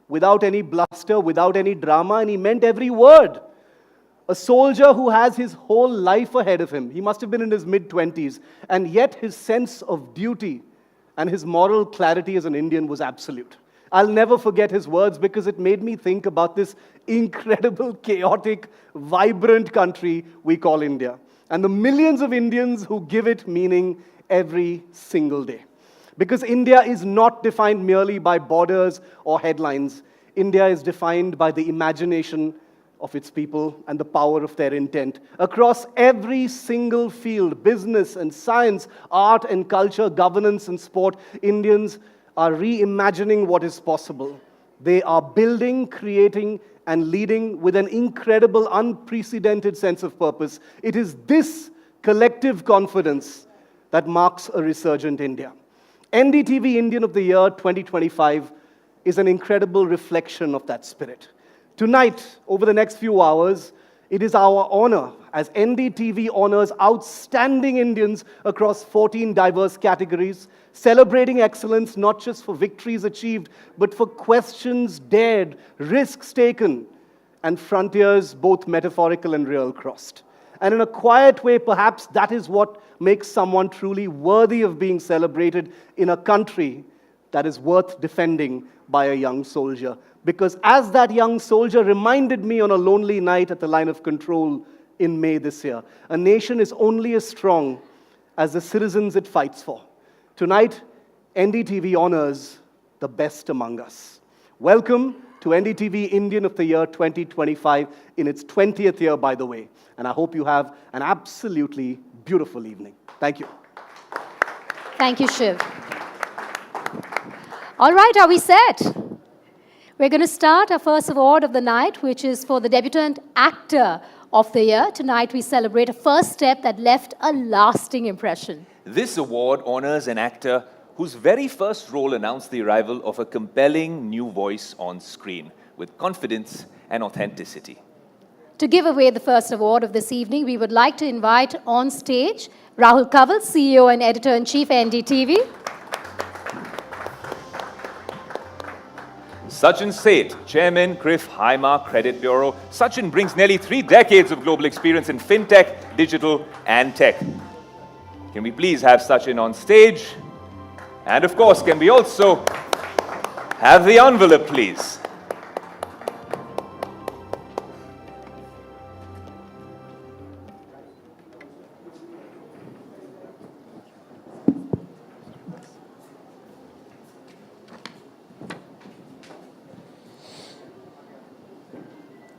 without any bluster, without any drama, and he meant every word. A soldier who has his whole life ahead of him. He must have been in his mid-20s, and yet his sense of duty and his moral clarity as an Indian was absolute. I'll never forget his words because it made me think about this incredible, chaotic, vibrant country we call India, and the millions of Indians who give it meaning every single day. Because India is not defined merely by borders or headlines. India is defined by the imagination of its people and the power of their intent. Across every single field, business and science, art and culture, governance and sport, Indians are reimagining what is possible. They are building, creating, and leading with an incredible, unprecedented sense of purpose. It is this collective confidence that marks a resurgent India. NDTV Indian of the Year 2025 is an incredible reflection of that spirit. Tonight, over the next few hours, it is our honor as NDTV honors outstanding Indians across 14 diverse categories, celebrating excellence not just for victories achieved, but for questions dared, risks taken, and frontiers both metaphorical and real crossed. And in a quiet way, perhaps that is what makes someone truly worthy of being celebrated in a country that is worth defending by a young soldier. Because as that young soldier reminded me on a lonely night at the line of control in May this year, a nation is only as strong as the citizens it fights for. Tonight, NDTV honors the best among us. Welcome to NDTV Indian of the Year 2025 in its 20th year, by the way. And I hope you have an absolutely beautiful evening. Thank you. Thank you, Shiv. All right, are we set? We're going to start our first award of the night, which is for the Debutant Actor of the Year. Tonight, we celebrate a first step that left a lasting impression. This award honors an actor whose very first role announced the arrival of a compelling new voice on screen with confidence and authenticity. To give away the first award of this evening, we would like to invite on stage Rahul Kanwal, CEO and Editor-in-Chief, NDTV. Sachin Seth, Chairman, CRIF Highmark Credit Bureau. Sachin brings nearly 3 decades of global experience in fintech, digital, and tech. Can we please have Sachin on stage? And of course, can we also have the envelope, please?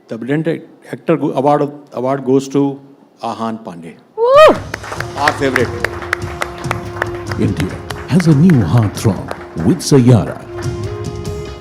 The Brilliant Actor Award goes to Ahan Pandey. Woo! Our favorite. India has a new heartthrob with Sayara.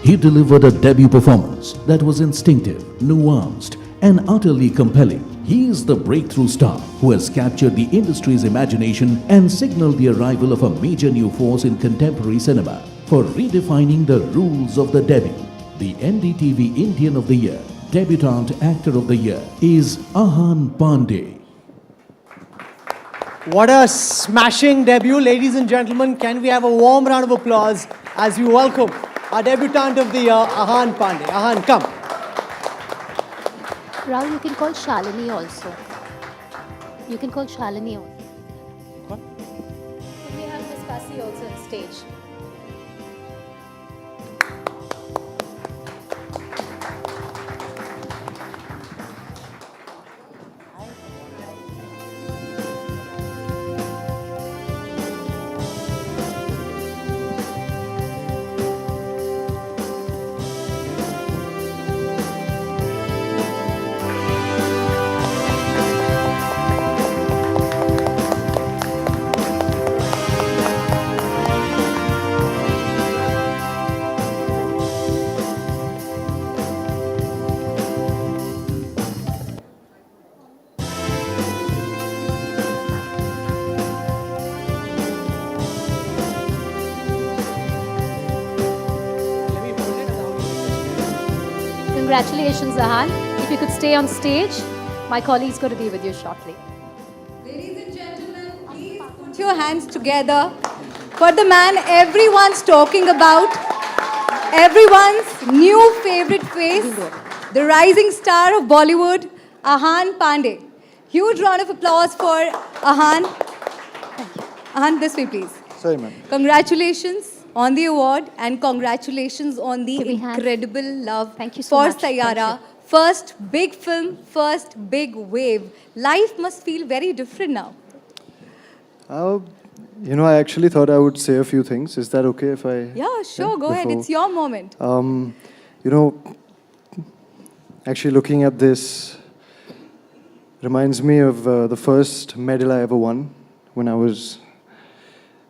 He delivered a debut performance that was instinctive, nuanced, and utterly compelling. He is the breakthrough star who has captured the industry's imagination and signaled the arrival of a major new force in contemporary cinema for redefining the rules of the debut. The NDTV Indian of the Year, Debutant Actor of the Year is Ahan Pandey. What a smashing debut, ladies and gentlemen. Can we have a warm round of applause as we welcome our debutant of the year, Ahan Pandey. Ahan, come. Rahul, you can call Shalini also. You can call Shalini also. What? Can we have Miss Kasi also on stage? Congratulations, Ahan. If you could stay on stage, my colleague's going to be with you shortly. Ladies and gentlemen, please put your hands together for the man everyone's talking about, everyone's new favorite face, the rising star of Bollywood, Ahan Pandey. Huge round of applause for Ahan. Ahan, this way, please. Sorry, ma'am. Congratulations on the award and congratulations on the Can we have- incredible love Thank you so for much. Thank Sayara. you. First big film, first big wave. Life must feel very different now. I actually thought I would say a few things. Is that okay if I? Yeah, sure, go ahead. before- It's your moment. Actually looking at this reminds me of the first medal I ever won when I was,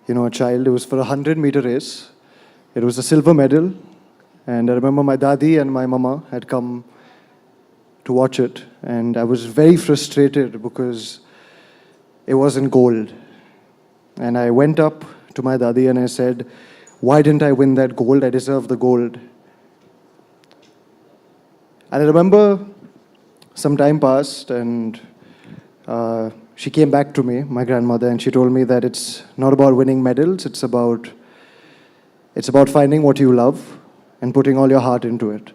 a child. It was for a 100-meter race. It was a silver medal. And I remember my dadi and my mama had come to watch it. And I was very frustrated because it wasn't gold. And I went up to my dadi and I said, why didn't I win that gold? I deserve the gold. And I remember some time passed and she came back to me, my grandmother, and she told me that it's not about winning medals, it's about finding what you love and putting all your heart into it.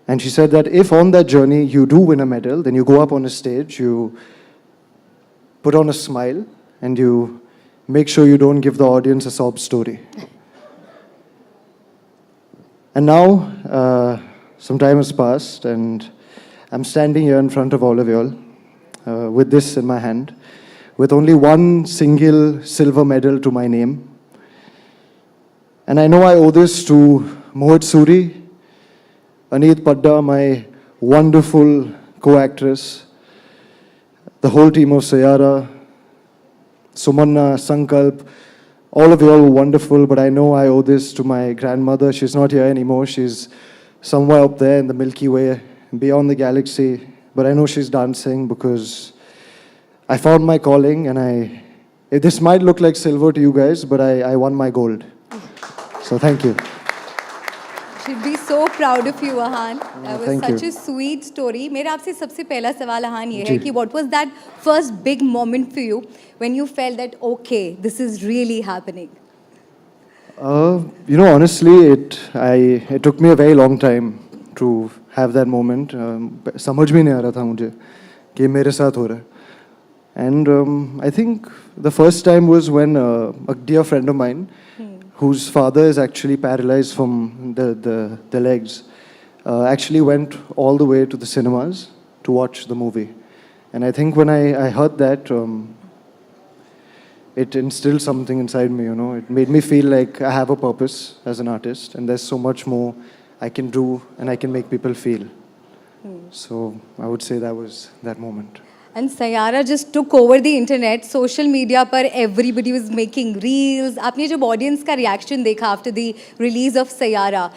And she said that if on that journey you do win a medal, then you go up on a stage, you put on a smile, and you make sure you don't give the audience a sob story. And now, some time has passed, and I'm standing here in front of all of y'all with this in my hand, with only one single silver medal to my name. And I know I owe this to Mohit Suri, Aneet Padda, my wonderful co-actress, the whole team of Sayara, Sumanna, Sankalp, all of you all were wonderful, but I know I owe this to my grandmother. She's not here anymore. She's somewhere up there in the Milky Way, beyond the galaxy. But I know she's dancing because I found my calling, and this might look like silver to you guys, but I won my gold. So thank you. Should be so proud of you, Ahan. That was thank such you. a sweet story. मेरा आपसे सबसे पहला सवाल Ahan ये है जी. कि what was that first big moment for you when you felt that okay, this is really happening? Honestly, it took me a very long time to have that moment. समझ भी नहीं आ रहा था मुझे कि मेरे साथ हो रहा है. And I think the first time was when a dear friend of mine, whose father is actually paralyzed from the legs, actually went all the way to the cinemas to watch the movie. And I think when I heard that, it instilled something inside me, It made me feel like I have a purpose as an artist, and there's so much more I can do and I can make people feel. So I would say that was that moment. And Sayara just took over the internet. Social media पर everybody was making reels. आपने जब audience का reaction देखा after the release of Sayara,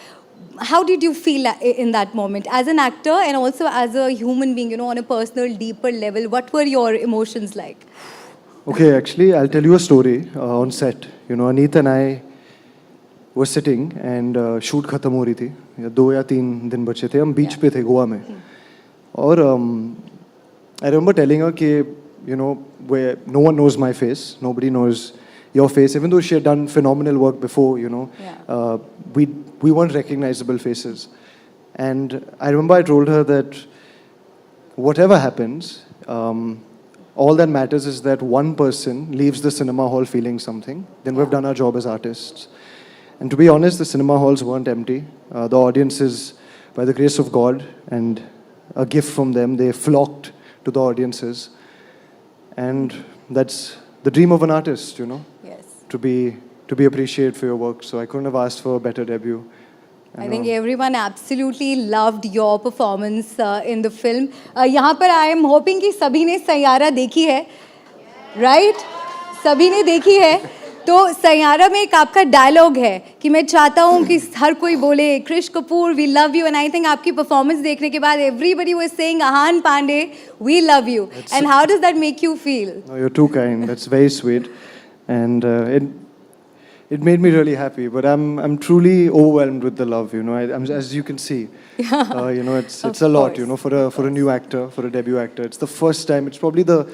how did you feel in that moment as an actor and also as a human being, on a personal, deeper level? What were your emotions like? Okay, actually, I'll tell you a story on set. Aneet and I were sitting and shoot खत्म हो रही थी. 2 या 3 दिन बचे थे. हम beach पे थे गोवा में. और I remember telling her that, where no one knows my face, nobody knows your face, even though she had done phenomenal work before, we weren't recognizable faces. And I remember I told her that whatever happens, all that matters is that one person leaves the cinema hall feeling something, then we've done our job as artists. And to be honest, the cinema halls weren't empty. The audiences, by the grace of God and a gift from them, they flocked to the audiences. And that's the dream of an artist, Yes. to be appreciated for your work. So I couldn't have asked for a better debut. I think everyone absolutely loved your performance in the film. यहाँ पर I am hoping कि सभी ने सैयारा देखी है, right? सभी ने देखी है. तो सैयारा में एक आपका डायलॉग है कि मैं चाहता हूँ कि हर कोई बोले Krish Kapoor we love you, and I think आपकी परफॉर्मेंस देखने के बाद everybody was saying Ahaan Panday we love you, and how does that make you feel? No, you're too kind. That's very sweet, and it made me really happy. But I'm truly overwhelmed with the love. I'm, as you can see. It's a lot. course. For a new actor, for a debut actor, it's the first time. It's probably the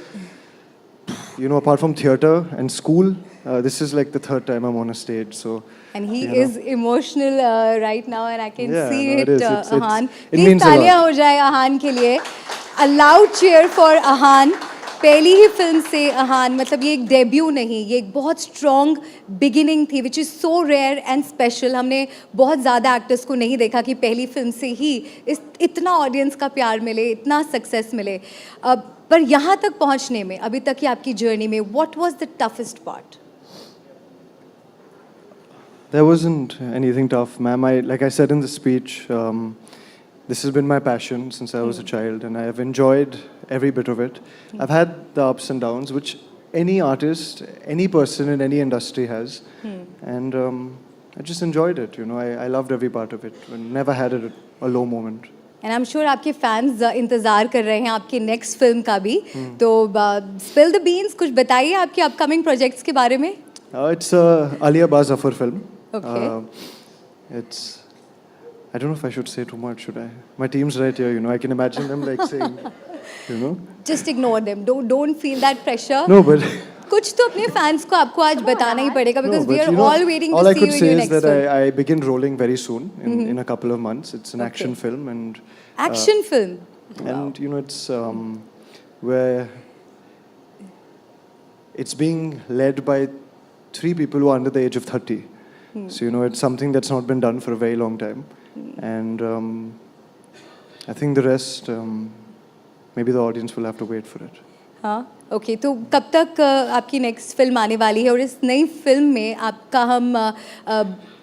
apart from theatre and school, this is like the third time I'm on a stage, so. And he you know. is emotional right now, and I can Yeah, see no, it, it is. It's- Ahan. it Please means a lot. तालियां हो जाए Ahan के लिए. A loud cheer for Ahan. पहली ही film से Ahan, मतलब ये एक डेब्यू नहीं, ये एक बहुत स्ट्रॉन्ग बिगिनिंग थी, which is so rare and special. हमने बहुत ज़्यादा एक्टर्स को नहीं देखा कि पहली फिल्म से ही इतना ऑडियंस का प्यार मिले, इतना सक्सेस मिले. पर यहाँ तक पहुँचने में, अभी तक की आपकी जर्नी में, what was the toughest part? There wasn't anything tough, ma'am. Like I said in the speech, this has been my passion since I was a child, and I have enjoyed every bit of it. I've had the ups and downs, which any artist, any person in any industry has, and I just enjoyed it. You know, I loved every part of it. I never had a low moment. And I am sure आपके fans इंतज़ार कर रहे हैं आपकी next film का भी. तो spill the beans, कुछ बताइए आपके अपकमिंग प्रोजेक्ट्स के बारे में. It's a Alia Ba Zafar film. Okay. It's. I don't know if I should say too much, should I? My team's right here, you know. I can imagine them like saying, you know. Just ignore them, don't feel that pressure. No, but. कुछ तो अपने fans को आपको आज बताना ही पड़ेगा, No, because we but are you know, all waiting all to I see could you in say your is next that film. I begin rolling very soon, in a couple of months. It's an action film, and action film. and you know it's where it's being led by 3 people who are under the age of 30. So you know it's something that's not been done for a very long time, and I think the rest maybe the audience will have to wait for it. हाँ, okay. तो कब तक आपकी next film आने वाली है, और इस नई फिल्म में आपका हम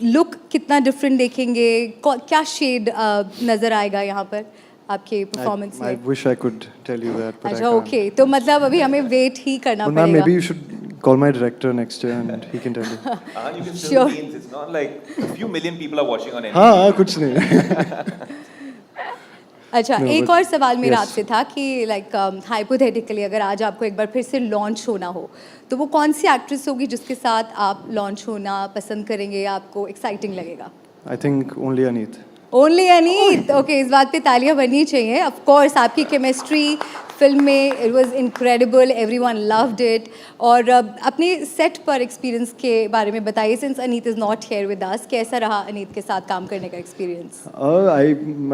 लुक कितना डिफरेंट देखेंगे, क्या शेड नज़र आएगा यहाँ पर आपके परफॉर्मेंस I में? wish I could tell you that, but I अच्छा, can't. ओके. तो मतलब अभी हमें वेट ही करना But ma'am, पड़ेगा. maybe you should call my director next year and he can tell you. You can Sure. spill the beans. It's not like a few million people are watching on NDTV. हाँ कुछ नहीं. अच्छा, No, एक but- और सवाल मेरा yes. आपसे था कि लाइक हाइपोथेटिकली अगर आज आपको एक बार फिर से लॉन्च होना हो, तो वो कौन सी एक्ट्रेस होगी जिसके साथ आप लॉन्च होना पसंद करेंगे, आपको एक्साइटिंग लगेगा? I think only Aneet. Only Aneet. Okay, इस बात पे तालियां बननी चाहिए. ऑफ कोर्स आपकी केमिस्ट्री फिल्म में it was incredible, everyone loved it. और अपने सेट पर एक्सपीरियंस के बारे में बताइए, since Aneet is not here with us. कैसा रहा अनीत के साथ काम करने का experience?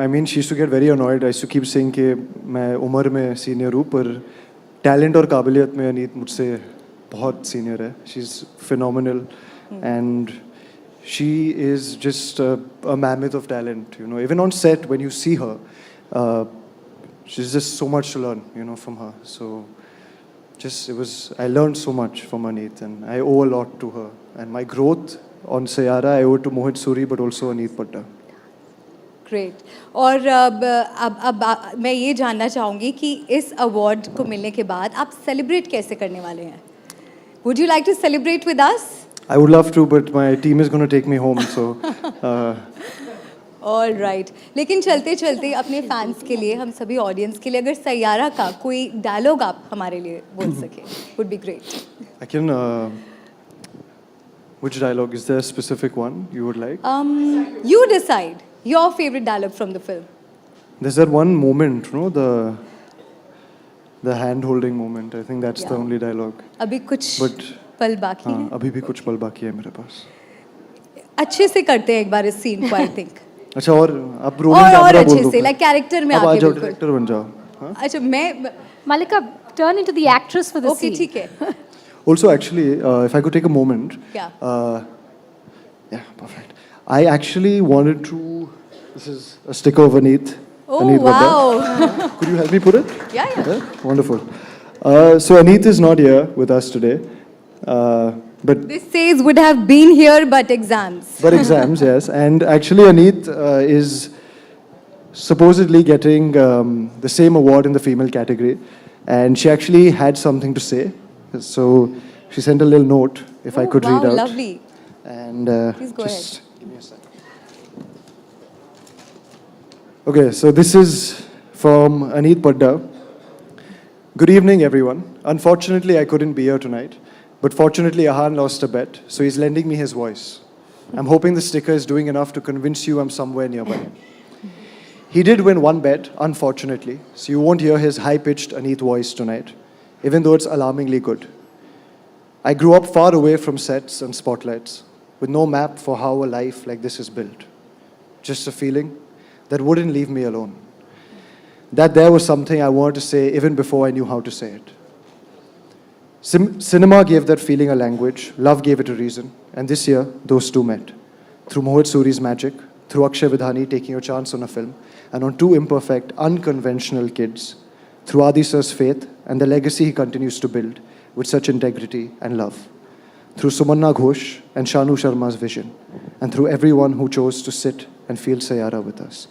I mean, she used to get very annoyed. I used to keep saying कि मैं उम्र में सीनियर हूँ, पर टैलेंट और काबिलियत में अनीत मुझसे बहुत सीनियर है. She's phenomenal, and she is just a mammoth of talent. You know, even on set when you see her, she's just so much to learn. You know, from her. So, I learned so much from Aneet, and I owe a lot to her. And my growth on Sayara, I owe it to Mohit Suri, but also Aneet Padda. Great. और अब मैं ये जानना चाहूँगी कि इस award को मिलने के बाद आप सेलिब्रेट कैसे करने वाले हैं? Would you like to celebrate with us? I would love to, but my team is going to take me home, so. All right. लेकिन चलते चलते अपने फैंस के लिए, हम सभी ऑडियंस के लिए, अगर सैयारा का कोई डायलॉग आप हमारे लिए बोल सके, would be great. I can. Which dialogue? Is there a specific one you would like? You decide your favorite dialogue from the film. There's that one moment, you know, the hand-holding moment. I think that's the Yeah. only dialogue. अभी कुछ But पल बाकी हाँ, हैं. अभी भी कुछ पल बाकी है मेरे पास. अच्छे से करते हैं एक बार इस सीन को, आई थिंक. अच्छा, और आप रोलिंग और कैमरा बोल अच्छे दो से, फिर. लाइक कैरेक्टर में अब आ आके जाओ, बिल्कुल. डायरेक्टर बन जाओ. हाँ? अच्छा, मैं Malika, turn into the actress for the okay, scene. ठीक है. Also, actually, if I could take a moment. Yeah. Yeah, perfect. I actually wanted to. This is a sticker of Aneet. Oh, Aneet Vadda. wow. Could you help me put it? Yeah. Wonderful. So Aneet is not here with us today, but This says would have been here but exams. exams, yes. And actually, Aneet is supposedly getting the same award in the female category, and she actually had something to say. So she sent a little note, if I could wow, read out. Lovely. And Please go just give me a second. Okay, so this is from Aneet Padda. Good evening, everyone. Unfortunately, I couldn't be here tonight, but fortunately, Ahan lost a bet, so he's lending me his voice. I'm hoping the sticker is doing enough to convince you I'm somewhere nearby. He did win one bet, unfortunately, so you won't hear his high-pitched Aneet voice tonight, even though it's alarmingly good. I grew up far away from sets and spotlights, with no map for how a life like this is built. Just a feeling that wouldn't leave me alone. That there was something I wanted to say even before I knew how to say it. Cinema gave that feeling a language, love gave it a reason, and this year, those two met. Through Mohit Suri's magic, through Akshay Vidhani taking a chance on a film, and on two imperfect, unconventional kids, through Adi Sir's faith and the legacy he continues to build with such integrity and love, through Sumanna Ghosh and Shanu Sharma's vision, and through everyone who chose to sit and feel Sayara with us.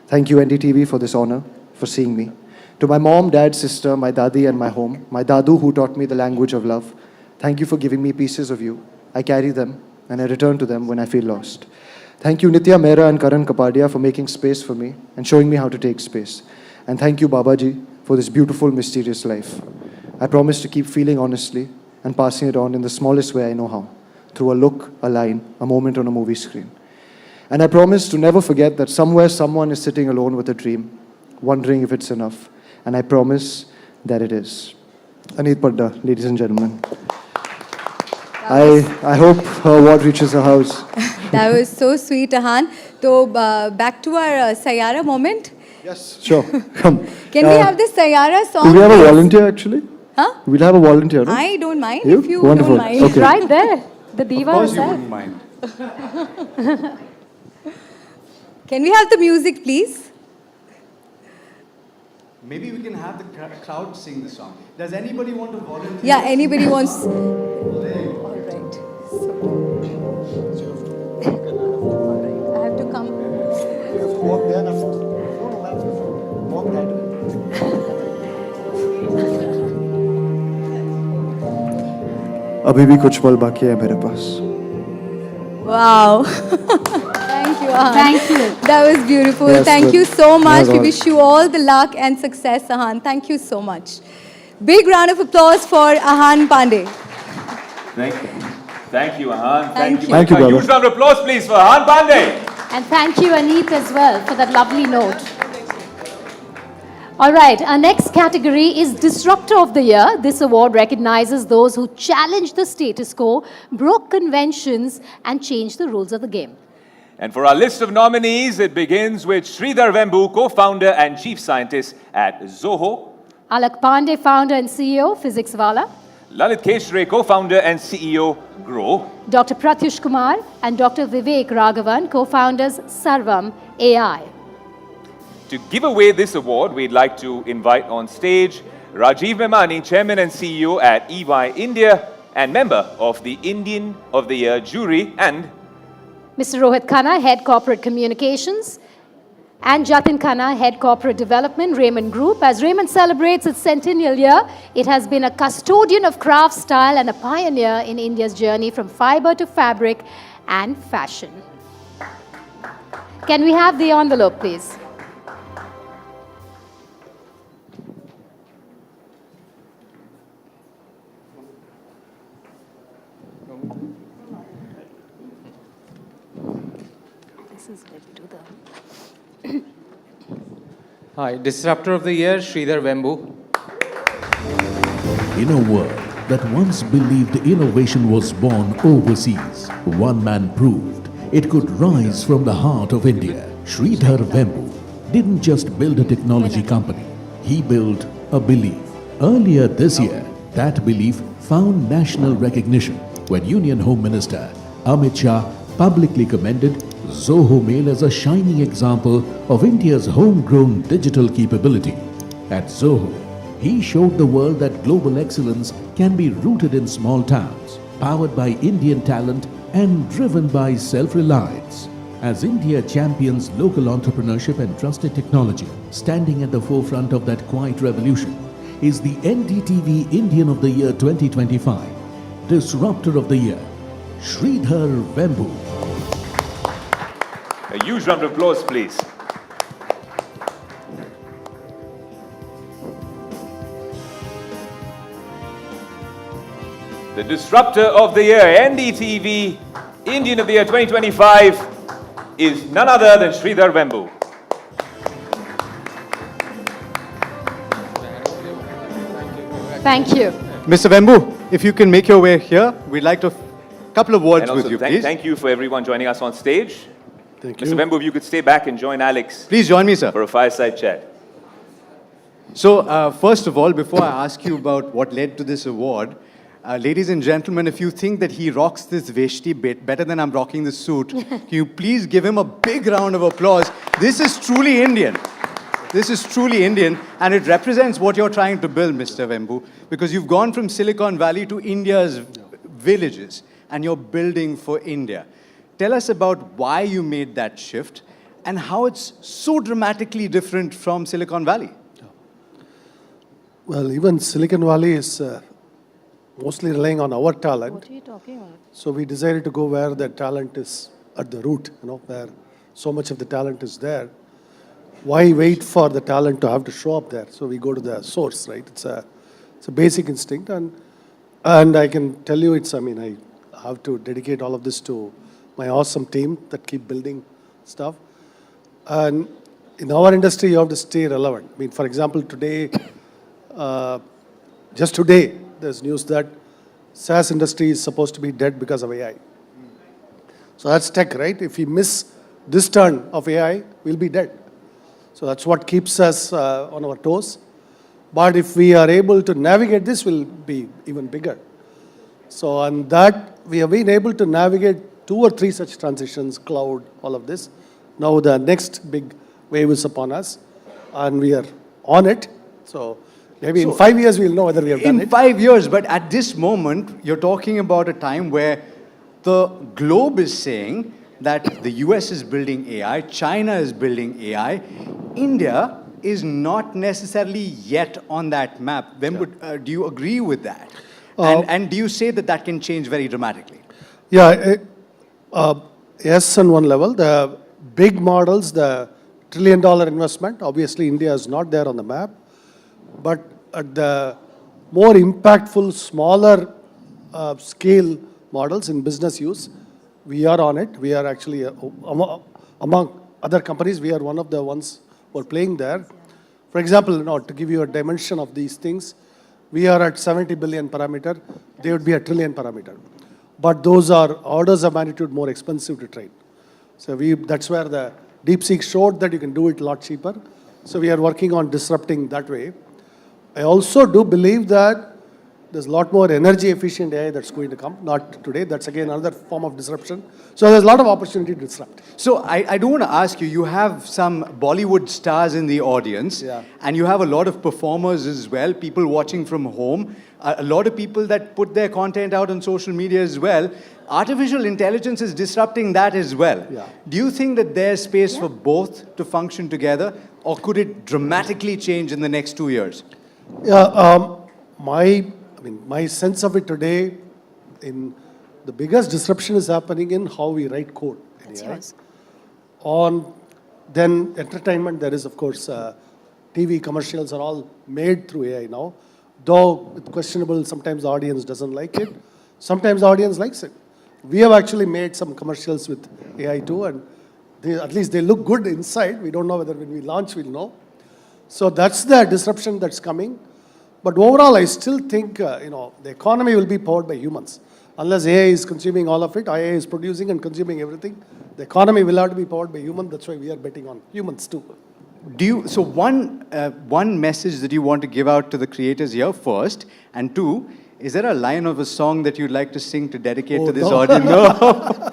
Thank you NDTV for this honor, for seeing me. To my mom, dad, sister, my dadi and my home, my dadu who taught me the language of love, thank you for giving me pieces of you. I carry them and I return to them when I feel lost. Thank you Nitya Mehra and Karan Kapadia for making space for me and showing me how to take space. And thank you Babaji for this beautiful, mysterious life. I promise to keep feeling honestly and passing it on in the smallest way I know how, through a look, a line, a moment on a movie screen. And I promise to never forget that somewhere someone is sitting alone with a dream, wondering if it's enough. And I promise that it is. Aneet Padda, ladies and gentlemen. I hope her award reaches her house. That was so sweet, Ahan. So, back to our Sayara moment. Yes, sure. Come. Can we have the Sayara song? Do we have a please? volunteer actually? Huh? We'll have a volunteer, no? I don't mind You? if you Wonderful. don't mind. Okay. Right there, the diva Of course you herself. wouldn't mind. Can we have the music, please? Maybe we can have the crowd sing the song. Does anybody want to volunteer? Yeah, anybody wants. All right. All right. I have to come. You have to walk there now. No, walk that way. अभी भी कुछ पल बाकी है मेरे पास. Wow. Thank you, Ahan. Thank you. That was beautiful. Yes, Thank good. you so much. Yeah, We God. wish you all the luck and success, Ahan. Thank you so much. Big round of applause for Ahan Pandey. Thank you. Thank you, Ahan. Thank you. Thank you, A brother. huge round of applause, please, for Ahan Pandey. And thank you, Aneet, as well, for that lovely note. All right, our next category is Disruptor of the Year. This award recognizes those who challenge the status quo, broke conventions, and changed the rules of the game. And for our list of nominees, it begins with Sridhar Vembu, co-founder and chief scientist at Zoho. Alak Pandey, founder and CEO, Physics Wala. Lalit Keshre, co-founder and CEO, Grow. Dr. Pratyush Kumar and Dr. Vivek Raghavan, co-founders Sarvam AI. To give away this award, we'd like to invite on stage Rajiv Memani, chairman and CEO at EY India and member of the Indian of the Year jury, and Mr. Rohit Khanna, Head Corporate Communications, and Jatin Khanna, Head Corporate Development, Raymond Group. As Raymond celebrates its centennial year, it has been a custodian of craft style and a pioneer in India's journey from fiber to fabric and fashion. Can we have the envelope, please? Hi, Disruptor of the Year, Sridhar Vembu. In a world that once believed innovation was born overseas, one man proved it could rise from the heart of India. Sridhar Vembu didn't just build a technology company, he built a belief. Earlier this year, that belief found national recognition when Union Home Minister Amit Shah publicly commended Zoho Mail as a shining example of India's homegrown digital capability. At Zoho, he showed the world that global excellence can be rooted in small towns, powered by Indian talent and driven by self-reliance. As India champions local entrepreneurship and trusted technology, standing at the forefront of that quiet revolution is the NDTV Indian of the Year 2025, Disruptor of the Year, Sridhar Vembu. a huge round of applause, please. The Disruptor of the Year, NDTV Indian of the Year 2025, is none other than Sridhar Vembu. Thank you. Mr. Vembu, if you can make your way here, we'd like to couple of words And also with you, thank, please. thank you for everyone joining us on stage. Thank Mr. you. Vembu, if you could stay back and join Alex Please join me, sir. for a fireside chat. So, first of all, before I ask you about what led to this award, ladies and gentlemen, if you think that he rocks this veshti bit better than I'm rocking this suit, can you please give him a big round of applause? This is truly Indian. This is truly Indian, and it represents what you're trying to build, Mr. Vembu, because you've gone from Silicon Valley to India's villages, and you're building for India. Tell us about why you made that shift and how it's so dramatically different from Silicon Valley. Well, even Silicon Valley is mostly relying on our talent. What are you talking about? So we decided to go where the talent is at the root, where so much of the talent is there. Why wait for the talent to have to show up there? So we go to the source, right? It's a basic instinct, and I can tell you, I have to dedicate all of this to my awesome team that keep building stuff. And in our industry, you have to stay relevant. For example, today, just today, there's news that SaaS industry is supposed to be dead because of AI. So that's tech, right? If we miss this turn of AI, we'll be dead. So that's what keeps us on our toes. But if we are able to navigate this, we'll be even bigger. So on that, we have been able to navigate 2 or 3 such transitions, cloud, all of this. Now the next big wave is upon us, and we are on it. So maybe in 5 years, we'll know whether we have done it. In 5 years, but at this moment, you're talking about a time where the globe is saying that the US is building AI, China is building AI, India is not necessarily yet on that map. Vembu, do you agree with that? And do you say that that can change very dramatically? Yeah, yes, on one level. The big models, the $1 trillion investment, obviously India is not there on the map. But at the more impactful, smaller scale models in business use, we are on it. We are actually, among other companies, we are one of the ones who are playing there. For example, to give you a dimension of these things, we are at 70 billion parameter. They would be a trillion parameter. But those are orders of magnitude more expensive to train. So that's where the DeepSeek showed that you can do it a lot cheaper. So we are working on disrupting that way. I also do believe that there's a lot more energy efficient AI that's going to come. Not today, that's again another form of disruption. So there's a lot of opportunity to disrupt. So I do want to ask you, you have some Bollywood stars in the audience, and you have a lot of performers as well, people watching from home, a lot of people that put their content out on social media as well. Artificial intelligence is disrupting that as well. Do you think that there's space for both to function together, or could it dramatically change in the next 2 years? Yeah, my sense of it today, in the biggest disruption is happening in how we write code. That's yours. On then entertainment, there is of course TV commercials are all made through AI now. Though it's questionable, sometimes the audience doesn't like it. Sometimes the audience likes it. We have actually made some commercials with AI too, and at least they look good inside. We don't know whether when we launch, we'll know. So that's the disruption that's coming. But overall, I still think, the economy will be powered by humans. Unless AI is consuming all of it, AI is producing and consuming everything, the economy will have to be powered by humans. That's why we are betting on humans too. So one message that you want to give out to the creators here first, and 2, is there a line of a song that you'd like to sing to dedicate to this audience? No.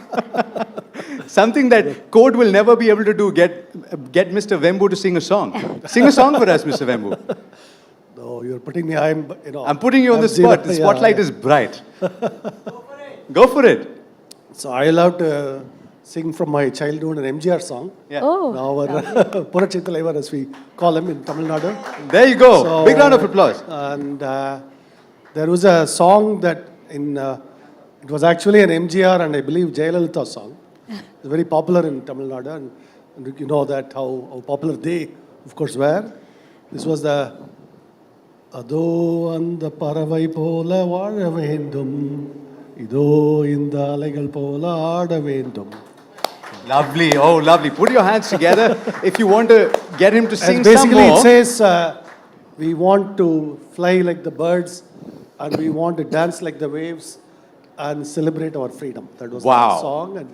Something that code will never be able to do, get Mr. Vembu to sing a song. Sing a song for us, Mr. Vembu. No, you're putting me, I'm putting you on the spot. The spotlight is bright. Go for it. So I love to sing from my childhood an MGR song. Oh. Our Purachitalaivar, as we call him in Tamil Nadu. There you go. So, big round of applause. And there was a song that it was actually an MGR and I believe Jayalalitha song. It's very popular in Tamil Nadu, and you know that how popular they, of course, were. This was the Adho andha paravai pola vaazha vendum, idho inda alaygal pola aada vendum. Lovely, oh lovely. Put your hands together if you want to get him to sing some more. Basically, it says we want to fly like the birds and we want to dance like the waves and celebrate our freedom. That was Wow. the song, and,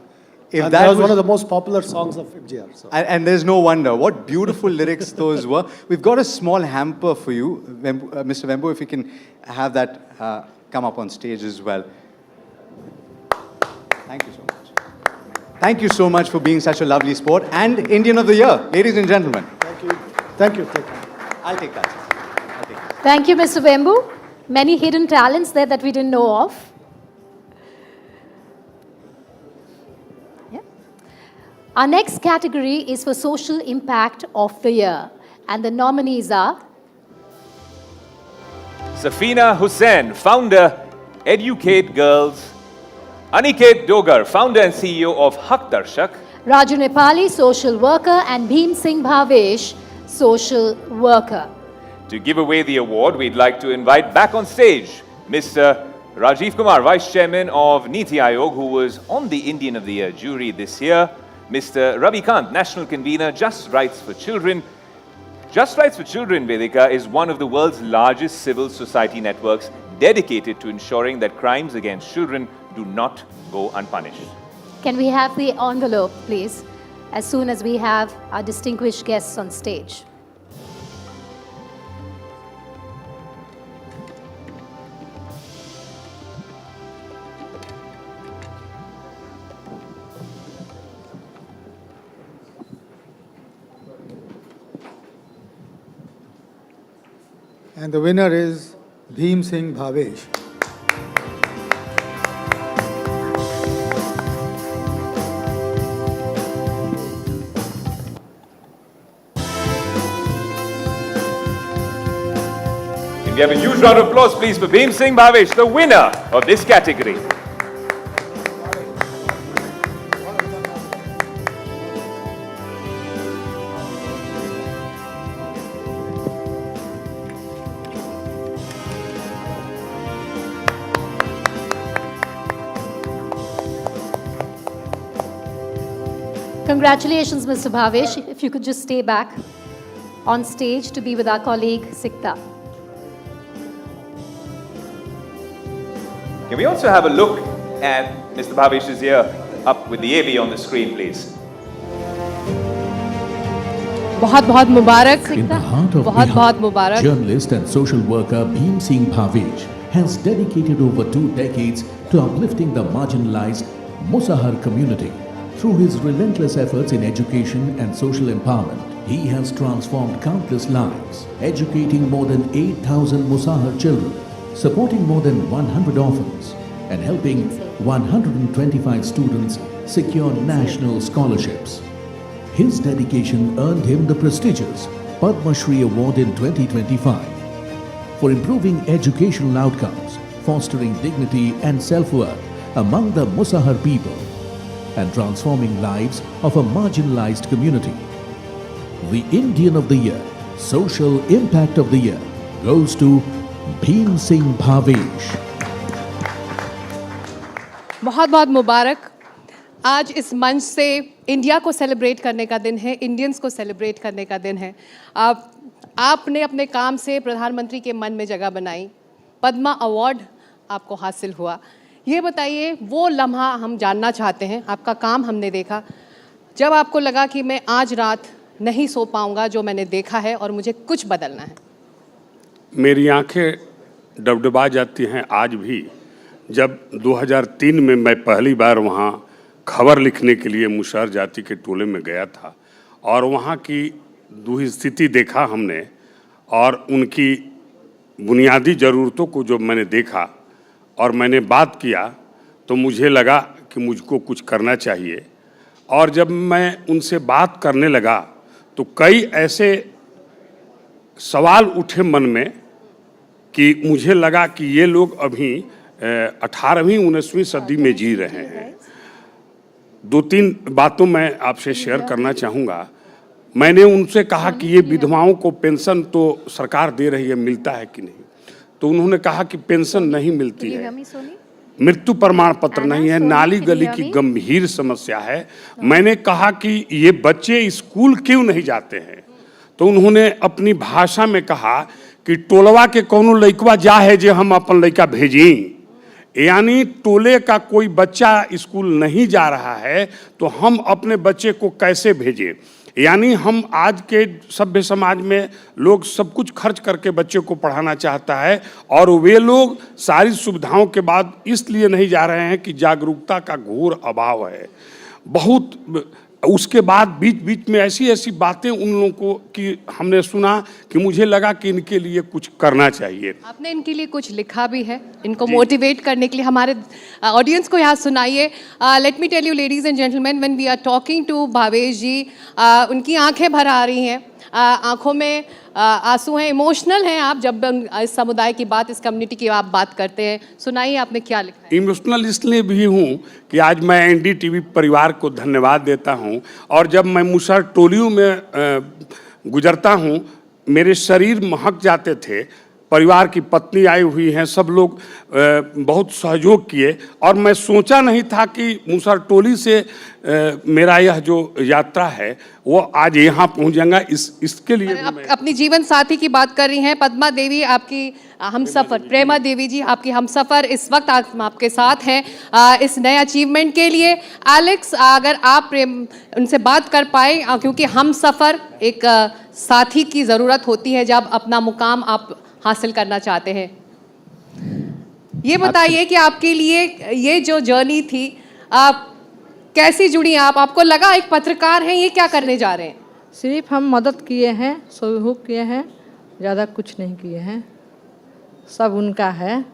If and that that was was- one of the most popular songs of MGR. So. And there's no wonder. What beautiful lyrics those were. We've got a small hamper for you. Mr. Vembu, if you can have that come up on stage as well. Thank you so much. Thank you so much for being such a lovely sport and Indian of the Year, ladies and gentlemen. Thank you. Thank you. Thank you. I'll take that. I'll take that. Thank you, Mr. Vembu. Many hidden talents there that we didn't know of. Yeah. Our next category is for Social Impact of the Year. And the nominees are Safina Hussain, founder, Educate Girls. Aniket Dogar, founder and CEO of Haq Darshak. Raju Nepali, social worker, and Bhim Singh Bhavesh, social worker. To give away the award, we'd like to invite back on stage Mr. Rajiv Kumar, Vice Chairman of Niti Aayog, who was on the Indian of the Year jury this year. Mr. Ravi Kant, National Convener, Just Rights for Children. Just Rights for Children, Vedika, is one of the world's largest civil society networks dedicated to ensuring that crimes against children do not go unpunished. Can we have the envelope, please, as soon as we have our distinguished guests on stage? And the winner is Bhim Singh Bhavesh. Can we have a huge round of applause, please, for Bhim Singh Bhavesh, the winner of this category. Congratulations, Mr. Bhavesh. If you could just stay back on stage to be with our colleague, Sikta. Can we also have a look at Mr. Bhavesh's ear up with the AV on the screen, please? बहुत बहुत मुबारक In the heart of बहुत Bihar, बहुत मुबारक journalist and social worker Bhim Singh Bhavesh has dedicated over 2 decades to uplifting the marginalized Musahar community. Through his relentless efforts in education and social empowerment, he has transformed countless lives, educating more than 8,000 Musahar children, supporting more than 100 orphans, and helping 125 students secure national scholarships. His dedication earned him the prestigious Padma Shri Award in 2025 for improving educational outcomes, fostering dignity and self-worth among the Musahar people, and transforming lives of a marginalized community. The Indian of the Year, Social Impact of the Year goes to Bhim Singh Bhavesh. बहुत बहुत मुबारक। आज इस मंच से India को celebrate करने का दिन है, इंडियंस को सेलिब्रेट करने का दिन है। आपने अपने काम से प्रधानमंत्री के मन में जगह बनाई, पद्मा अवार्ड आपको हासिल हुआ। ये बताइए, वो लम्हा हम जानना चाहते हैं। आपका काम हमने देखा, जब आपको लगा कि मैं आज रात नहीं सो पाऊंगा, जो मैंने देखा है, और मुझे कुछ बदलना है। मेरी आंखें डबडबा जाती हैं आज भी, जब 2003 में मैं पहली बार वहाँ खबर लिखने के लिए मुसहर जाति के टोले में गया था और वहाँ की दुस्थिति देखा हमने और उनकी बुनियादी ज़रूरतों को जब मैंने देखा और मैंने बात किया तो मुझे लगा कि मुझको कुछ करना चाहिए। और जब मैं उनसे बात करने लगा तो कई ऐसे सवाल उठे मन में कि मुझे लगा कि ये लोग अभी 18वीं 19वीं सदी में जी रहे हैं। 2-3 बातों मैं आपसे शेयर करना चाहूँगा। मैंने उनसे कहा कि ये विधवाओं को पेंशन तो सरकार दे रही है, मिलता है कि नहीं? तो उन्होंने कहा कि पेंशन नहीं मिलती है, मृत्यु प्रमाण पत्र नहीं है, नाली गली की गंभीर समस्या है। मैंने कहा कि ये बच्चे स्कूल क्यों नहीं जाते हैं? तो उन्होंने अपनी भाषा में कहा कि कि टोलवा के कोनो लइकवा जा है जे हम अपन लइका भेजी, यानी टोले का कोई बच्चा स्कूल नहीं जा रहा है तो हम अपने बच्चे को कैसे भेजें। यानी हम आज के सभ्य समाज में लोग सब कुछ खर्च करके बच्चे को पढ़ाना चाहता है, और वे लोग सारी सुविधाओं के बाद इसलिए नहीं जा रहे हैं कि जागरूकता का घोर अभाव है। बहुत उसके बाद बीच बीच में ऐसी ऐसी बातें उन लोगों को कि हमने सुना कि मुझे लगा कि इनके लिए कुछ करना चाहिए। आपने इनके लिए कुछ लिखा भी है, इनको मोटिवेट करने के लिए हमारे ऑडियंस को यहाँ सुनाइए। Let me tell you ladies and gentleman, when we are talking to Bhavesh ji, उनकी आंखें भर आ रही हैं, आंखों में आंसू हैं, इमोशनल हैं आप जब इस समुदाय की बात, इस कम्युनिटी की आप बात करते हैं। सुनाइए आपने क्या लिखा है। इमोशनल इसलिए भी हूँ कि आज मैं NDTV परिवार को धन्यवाद देता हूँ, और जब मैं मुसहर टोलियों में गुजरता हूँ मेरे शरीर महक जाते थे। परिवार की पत्नी आई हुई हैं, सब लोग बहुत सहयोग किए, और मैं सोचा नहीं था कि मुसहर टोली से मेरा यह जो यात्रा है वो आज यहाँ पहुँच जाएगा। इसके लिए अपनी जीवन साथी की बात कर रही हैं, पद्मा देवी आपकी हमसफर, प्रेमा देवी जी आपकी हमसफर इस वक्त आपके साथ हैं इस नए अचीवमेंट के लिए। एलेक्स, अगर आप उनसे बात कर पाए, क्योंकि हमसफर एक साथी की ज़रूरत होती है जब अपना मुकाम आप हासिल करना चाहते हैं। ये बताइए कि आपके लिए ये जो जर्नी थी, आप कैसी जुड़ी आप? आपको लगा एक पत्रकार हैं, ये क्या करने जा रहे हैं? सिर्फ हम मदद किए हैं, सहयोग किए हैं, ज़्यादा कुछ नहीं किए हैं, सब उनका है।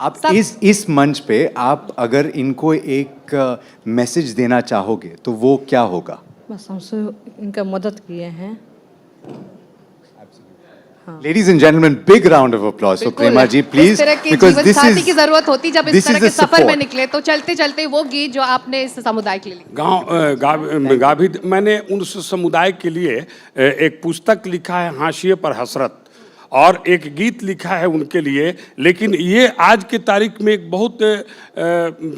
आप इस मंच पे आप अगर इनको एक मैसेज देना चाहोगे तो वो क्या होगा? बस हमसे इनका मदद किए हैं। Ladies and gentlemen, big round of applause for Prema ji, please, because this is की जरूरत होती जब इस तरह के सफर में निकले। तो चलते चलते वो गीत जो आपने इस समुदाय के लिए मैंने उस समुदाय के लिए एक पुस्तक लिखा है, हाशिए पर हसरत, और एक गीत लिखा है उनके लिए। लेकिन ये आज के तारीख में एक बहुत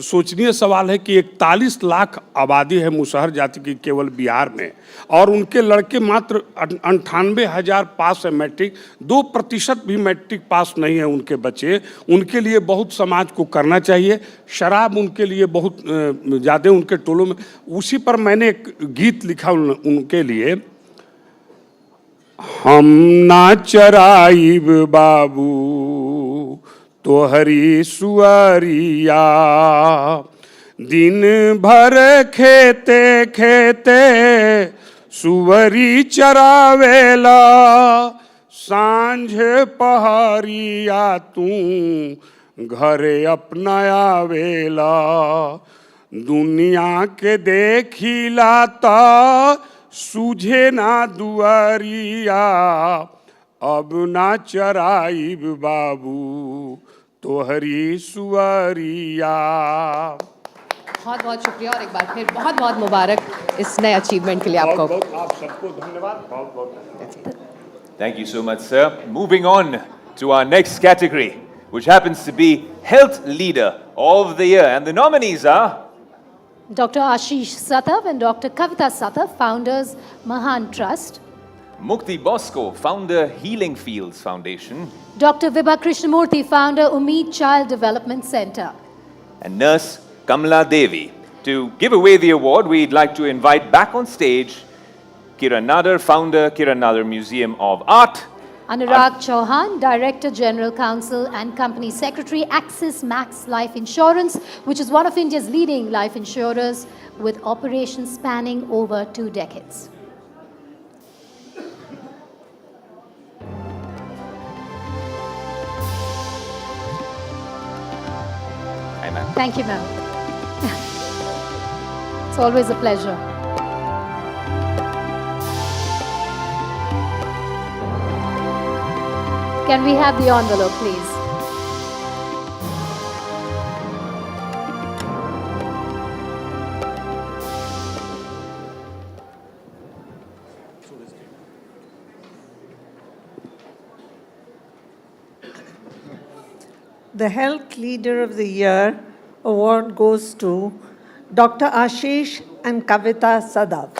सोचनीय सवाल है कि 41 लाख आबादी है मुसहर जाति की केवल बिहार में, और उनके लड़के मात्र 98,000 पास है मैट्रिक, 2% भी मैट्रिक पास नहीं है उनके बच्चे। उनके लिए बहुत समाज को करना चाहिए। शराब उनके लिए बहुत ज़्यादा उनके टोलों में, उसी पर मैंने एक गीत लिखा उनके लिए। हम ना चराइब बाबू तोहरी सुअरिया, दिन भर खेते खेते सुअरी चरावेला, सांझ पहरिया तू घरे अपना आवेला, दुनिया के देखिला ता सूझे ना दुआरिया, अब ना चराइब बाबू तोहरी सुअरिया। बहुत बहुत शुक्रिया, और एक बार फिर बहुत बहुत मुबारक इस नए अचीवमेंट के लिए आपको। आप सबको धन्यवाद, बहुत बहुत। Thank you so much, sir. Moving on to our next category, which happens to be Health Leader of the Year, and the nominees are Dr. Ashish Satav and Dr. Kavita Satav, founders Mahan Trust. Mukti Bosco, founder Healing Fields Foundation. Dr. Vibha Krishnamurthy, founder Umeed Child Development Center. And nurse Kamala Devi. To give away the award, we'd like to invite back on stage Kiran Nadar, founder Kiran Nadar Museum of Art. Anurag Chauhan, Director General Counsel and Company Secretary, Axis Max Life Insurance, which is one of India's leading life insurers with operations spanning over 2 decades. Hi, ma'am. Thank you, ma'am. It's always a pleasure. Can we have the envelope, please? The Health Leader of the Year award goes to Dr. Ashish and Kavita Sadav.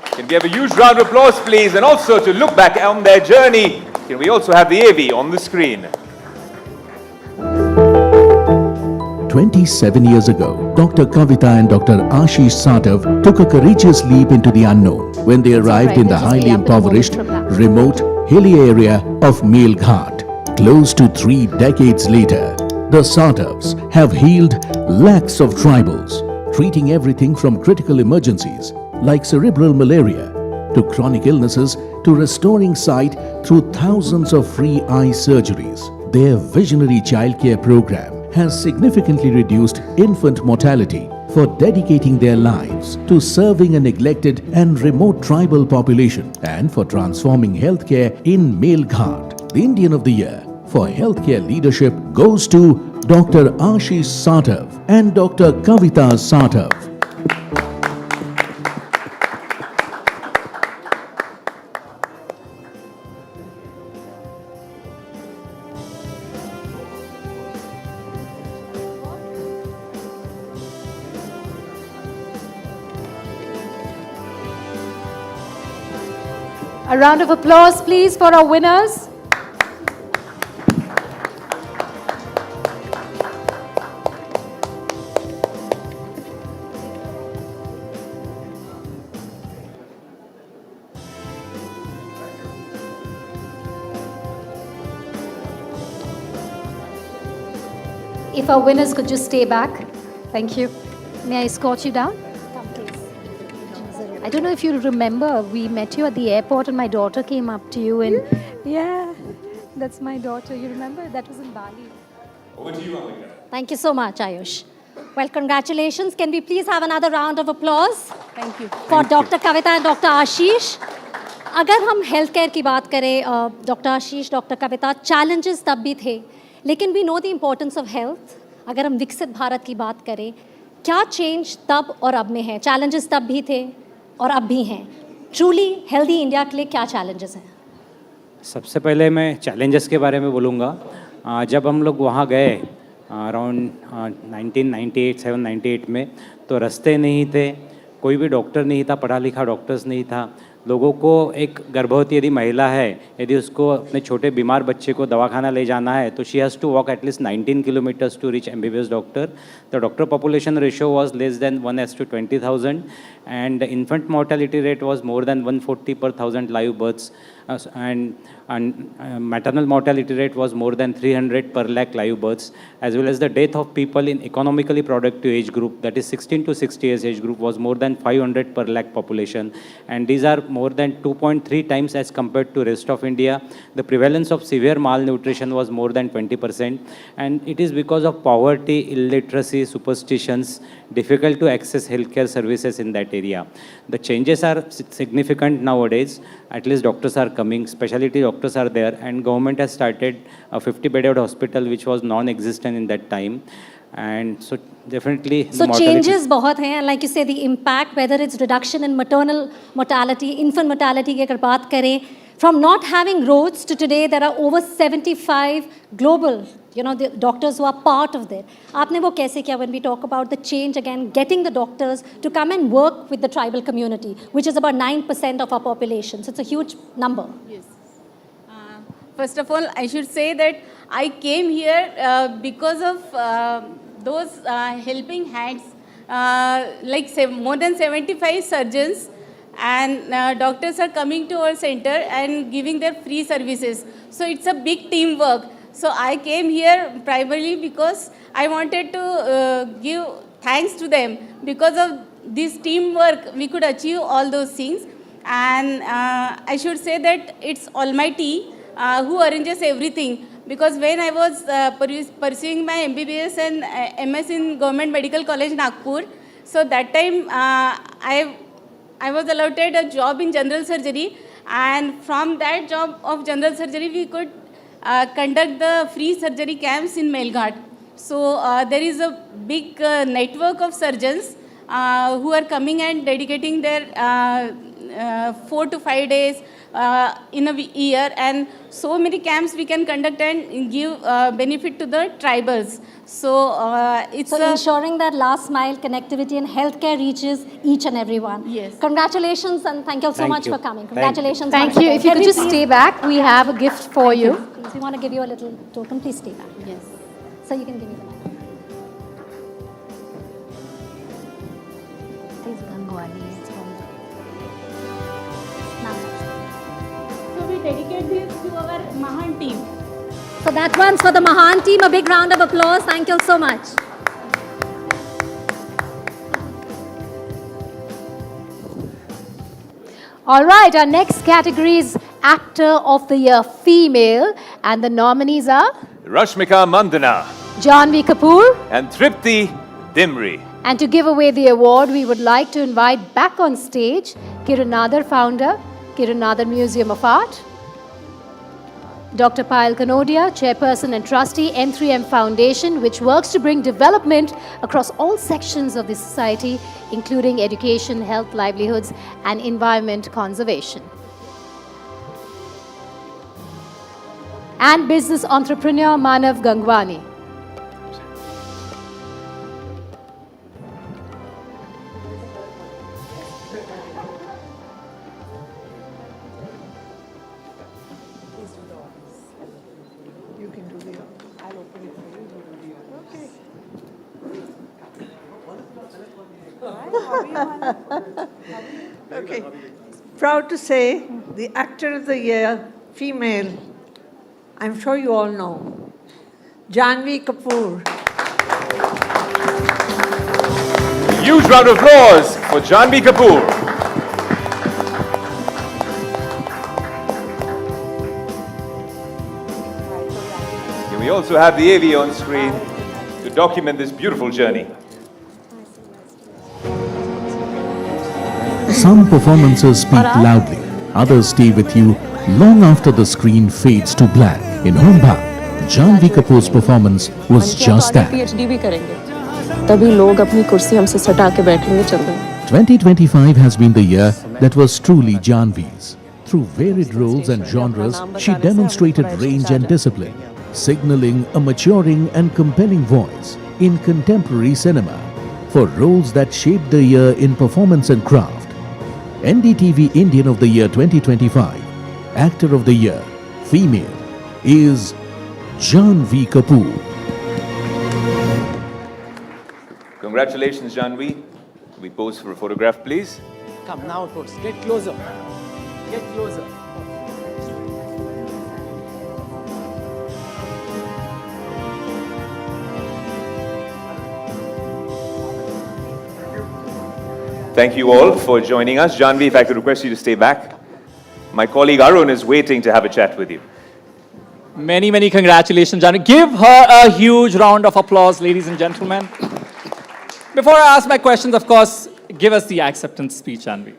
Can we have a huge round of applause, please? And also to look back on their journey Can we also have the AV on the screen? 27 years ago, Dr. Kavita and Dr. Ashish Satav took a courageous leap into the unknown when they arrived in the highly impoverished, remote, hilly area of Melghat. Close to 3 decades later, the Satavs have healed lakhs of tribals, treating everything from critical emergencies like cerebral malaria to chronic illnesses to restoring sight through thousands of free eye surgeries. Their visionary childcare program has significantly reduced infant mortality for dedicating their lives to serving a neglected and remote tribal population and for transforming healthcare in Melghat. The Indian of the Year for healthcare leadership goes to Dr. Ashish Satav and Dr. Kavita Satav. A round of applause, please, for our winners. If our winners could just stay back. Thank you. May I escort you down? Come, please. I don't know if you remember, we met you at the airport and my daughter came up to you and... Yeah, that's my daughter. You remember? That was in Bali. Over to you, Amrita. Thank you so much, Ayush. Well, congratulations. Can we please have another round of applause? Thank you. For Dr. Kavita and Dr. Ashish. अगर हम health care की बात करें doctor Ashish doctor Kavita challenges तब भी थे लेकिन we know the importance of health अगर हम विकसित भारत की बात करें क्या चेंज तब और अब में है चैलेंजेस तब भी थे और अब भी हैं ट्रूली हेल्दी इंडिया के लिए क्या चैलेंजेस हैं सबसे पहले मैं चैलेंजेस के बारे में बोलूँगा जब हम लोग वहाँ गए अराउंड 1998 में तो रास्ते नहीं थे कोई भी डॉक्टर नहीं था पढ़ा लिखा डॉक्टर्स नहीं था लोगों को एक गर्भवती यदि महिला है यदि उसको अपने छोटे बीमार बच्चे को दवाखाना ले जाना है तो she has to walk at least 19 kilometres to reach MBBS doctor the doctor population ratio was less than 1:20,000 and the infant mortality rate was more than 140 per 1,000 live births and maternal mortality rate was more than 300 per lakh live births as well as the death of people in economically productive age group that is 16 to 60 years age group was more than 500 per lakh population and these are more than 2.3 times as compared to rest of India. The prevalence of severe malnutrition was more than 20% and it is because of poverty, illiteracy, superstitions, difficult to access healthcare services in that area. The changes are significant nowadays. At least doctors are coming, specialty doctors are there and government has started a 50-bedded hospital which was non-existent in that time. And so definitely so changes बहुत हैं like you say the impact whether it's reduction in maternal mortality infant mortality की अगर बात करें from not having roads to today there are over 75 global the doctors who are part of that आपने वो कैसे किया when we talk about the change again getting the doctors to come and work with the tribal community which is about 9% of our population so it's a huge number yes first of all I should say that I came here because of those helping hands like more than 75 surgeons and doctors are coming to our center and giving their free services so it's a big teamwork so I came here primarily because I wanted to give thanks to them because of this teamwork we could achieve all those things and I should say that it's Almighty who arranges everything because when I was pursuing my MBBS and MS in Government Medical College Nagpur so that time I was allotted a job in general surgery and from that job of general surgery we could conduct the free surgery camps in Melghat. So there is a big network of surgeons who are coming and dedicating their 4 to 5 days in a year, and so many camps we can conduct and give benefit to the tribals. So it's ensuring that last mile connectivity and healthcare reaches each and everyone. Yes. Congratulations and thank you so much for coming. Congratulations. Thank once you. again. If you could just Please- stay back, we have a gift for you. Please, we want to give you a little token. Please stay back. yes. So you can give me the mic. Please, Gangwani. It's from the... So we dedicate this to our Mahan team. So that one's for the Mahan team. A big round of applause. Thank you so much. All right, our next category is Actor of the Year Female, and the nominees are Rashmika Mandana Janvi Kapoor. and Tripti Dimri. And to give away the award, we would like to invite back on stage Kirunadar founder, Kirunadar Museum of Art, Dr. Payal Kanodia, chairperson and trustee, M3M Foundation, which works to bring development across all sections of the society, including education, health, livelihoods, and environment conservation. And business entrepreneur Manav Gangwani. Okay. Proud to say the Actor of the Year female, I'm sure you all know, Janvi Kapoor. Huge round of applause for Janvi Kapoor. And we also have the AV on screen to document this beautiful journey. Some performances speak loudly, others stay with you long after the screen fades to black. In Home Bhaat, Janvi Kapoor's performance was just that. PhD भी करेंगे तभी लोग अपनी कुर्सी हमसे सटा के बैठेंगे चल रहे 2025 has been the year that was truly Janvi's. Through varied roles and genres, she demonstrated range and discipline, signaling a maturing and compelling voice in contemporary cinema for roles that shaped the year in performance and craft. NDTV Indian of the Year 2025, Actor of the Year, Female, is Janvi Kapoor. Congratulations, Janvi. We pose for a photograph, please. Come now, folks. Get closer. Get closer. Thank you all for joining us. Janvi, if I could request you to stay back. My colleague Arun is waiting to have a chat with you. Many, many congratulations, Janvi. Give her a huge round of applause, ladies and gentlemen. Before I ask my questions, of course, give us the acceptance speech, Janvi.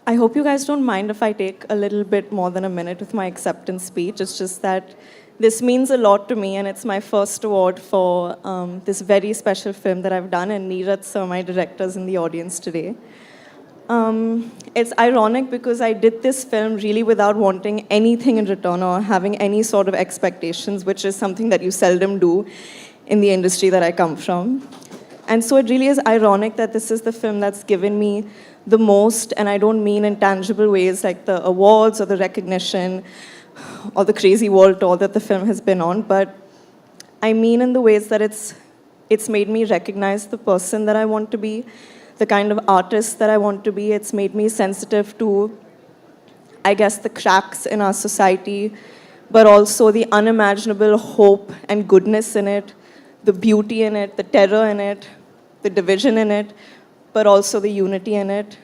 I hope you guys don't mind if I take a little bit more than a minute with my acceptance speech. It's just that this means a lot to me, and it's my first award for this very special film that I've done, and Neeraj sir, my director, is in the audience today. It's ironic because I did this film really without wanting anything in return or having any sort of expectations, which is something that you seldom do in the industry that I come from. And so it really is ironic that this is the film that's given me the most, and I don't mean in tangible ways like the awards or the recognition or the crazy world tour that the film has been on, but I mean in the ways that it's made me recognize the person that I want to be, the kind of artist that I want to be. It's made me sensitive to, I guess, the cracks in our society, but also the unimaginable hope and goodness in it, the beauty in it, the terror in it, the division in it, but also the unity in it.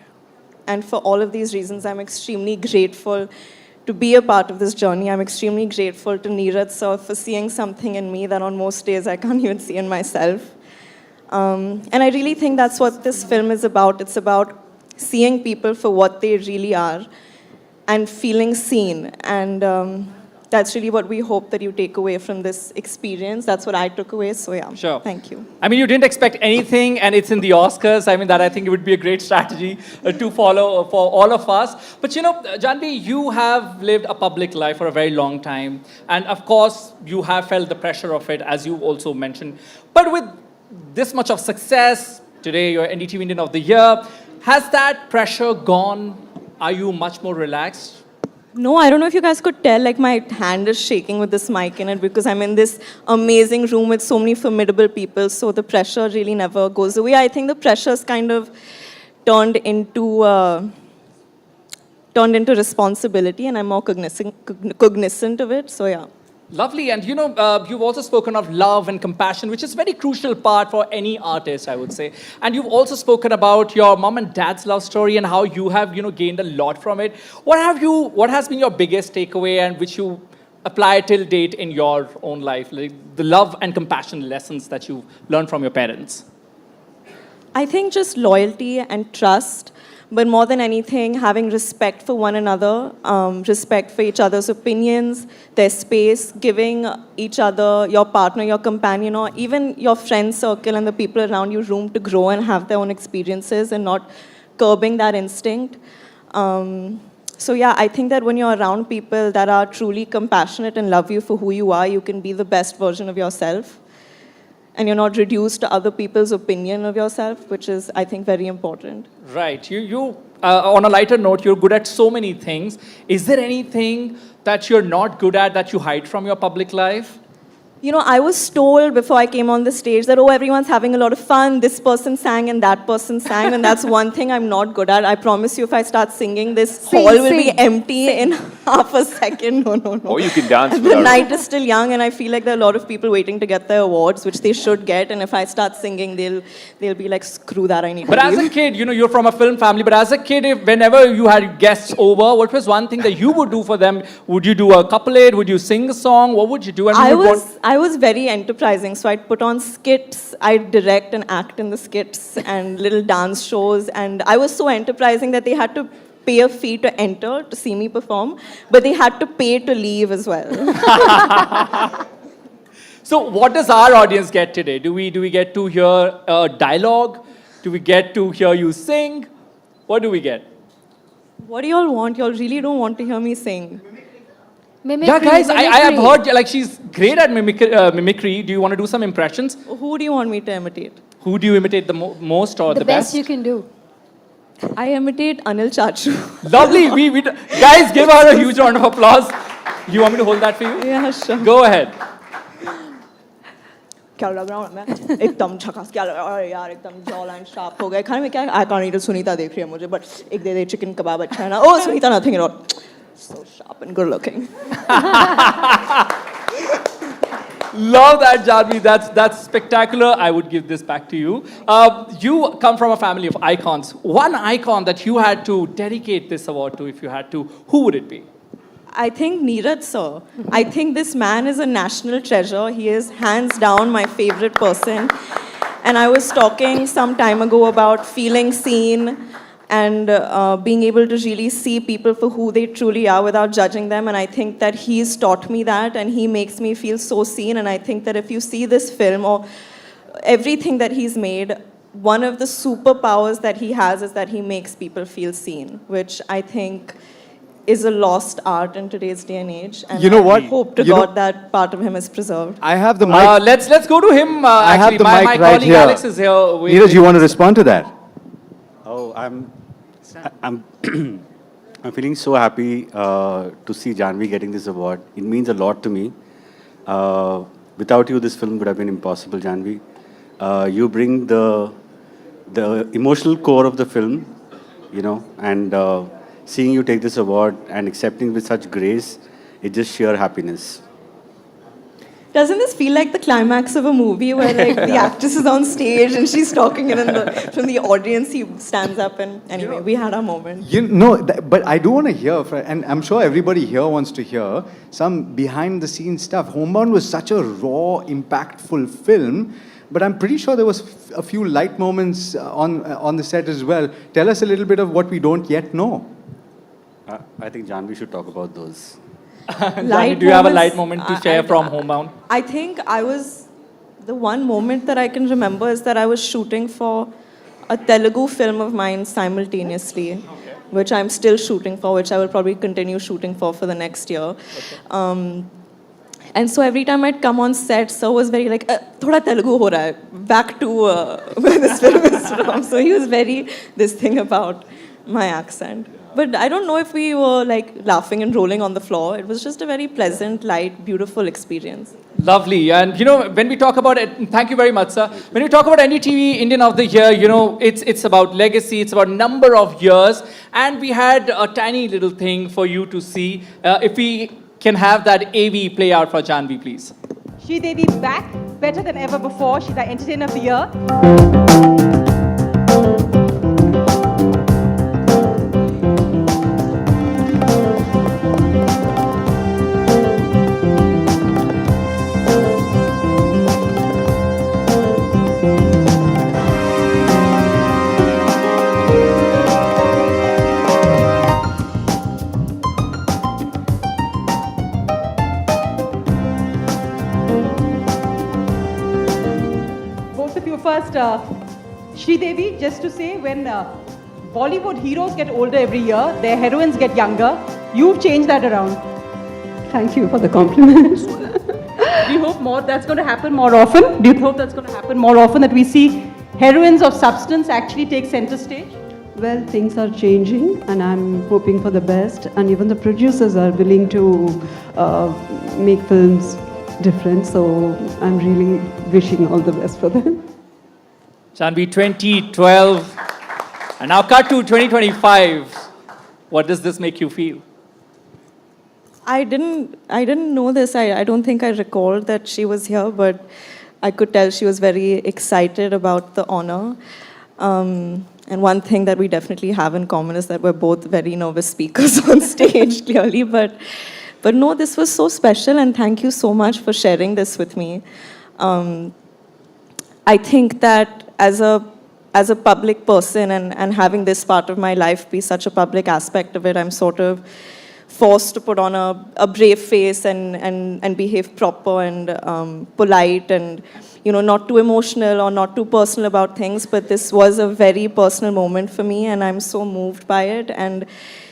And for all of these reasons, I'm extremely grateful to be a part of this journey. I'm extremely grateful to Neeraj sir for seeing something in me that on most days I can't even see in myself. And I really think that's what this film is about. It's about seeing people for what they really are and feeling seen. And that's really what we hope that you take away from this experience. That's what I took away. So yeah, Sure. thank you. I mean, you didn't expect anything, and it's in the Oscars. I mean, that I think it would be a great strategy to follow for all of us. But you know, Janvi, you have lived a public life for a very long time. And of course, you have felt the pressure of it, as you also mentioned. But with this much of success, today you're NDTV Indian of the Year, has that pressure gone? Are you much more relaxed? No, I don't know if you guys could tell, like my hand is shaking with this mic in it because I'm in this amazing room with so many formidable people, so the pressure really never goes away. I think the pressure's kind of turned into responsibility, and I'm more cognizant of it, so yeah. Lovely, and you know, you've also spoken of love and compassion, which is a very crucial part for any artist, I would say. And you've also spoken about your mom and dad's love story and how you have, you know, gained a lot from it. What has been your biggest takeaway and which you apply till date in your own life, like the love and compassion lessons that you've learned from your parents? I think just loyalty and trust, but more than anything, having respect for one another, respect for each other's opinions, their space, giving each other, your partner, your companion, or even your friend circle and the people around you room to grow and have their own experiences and not curbing that instinct. So yeah, I think that when you're around people that are truly compassionate and love you for who you are, you can be the best version of yourself. And you're not reduced to other people's opinion of yourself, which is, I think, very important. Right. You on a lighter note, you're good at so many things. Is there anything that you're not good at that you hide from your public life? You know, I was told before I came on the stage that, oh, everyone's having a lot of fun. This person sang and that person sang. And that's one thing I'm not good at. I promise you, if I start singing, this hall will be empty in half a second. No. Or you can dance. The night is still young, and I feel like there are a lot of people waiting to get their awards, which they should get. And if I start singing, they'll be like, screw that, I need to But as leave. a kid, you know, you're from a film family, but as a kid, whenever you had guests over, what was one thing that you would do for them? Would you do a couplet? Would you sing a song? What would you do? And I was very enterprising, so I'd put on skits, I'd direct and act in the skits and little dance shows, and I was so enterprising that they had to pay a fee to enter to see me perform, but they had to pay to leave as well. So what does our audience get today? Do we get to hear a dialogue? Do we get to hear you sing? What do we get? What do y'all want? Y'all really don't want to hear me sing? Mimicry, Yeah, guys, I have mimicry. heard, like, she's great at mimicry. Do you want to do some impressions? Who do you want me to imitate? Who do you imitate the most or the best you can do. I imitate Anil Chachu. Lovely. Guys, give her a huge round of applause. You want me to hold that for you? Yeah, sure. Go ahead. क्या लग रहा हूँ मैं एकदम झकास क्या लग रहा है यार एकदम जॉ लाइन शार्प हो गए खाने में क्या आई कांट ईट सुनीता देख रही है मुझे बट एक दे चिकन कबाब अच्छा है ना ओ Sunita nothing at all so sharp and good looking. Love that, Janvi. That's spectacular. I would give this back to you. You come from a family of icons. One icon that you had to dedicate this award to, if you had to, who would it be? I think Neeraj sir. I think this man is a national treasure. He is hands down my favorite person. And I was talking some time ago about feeling seen and being able to really see people for who they truly are without judging them. And I think that he's taught me that, and he makes me feel so seen. And I think that if you see this film or everything that he's made, one of the superpowers that he has is that he makes people feel seen, which I think is a lost art in today's day and age. And You know what? I hope to You know- God that part of him is preserved. I have the mic. Let's go to him. I have Actually, the my mic right colleague here. Alex is here. Neeraj, you want to respond to that? Oh, I'm I'm feeling so happy to see Janvi getting this award. It means a lot to me. Without you, this film would have been impossible, Janvi. You bring the emotional core of the film, you know, and seeing you take this award and accepting with such grace, it's just sheer happiness. Doesn't this feel like the climax of a movie where like the actress is on stage and she's talking and from the audience he stands up and anyway, we had our moment. You know, but I do want to hear, and I'm sure everybody here wants to hear, some behind-the-scenes stuff. Homebound was such a raw, impactful film, but I'm pretty sure there was a few light moments on the set as well. Tell us a little bit of what we don't yet know. I think Janvi should talk about those. Janvi, do you have a light moment to share from Homebound? I think the one moment that I can remember is that I was shooting for a Telugu film of mine simultaneously, which I'm still shooting for, which I will probably continue shooting for the next year. And so every time I'd come on set, Sir was very like, thoda Telugu ho raha hai, back to where this film is from. So he was very this thing about my accent. But I don't know if we were like laughing and rolling on the floor. It was just a very pleasant, light, beautiful experience. Lovely. And, when we talk about it, thank you very much, sir. When we talk about NDTV Indian of the Year, it's about legacy, it's about number of years. And we had a tiny little thing for you to see. If we can have that AV play out for Janvi, please. Sridevi back, better than ever before. She's our Entertainer of the Year. First, Sridevi, just to say, when Bollywood heroes get older every year, their heroines get younger. You've changed that around. Thank you for the compliments. Do you hope that's going to happen more often? Do you hope that's going to happen more often, that we see heroines of substance actually take center stage? Well, things are changing, and I'm hoping for the best. And even the producers are willing to make films different. So I'm really wishing all the best for them. Janvi, 2012, and now cut to 2025. What does this make you feel? I didn't know this. I don't think I recalled that she was here, but I could tell she was very excited about the honor. And one thing that we definitely have in common is that we're both very nervous speakers on stage, clearly. But no, this was so special, and thank you so much for sharing this with me. I think that as a public person and having this part of my life be such a public aspect of it, I'm sort of forced to put on a brave face and behave proper and polite and, not too emotional or not too personal about things. But this was a very personal moment for me, and I'm so moved by it. And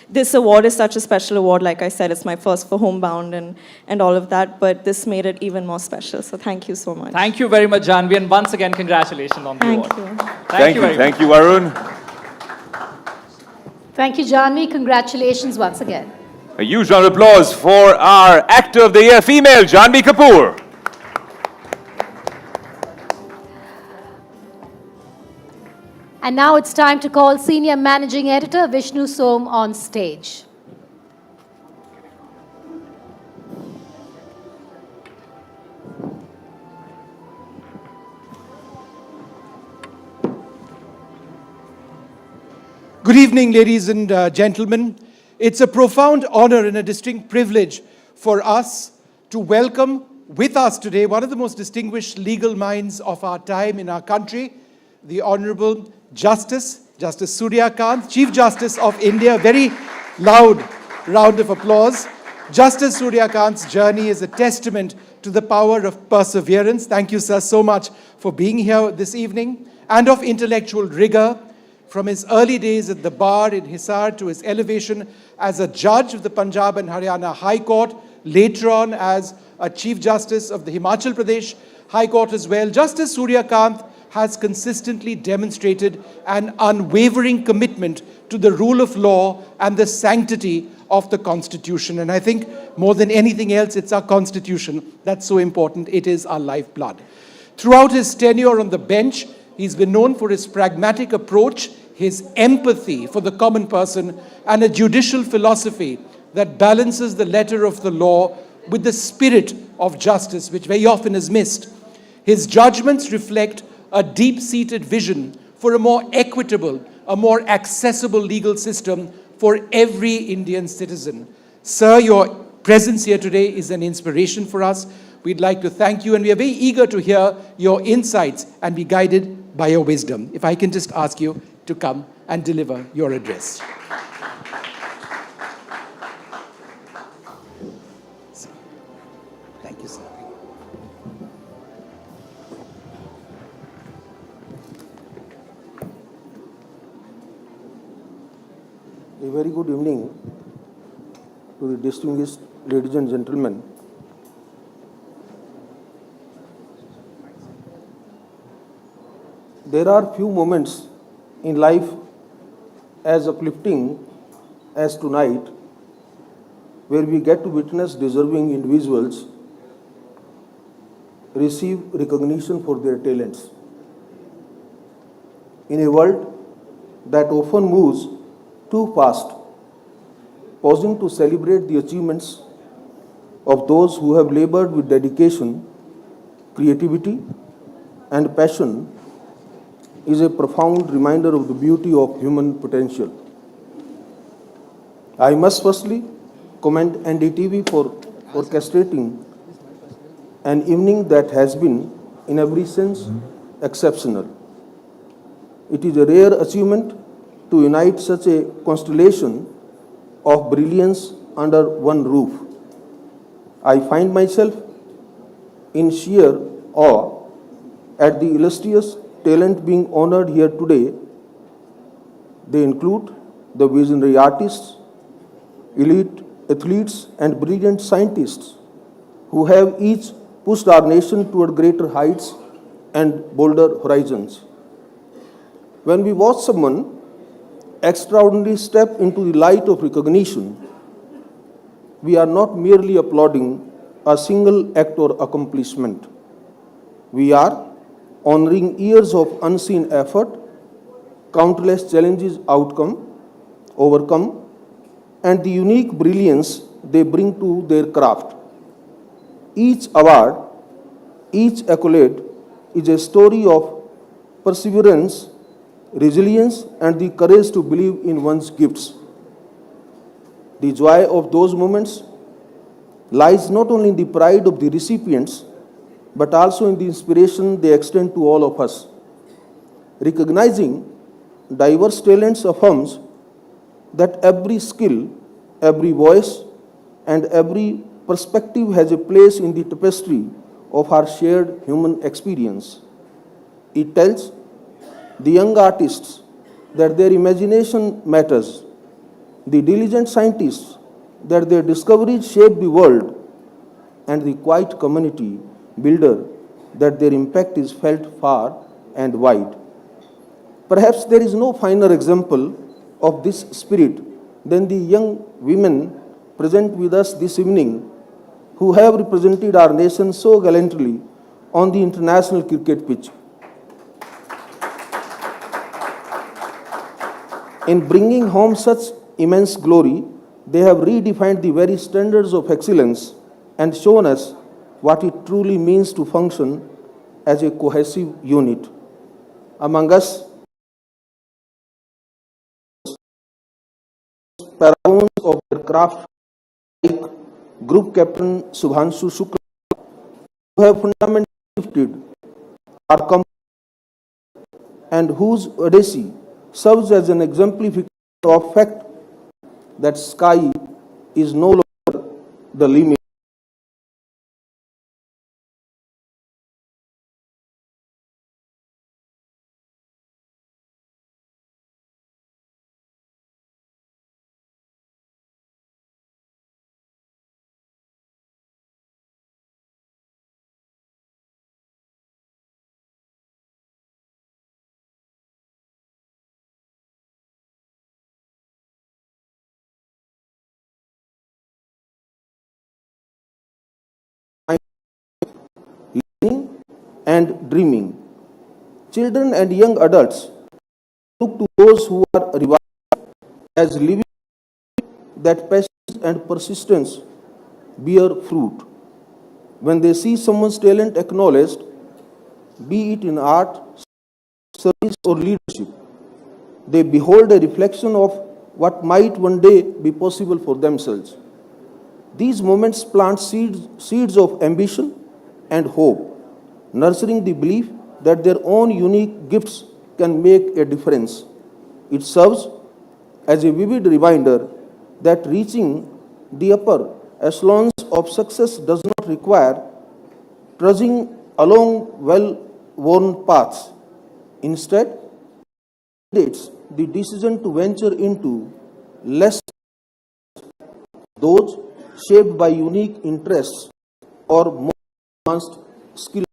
this award is such a special award. Like I said, it's my first for Homebound and all of that, but this made it even more special. So thank you so much. Thank you very much, Janvi, and once again, congratulations on the award. Thank you. Thank you, Arun. Thank you, Janvi. Congratulations once again. A huge round of applause for our Actor of the Year female, Janvi Kapoor. And now it's time to call Senior Managing Editor Vishnu Som on stage. Good evening, ladies and gentlemen. It's a profound honor and a distinct privilege for us to welcome with us today one of the most distinguished legal minds of our time in our country, the Honorable Justice Surya Kant, Chief Justice of India. Very loud round of applause. Justice Surya Kant's journey is a testament to the power of perseverance. Thank you, sir, so much for being here this evening, and of intellectual rigor. From his early days at the bar in Hisar to his elevation as a judge of the Punjab and Haryana High Court, later on as a Chief Justice of the Himachal Pradesh High Court as well, Justice Surya Kant has consistently demonstrated an unwavering commitment to the rule of law and the sanctity of the Constitution. And I think more than anything else, it's our Constitution that's so important. It is our lifeblood. Throughout his tenure on the bench, he's been known for his pragmatic approach, his empathy for the common person, and a judicial philosophy that balances the letter of the law with the spirit of justice, which very often is missed. His judgments reflect a deep-seated vision for a more equitable, a more accessible legal system for every Indian citizen. Sir, your presence here today is an inspiration for us. We'd like to thank you, and we are very eager to hear your insights and be guided by your wisdom. If I can just ask you to come and deliver your address. A very good evening to the distinguished ladies and gentlemen. There are few moments in life as uplifting as tonight where we get to witness deserving individuals receive recognition for their talents. In a world that often moves too fast, pausing to celebrate the achievements of those who have labored with dedication, creativity, and passion is a profound reminder of the beauty of human potential. I must firstly commend NDTV for orchestrating an evening that has been, in every sense, exceptional. It is a rare achievement to unite such a constellation of brilliance under one roof. I find myself in sheer awe at the illustrious talent being honored here today. They include the visionary artists, elite athletes, and brilliant scientists who have each pushed our nation toward greater heights and bolder horizons. When we watch someone extraordinarily step into the light of recognition, we are not merely applauding a single act or accomplishment. We are honoring years of unseen effort, countless challenges overcome, and the unique brilliance they bring to their craft. Each award, each accolade is a story of perseverance, resilience, and the courage to believe in one's gifts. The joy of those moments lies not only in the pride of the recipients, but also in the inspiration they extend to all of us. Recognizing diverse talents affirms that every skill, every voice, and every perspective has a place in the tapestry of our shared human experience. It tells the young artists that their imagination matters, the diligent scientists that their discoveries shape the world, and the quiet community builder that their impact is felt far and wide. Perhaps there is no finer example of this spirit than the young women present with us this evening, who have represented our nation so gallantly on the international cricket pitch. In bringing home such immense glory, they have redefined the very standards of excellence and shown us what it truly means to function as a cohesive unit. Among us, paragons of their craft like Group Captain Subhanshu Shukla, who have fundamentally shifted our company and whose audacy serves as an exemplification of fact that sky is no longer the limit. And dreaming. Children and young adults look to those who are revived as living that patience and persistence bear fruit. When they see someone's talent acknowledged, be it in art, service, or leadership, they behold a reflection of what might one day be possible for themselves. These moments plant seeds of ambition and hope, nurturing the belief that their own unique gifts can make a difference. It serves as a vivid reminder that reaching the upper echelons of success does not require trudging along well-worn paths. Instead, it mandates the decision to venture into less those shaped by unique interests or more advanced skill.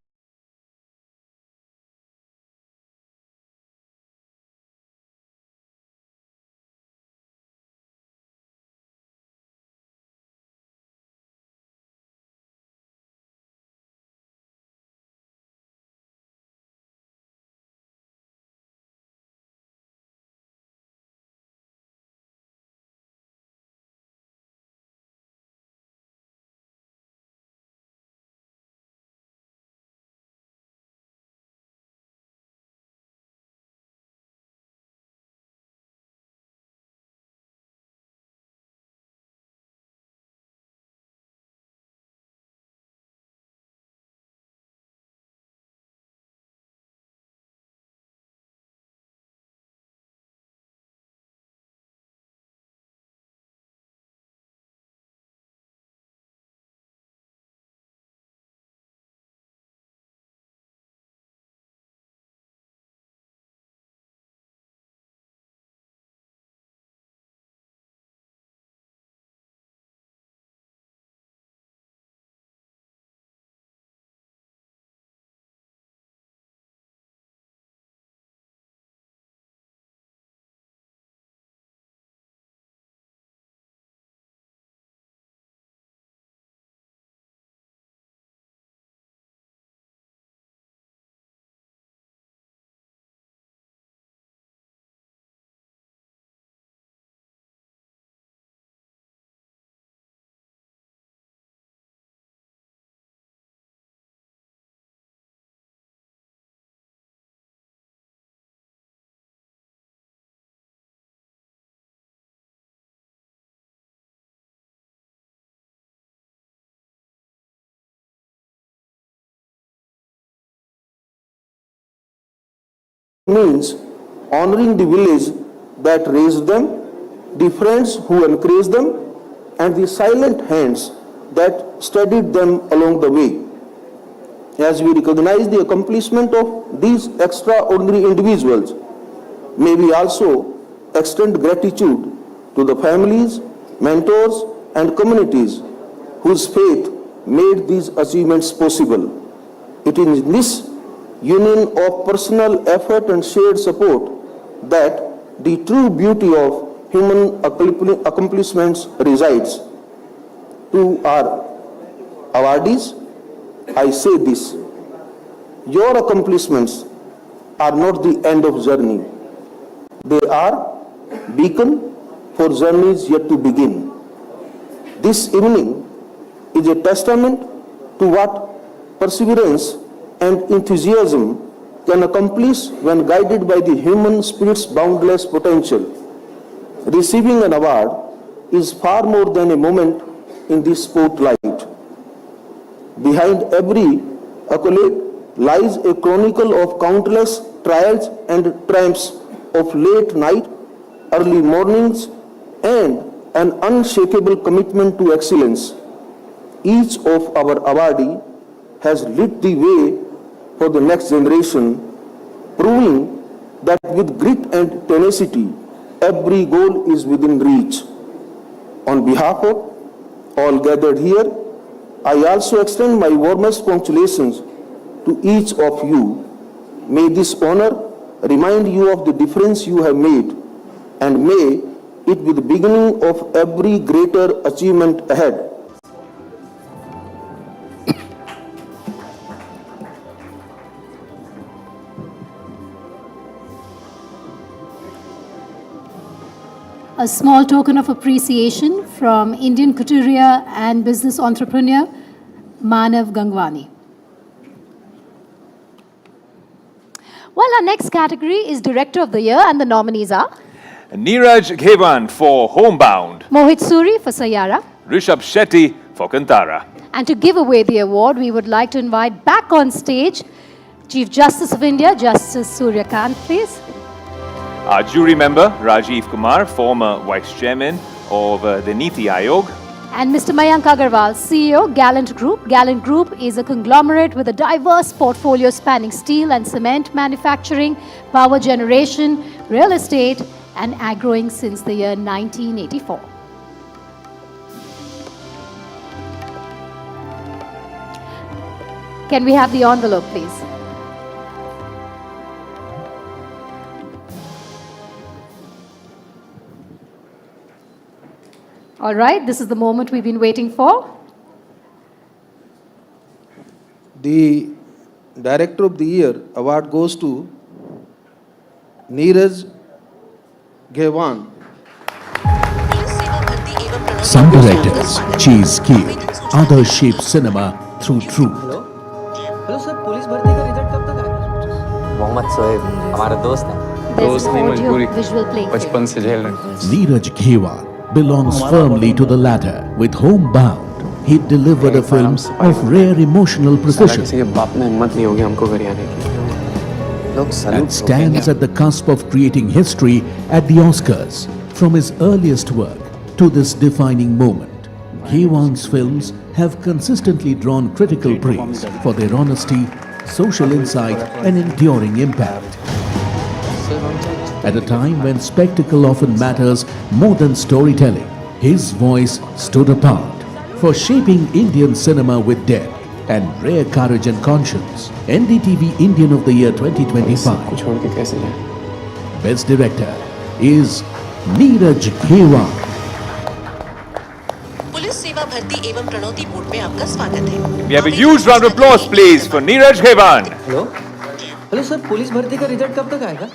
Means honoring the village that raised them, the friends who encouraged them, and the silent hands that steadied them along the way. As we recognize the accomplishment of these extraordinary individuals, may we also extend gratitude to the families, mentors, and communities whose faith made these achievements possible. It is in this union of personal effort and shared support that the true beauty of human accomplishments resides. To our awardees, I say this: your accomplishments are not the end of journey. They are beacon for journeys yet to begin. This evening is a testament to what perseverance and enthusiasm can accomplish when guided by the human spirit's boundless potential. Receiving an award is far more than a moment in the spotlight. Behind every accolade lies a chronicle of countless trials and triumphs, of late night, early mornings, and an unshakable commitment to excellence. Each of our awardees has lit the way for the next generation, proving that with grit and tenacity, every goal is within reach. On behalf of all gathered here, I also extend my warmest congratulations to each of you. May this honor remind you of the difference you have made, and may it be the beginning of every greater achievement ahead. A small token of appreciation from Indian couturier and business entrepreneur Manav Gangwani. Well, our next category is Director of the Year, and the nominees are Neeraj Ghewan for Homebound, Mohit Suri for Sayara. Rishabh Shetty for Kantara. And to give away the award, we would like to invite back on stage Chief Justice of India, Justice Surya Kant, please. Our jury member, Rajiv Kumar, former Vice Chairman of the Niti Aayog. And Mr. Mayank Agarwal, CEO, Gallant Group. Gallant Group is a conglomerate with a diverse portfolio spanning steel and cement manufacturing, power generation, real estate, and agroing since the year 1984. Can we have the envelope, please? All right, this is the moment we've been waiting for. The Director of the Year award goes to Neeraj Ghewan. Some directors chase scale, others shape cinema through truth. Hello sir, police भर्ती का result कब तक आएगा? मोहम्मद सोएब हमारा दोस्त है। There's an audio visual playing for you. बचपन से झेल रहे। Neeraj Ghewan belongs firmly to the latter. With Homebound, he delivered a film of rare emotional precision किसी के बाप में हिम्मत नहीं होगी हमको घर आने की। and stands at the cusp of creating history at the Oscars. From his earliest work to this defining moment, Ghewan's films have consistently drawn critical praise for their honesty, social insight and enduring impact. At a time when spectacle often matters more than storytelling, his voice stood apart for shaping Indian cinema with depth and rare courage and conscience. NDTV Indian of the Year 2025. Best Director is Neeraj Ghewan. Police सेवा भर्ती एवं Pranoti board में आपका स्वागत है। We have a huge round of applause, please, for Neeraj Ghewan. Hello hello sir, police भर्ती का result कब तक आएगा?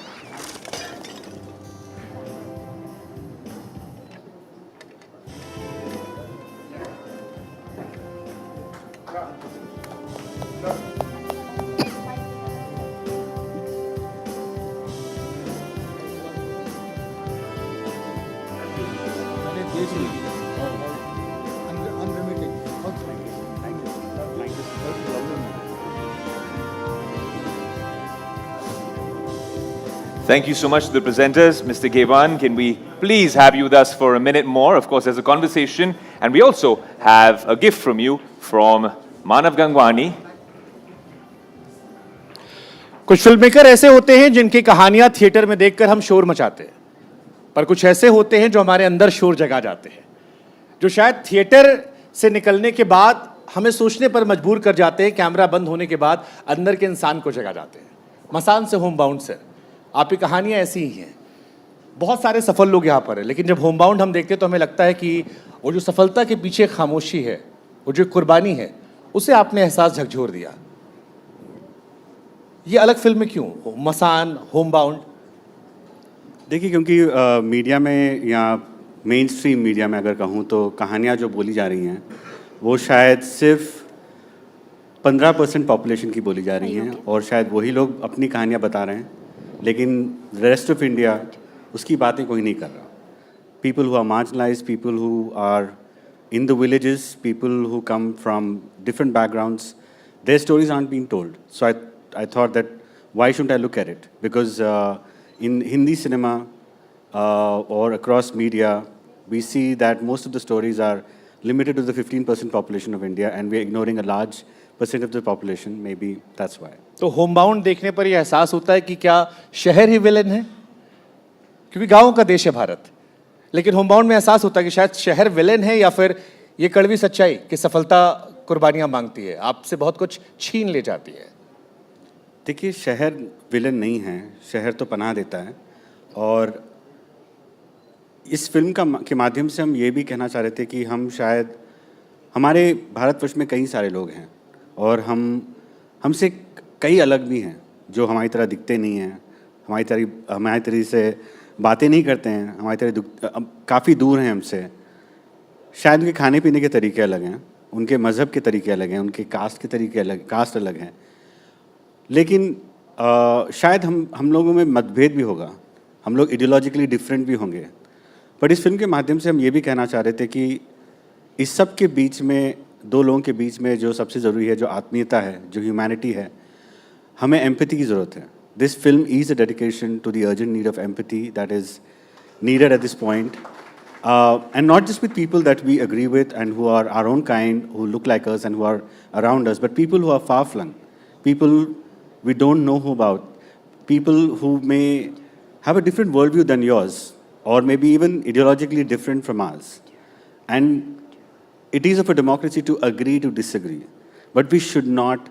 Thank you so much to the presenters. Mr. Ghewan, can we please have you with us for a minute more? Of course, there's a conversation. And we also have a gift from you from Manav Gangwani. कुछ filmmaker ऐसे होते हैं जिनकी कहानियां theatre में देखकर हम शोर मचाते हैं, पर कुछ ऐसे होते हैं जो हमारे अंदर शोर जगा जाते हैं, जो शायद थिएटर से निकलने के बाद हमें सोचने पर मजबूर कर जाते हैं, कैमरा बंद होने के बाद अंदर के इंसान को जगा जाते हैं। मसान से होमबाउंड से आपकी कहानियां ऐसी ही हैं। बहुत सारे सफल लोग यहाँ पर हैं, लेकिन जब होमबाउंड हम देखते हैं तो हमें लगता है कि वो जो सफलता के पीछे खामोशी है, वो जो कुर्बानी है, उसे आपने एहसास झकझोर दिया। ये अलग फिल्म क्यों? मसान, होमबाउंड? देखिए, क्योंकि मीडिया में या मेन स्ट्रीम मीडिया में अगर कहूँ तो कहानियाँ जो बोली जा रही हैं वो शायद सिर्फ 15% पॉपुलेशन की बोली जा रही हैं, और शायद वही लोग अपनी कहानियाँ बता रहे हैं, लेकिन रेस्ट ऑफ इंडिया उसकी बातें कोई नहीं कर रहा। People who are marginalised, people who are in the villages, people who come from different backgrounds, their stories aren't being told. So I thought that why shouldn't I look at it? Because in Hindi cinema or across media, we see that most of the stories are limited to the 15% population of India, and we are ignoring a large percent of the population. Maybe that's why. तो Homebound देखने पर यह एहसास होता है कि क्या शहर ही विलेन है? क्योंकि गाँव का देश है भारत, लेकिन होमबाउंड में एहसास होता है कि शायद शहर विलेन है, या फिर ये कड़वी सच्चाई कि सफलता कुर्बानियाँ मांगती है, आपसे बहुत कुछ छीन ले जाती है। देखिए, शहर विलन नहीं है, शहर तो पनाह देता है। और इस फिल्म के माध्यम से हम ये भी कहना चाह रहे थे कि हम शायद, हमारे भारतवर्ष में कई सारे लोग हैं और हमसे कई अलग भी हैं जो हमारी तरह दिखते नहीं हैं, हमारी तरह से बातें नहीं करते हैं, हमारी तरह काफ़ी दूर हैं हमसे। शायद उनके खाने पीने के तरीके अलग हैं, उनके मज़हब के तरीके अलग हैं, उनके कास्ट के तरीके अलग, कास्ट अलग हैं, लेकिन शायद हम लोगों में मतभेद भी होगा, हम लोग आइडियोलॉजिकली डिफरेंट भी होंगे। बट इस फिल्म के माध्यम से हम ये भी कहना चाह रहे थे कि इस सब के बीच में, दो लोगों के बीच में जो सबसे ज़रूरी है, जो आत्मीयता है, जो ह्यूमैनिटी है, हमें एम्पैथी की ज़रूरत है। This film is a dedication to the urgent need of empathy that is needed at this point, and not just with people that we agree with and who are our own kind, who look like us and who are around us, but people who are far-flung, people we don't know who about, people who may have a different worldview than yours, or maybe even ideologically different from ours. And it is of a democracy to agree to disagree, but we should not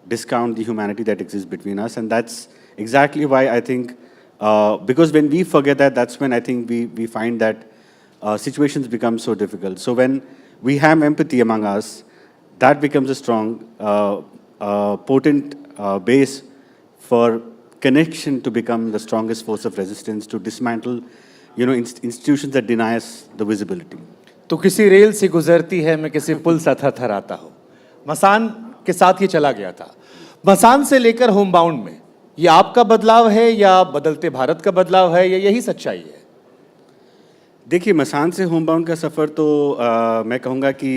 discount the humanity that exists between us, and that's exactly why I think, because when we forget that, that's when I think we find that situations become so difficult. So when we have empathy among us, that becomes a strong, potent base for connection to become the strongest force of resistance, to dismantle, institutions that deny us the visibility. तो किसी rail से गुजरती है, मैं किसी पुल सा थरथराता हूँ। मसान के साथ ये चला गया था। मसान से लेकर होम बाउंड में ये आपका बदलाव है या बदलते भारत का बदलाव है या यही सच्चाई है? देखिए, मसान से होम बाउंड का सफ़र तो मैं कहूँगा कि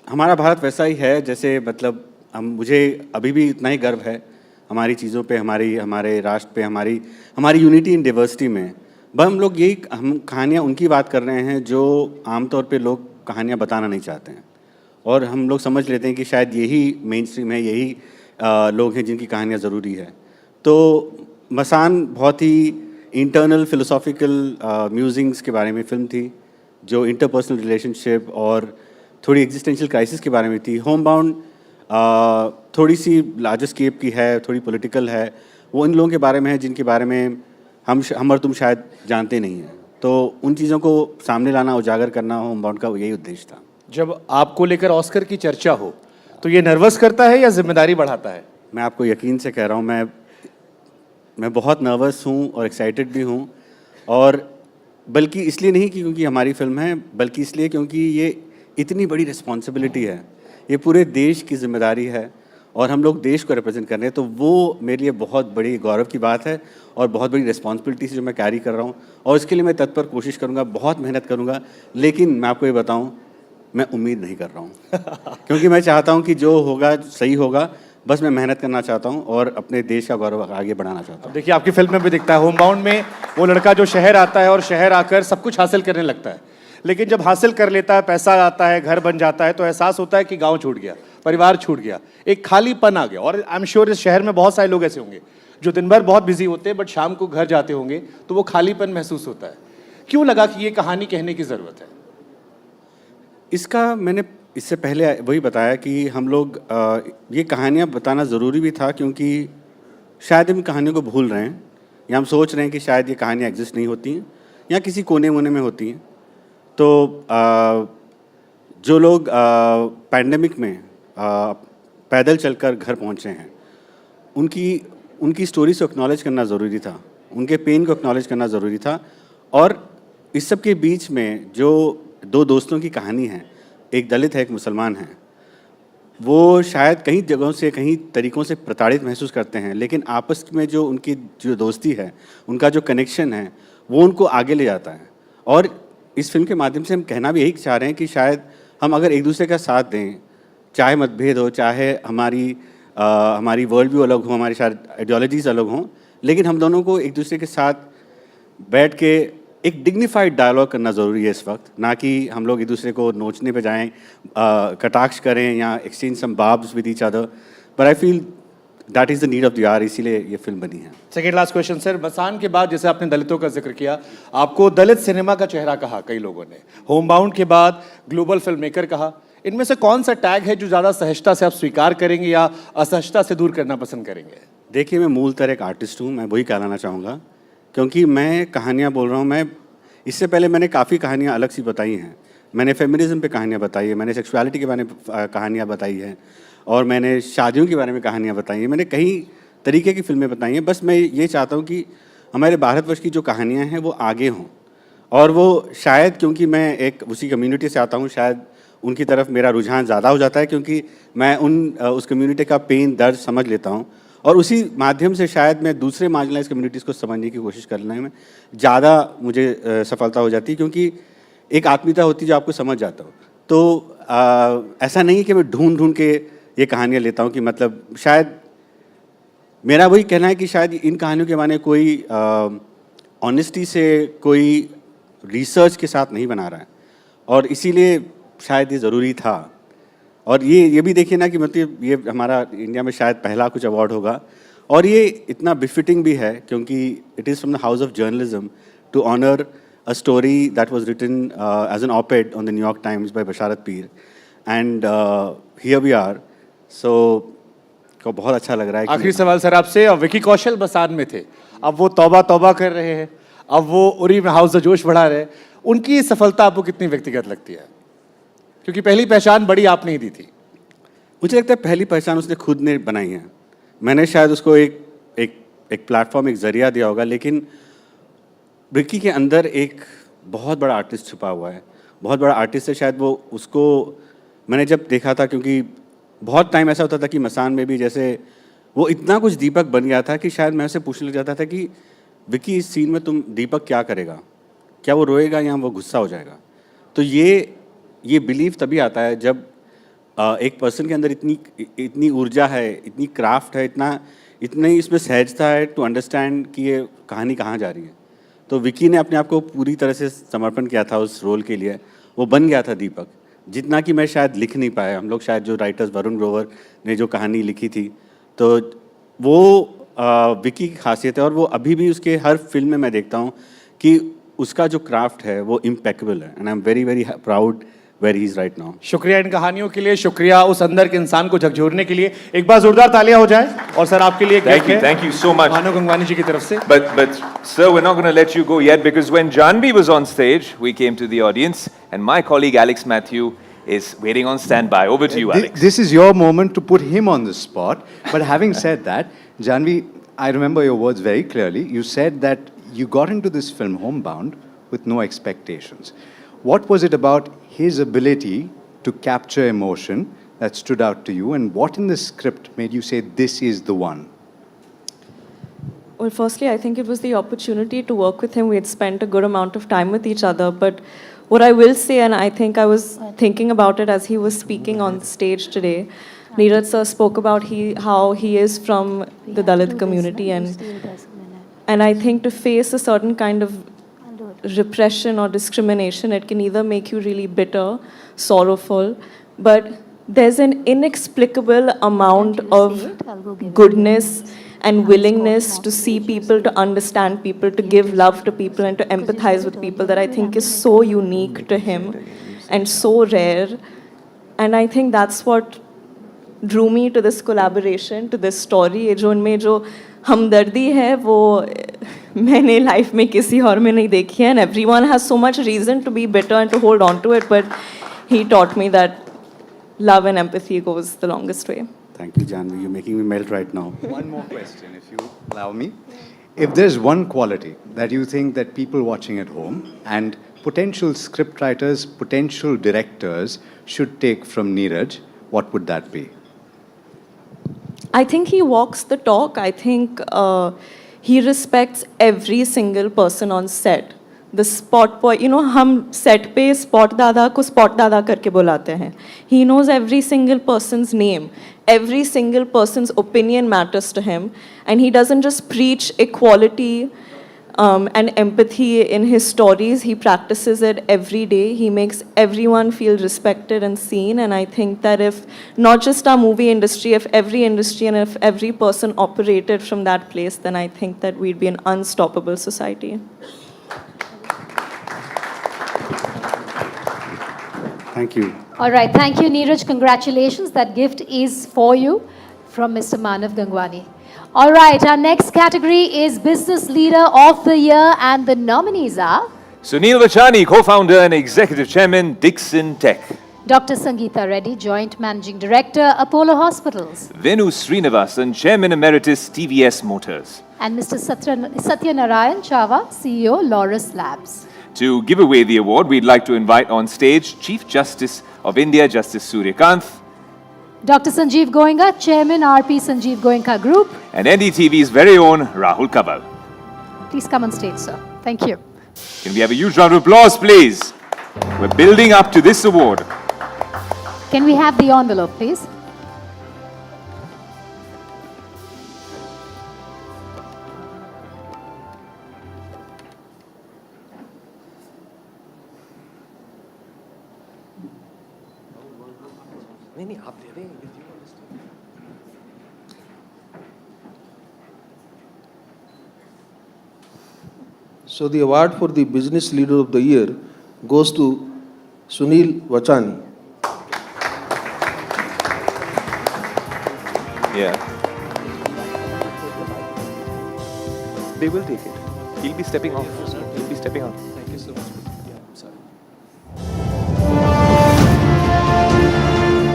हमारा भारत वैसा ही है जैसे, मतलब मुझे अभी भी इतना ही गर्व है हमारी चीज़ों पे, हमारे राष्ट्र पे, हमारी यूनिटी इन डाइवर्सिटी में। हम कहानियाँ उनकी बात कर रहे हैं जो आमतौर पे लोग कहानियाँ बताना नहीं चाहते हैं, और हम लोग समझ लेते हैं कि शायद यही मेन स्ट्रीम है, यही लोग हैं जिनकी कहानियाँ ज़रूरी है। तो मसान बहुत ही इंटरनल फिलोसॉफिकल म्यूजिंग्स के बारे में फ़िल्म थी, जो इंटरपर्सनल रिलेशनशिप और थोड़ी एग्जिस्टेंशियल क्राइसिस के बारे में थी। होम बाउंड थोड़ी सी लार्जर स्केप की है, थोड़ी पॉलिटिकल है, वो इन लोगों के बारे में है जिनके बारे में हम और तुम शायद जानते नहीं हैं। तो उन चीज़ों को सामने लाना, उजागर करना होम बाउंड का यही उद्देश्य था। जब आपको लेकर ऑस्कर की चर्चा हो तो ये नर्वस करता है या जिम्मेदारी बढ़ाता है? मैं आपको यकीन से कह रहा हूँ, मैं बहुत नर्वस हूँ और एक्साइटेड भी हूँ, और बल्कि इसलिए नहीं कि क्योंकि हमारी फिल्म है, बल्कि इसलिए क्योंकि ये इतनी बड़ी रिस्पॉन्सिबिलिटी है, ये पूरे देश की जिम्मेदारी है और हम लोग देश को रिप्रेजेंट कर रहे हैं। तो वो मेरे लिए बहुत बड़ी गौरव की बात है और बहुत बड़ी रिस्पॉन्सिबिलिटी से जो मैं कैरी कर रहा हूँ, और इसके लिए मैं तत्पर कोशिश करूँगा, बहुत मेहनत करूँगा। लेकिन मैं आपको ये बताऊँ, मैं उम्मीद नहीं कर रहा हूँ क्योंकि मैं चाहता हूँ कि जो होगा सही होगा, बस मैं मेहनत करना चाहता हूँ और अपने देश का गौरव आगे बढ़ाना चाहता हूँ। देखिए, आपकी फिल्म में भी दिखता है, होम बाउंड में वो लड़का जो शहर आता है और शहर आकर सब कुछ हासिल करने लगता है, लेकिन जब हासिल कर लेता है, पैसा आता है, घर बन जाता है, तो एहसास होता है कि गांव छूट गया, परिवार छूट गया, एक खालीपन आ गया। और आई एम श्योर इस शहर में बहुत सारे लोग ऐसे होंगे जो दिन भर बहुत बिजी होते हैं, बट शाम को घर जाते होंगे तो वो खालीपन महसूस होता है। क्यों लगा कि ये कहानी कहने की ज़रूरत है? इसका मैंने इससे पहले वही बताया कि हम लोग ये कहानियाँ बताना ज़रूरी भी था, क्योंकि शायद हम कहानियों को भूल रहे हैं, या हम सोच रहे हैं कि शायद ये कहानियाँ एग्जिस्ट नहीं होती हैं या किसी कोने वोने में होती हैं। तो जो लोग पैंडेमिक में पैदल चलकर घर पहुँचे हैं, उनकी स्टोरी को एक्नॉलेज करना ज़रूरी था, उनके पेन को एक्नॉलेज करना ज़रूरी था। और इस सब के बीच में जो दो दोस्तों की कहानी है, एक दलित है, एक मुसलमान है, वो शायद कई जगहों से, कई तरीक़ों से प्रताड़ित महसूस करते हैं, लेकिन आपस में जो उनकी जो दोस्ती है, उनका जो कनेक्शन है, वो उनको आगे ले जाता है। और इस फिल्म के माध्यम से हम कहना भी यही चाह रहे हैं कि शायद हम अगर एक दूसरे का साथ दें, चाहे मतभेद हो, चाहे हमारी वर्ल्ड व्यू अलग हो, हमारी शायद आइडियोलॉजीज़ अलग हों, लेकिन हम दोनों को एक दूसरे के साथ बैठ के एक डिग्निफाइड डायलॉग करना ज़रूरी है इस वक्त, ना कि हम लोग एक दूसरे को नोचने पे जाएं, कटाक्ष करें या exchange some barbs with each other. But I feel that is the need of the hour, इसीलिए ये फिल्म बनी है। Second last question sir, Masaan के बाद जैसे आपने दलितों का जिक्र किया, आपको दलित सिनेमा का चेहरा कहा कई लोगों ने, होम बाउंड के बाद ग्लोबल फिल्म मेकर कहा, इनमें से कौन सा टैग है जो ज़्यादा सहजता से आप स्वीकार करेंगे या असहजता से दूर करना पसंद करेंगे? देखिए, मैं मूलतः एक आर्टिस्ट हूँ, मैं वही कहलाना चाहूँगा, क्योंकि मैं कहानियाँ बोल रहा हूँ। मैं इससे पहले मैंने काफ़ी कहानियाँ अलग सी बताई हैं, मैंने फेमिनिज्म पे कहानियाँ बताई है, मैंने सेक्सुअलिटी के बारे में कहानियाँ बताई हैं, और मैंने शादियों के बारे में कहानियाँ बताई हैं, मैंने कई तरीके की फिल्में बताई हैं। बस मैं ये चाहता हूँ कि हमारे भारतवर्ष की जो कहानियाँ हैं वो आगे हों, और वो शायद क्योंकि मैं एक उसी कम्युनिटी से आता हूँ, शायद उनकी तरफ मेरा रुझान ज़्यादा हो जाता है, क्योंकि मैं उस कम्युनिटी का पेन दर्द समझ लेता हूँ, और उसी माध्यम से शायद मैं दूसरे मार्जिनलाइज कम्युनिटीज़ को समझने की कोशिश करने में ज़्यादा मुझे सफलता हो जाती है, क्योंकि एक आत्मीयता होती है जो आपको समझ जाता हो। तो ऐसा नहीं है कि मैं ढूंढ के ये कहानियाँ लेता हूँ, कि मतलब शायद मेरा वही कहना है कि शायद इन कहानियों के माने कोई ऑनेस्टी से, कोई रिसर्च के साथ नहीं बना रहा है, और इसीलिए शायद ये ज़रूरी था। और ये भी देखिए ना कि मतलब ये हमारा इंडिया में शायद पहला कुछ अवार्ड होगा, और ये इतना बिफिटिंग भी है क्योंकि it is from the house of journalism to honour a story that was written as an op-ed on the New York Times by Basharat Peer, and here we are. So, को बहुत अच्छा लग रहा है. आखिरी सवाल सर आपसे, अब विकी कौशल बसार में थे, अब वो तौबा तौबा कर रहे हैं, अब वो उरी में हाउस द जोश बढ़ा रहे हैं. उनकी सफलता आपको कितनी व्यक्तिगत लगती है? क्योंकि पहली पहचान बड़ी आपने ही दी थी. मुझे लगता है पहली पहचान उसने खुद ने बनाई है. मैंने शायद उसको एक प्लेटफॉर्म, एक जरिया दिया होगा, लेकिन विक्की के अंदर एक बहुत बड़ा आर्टिस्ट छुपा हुआ है. बहुत बड़ा आर्टिस्ट है. शायद वो उसको मैंने जब देखा था, क्योंकि बहुत टाइम ऐसा होता था कि मसान में भी जैसे वो इतना कुछ दीपक बन गया था कि शायद मैं उसे पूछने लग जाता था कि विक्की इस सीन में तुम दीपक क्या करेगा, क्या वो रोएगा या वो गुस्सा हो जाएगा. तो ये बिलीव तभी आता है जब एक पर्सन के अंदर इतनी ऊर्जा है, इतनी क्राफ्ट है, इतनी इसमें सहजता है टू अंडरस्टैंड कि ये कहानी कहाँ जा रही है. तो विकी ने अपने आप को पूरी तरह से समर्पण किया था उस रोल के लिए. वो बन गया था दीपक, जितना कि मैं शायद लिख नहीं पाया. हम लोग शायद जो राइटर्स वरुण ग्रोवर ने जो कहानी लिखी थी, तो वो विकी की खासियत है. और वो अभी भी उसके हर फिल्म में मैं देखता हूँ कि उसका जो क्राफ्ट है वो इम्पेकेबल है. And I am very very proud where he is right now. शुक्रिया इन कहानियों के लिए, शुक्रिया उस अंदर के इंसान को झकझोरने के लिए. एक बार जोरदार तालियां हो जाए. और सर आपके लिए thank you so much. मानव गंगवानी जी की तरफ से. But sir, we're not going to let you go yet, because when Janvi was on stage, we came to the audience, and my colleague Alex Matthew is waiting on standby. Over to you, Alex. This is your moment to put him on the spot. But having said that, Janvi, I remember your words very clearly. You said that you got into this film homebound with no expectations. What was it about his ability to capture emotion that stood out to you, and what in the script made you say this is the one? Well, firstly, I think it was the opportunity to work with him. We had spent a good amount of time with each other. But what I will say, and I think I was thinking about it as he was speaking on stage today, Neeraj sir spoke about how he is from the Dalit community, and I think to face a certain kind of repression or discrimination, it can either make you really bitter, sorrowful, but there's an inexplicable amount of goodness and willingness to see people, to understand people, to give love to people, and to empathize with people that I think is so unique to him and so rare. And I think that's what drew me to this collaboration, to this story. जो उनमें जो हमदर्दी है वो मैंने life में किसी और में नहीं देखी है. And everyone has so much reason to be bitter and to hold on to it, but he taught me that love and empathy goes the longest way. Thank you, Janvi. You're making me melt right now. One more question, if you allow me. If there's one quality that you think that people watching at home and potential scriptwriters, potential directors should take from Neeraj, what would that be? I think he walks the talk. I think he respects every single person on set. The spot boy, you know, हम set पे spot दादा को spot दादा करके बुलाते हैं. He knows every single person's name. Every single person's opinion matters to him. And he doesn't just preach equality and empathy in his stories. He practices it every day. He makes everyone feel respected and seen. And I think that if not just our movie industry, if every industry and if every person operated from that place, then I think that we'd be an unstoppable society. Thank you. All right, thank you, Neeraj. Congratulations. That gift is for you from Mr. Manav Gangwani. All right, our next category is Business Leader of the Year, and the nominees are Sunil Vachani, co-founder and executive chairman, Dixon Tech. Dr. Sangeeta Reddy, Joint Managing Director, Apollo Hospitals. Venu Srinivasan, chairman emeritus, TVS Motors. And Mr. Satyanarayan Chava, CEO, Laurus Labs. To give away the award, we'd like to invite on stage Chief Justice of India, Justice Suryakanth. Dr. Sanjeev Goenka, Chairman, RP Sanjeev Goenka Group. And NDTV's very own Rahul Kabal. Please come on stage, sir. Thank you. Can we have a huge round of applause, please? We're building up to this award. Can we have the envelope, please? So the award for the Business Leader of the Year goes to Sunil Vachani. Yeah. They will take it. He'll be stepping off. He'll be stepping out. Thank you so much. Yeah, sorry.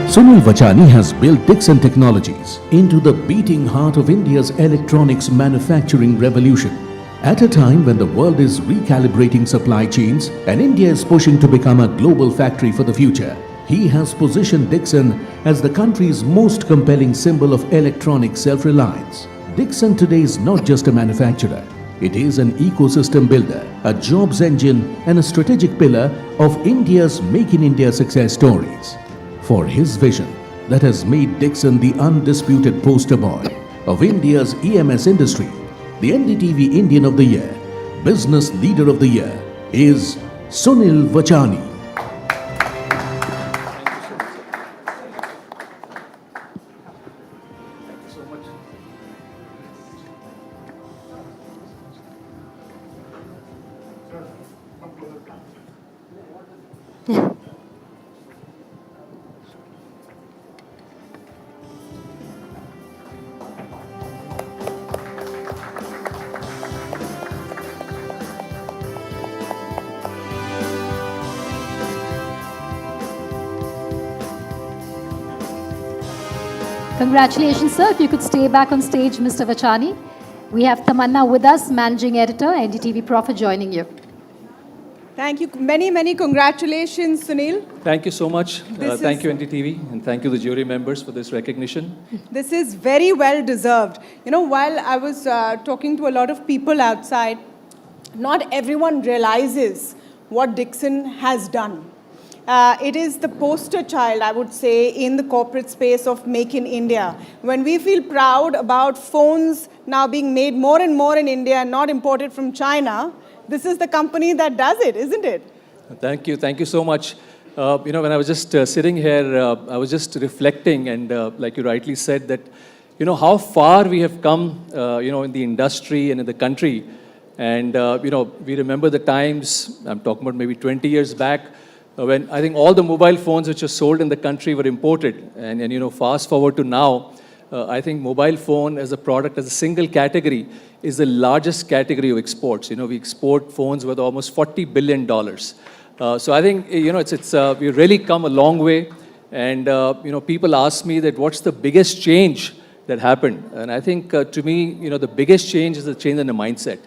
Sunil Vachani has built Dixon Technologies into the beating heart of India's electronics manufacturing revolution. At a time when the world is recalibrating supply chains and India is pushing to become a global factory for the future, he has positioned Dixon as the country's most compelling symbol of electronic self-reliance. Dixon today is not just a manufacturer. It is an ecosystem builder, a jobs engine and a strategic pillar of India's Make in India success stories. For his vision that has made Dixon the undisputed poster boy of India's EMS industry, the NDTV Indian of the Year, Business Leader of the Year is Sunil Vachani. Congratulations, sir. If you could stay back on stage, Mr. Vachani. We have Tamanna with us, Managing Editor, NDTV Profit, joining you. Thank you. Many, many congratulations, Sunil. Thank you so much. This Thank is- you, NDTV, and thank you, the jury members, for this recognition. This is very well deserved. You know, while I was talking to a lot of people outside, not everyone realizes what Dixon has done. It is the poster child, I would say, in the corporate space of Make in India. When we feel proud about phones now being made more and more in India and not imported from China, this is the company that does it, isn't it? Thank you so much. You know, when I was just sitting here, I was just reflecting, and like you rightly said, that, you know, how far we have come, you know, in the industry and in the country. And, you know, we remember the times, I'm talking about maybe 20 years back, when I think all the mobile phones which are sold in the country were imported. And you know, fast forward to now, I think mobile phone as a product, as a single category, is the largest category of exports. You know, we export phones worth almost $40 billion. So I think, you know, we've really come a long way. And, you know, people ask me that what's the biggest change that happened? And I think, to me, you know, the biggest change is the change in the mindset.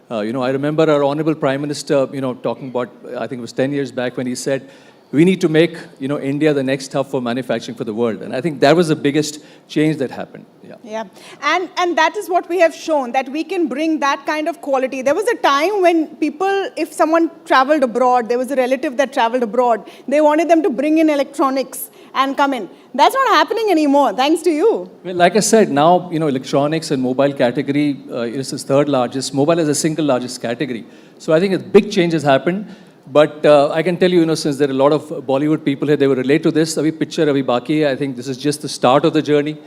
You know, I remember our Honorable Prime Minister, you know, talking about, I think it was 10 years back, when he said, we need to make, you know, India the next hub for manufacturing for the world. And I think that was the biggest change that happened. Yeah, and that is what we have shown, that we can bring that kind of quality. There was a time when people, if someone traveled abroad, there was a relative that traveled abroad, they wanted them to bring in electronics and come in. That's not happening anymore, thanks to you. Well, like I said, now, you know, electronics and mobile category is the third largest. Mobile is the single largest category. So I think a big change has happened. But I can tell you, you know, since there are a lot of Bollywood people here, they will relate to this. Abhi picture, abhi baki hai. I think this is just the start of the journey.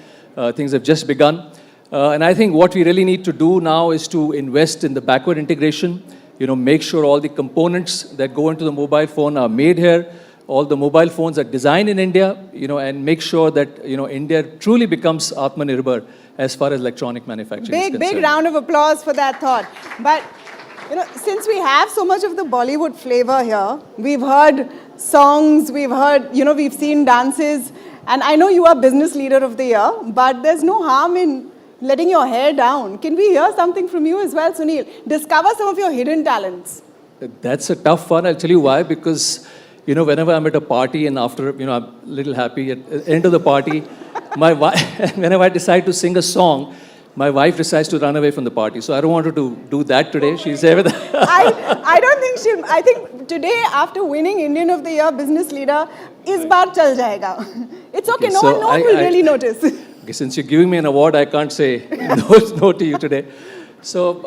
Things have just begun. And I think what we really need to do now is to invest in the backward integration, you know, make sure all the components that go into the mobile phone are made here. All the mobile phones are designed in India, you know, and make sure that, you know, India truly becomes Atmanirbhar as far as electronic manufacturing is concerned. Big round of applause for that thought. But, you know, since we have so much of the Bollywood flavor here, we've heard songs, we've heard, you know, we've seen dances, and I know you are Business Leader of the Year, but there's no harm in letting your hair down. Can we hear something from you as well, Sunil? Discover some of your hidden talents. That's a tough one. I'll tell you why. Because, you know, whenever I'm at a party and after, you know, I'm a little happy at the end of the party, my wife, whenever I decide to sing a song, my wife decides to run away from the party. So I don't want her to do that today. She's there with I don't think she'll, I think today, after winning Indian of the Year Business Leader, is baar chal jayega. It's okay, no one will really notice. Okay, since you're giving me an award, I can't say no to you today. So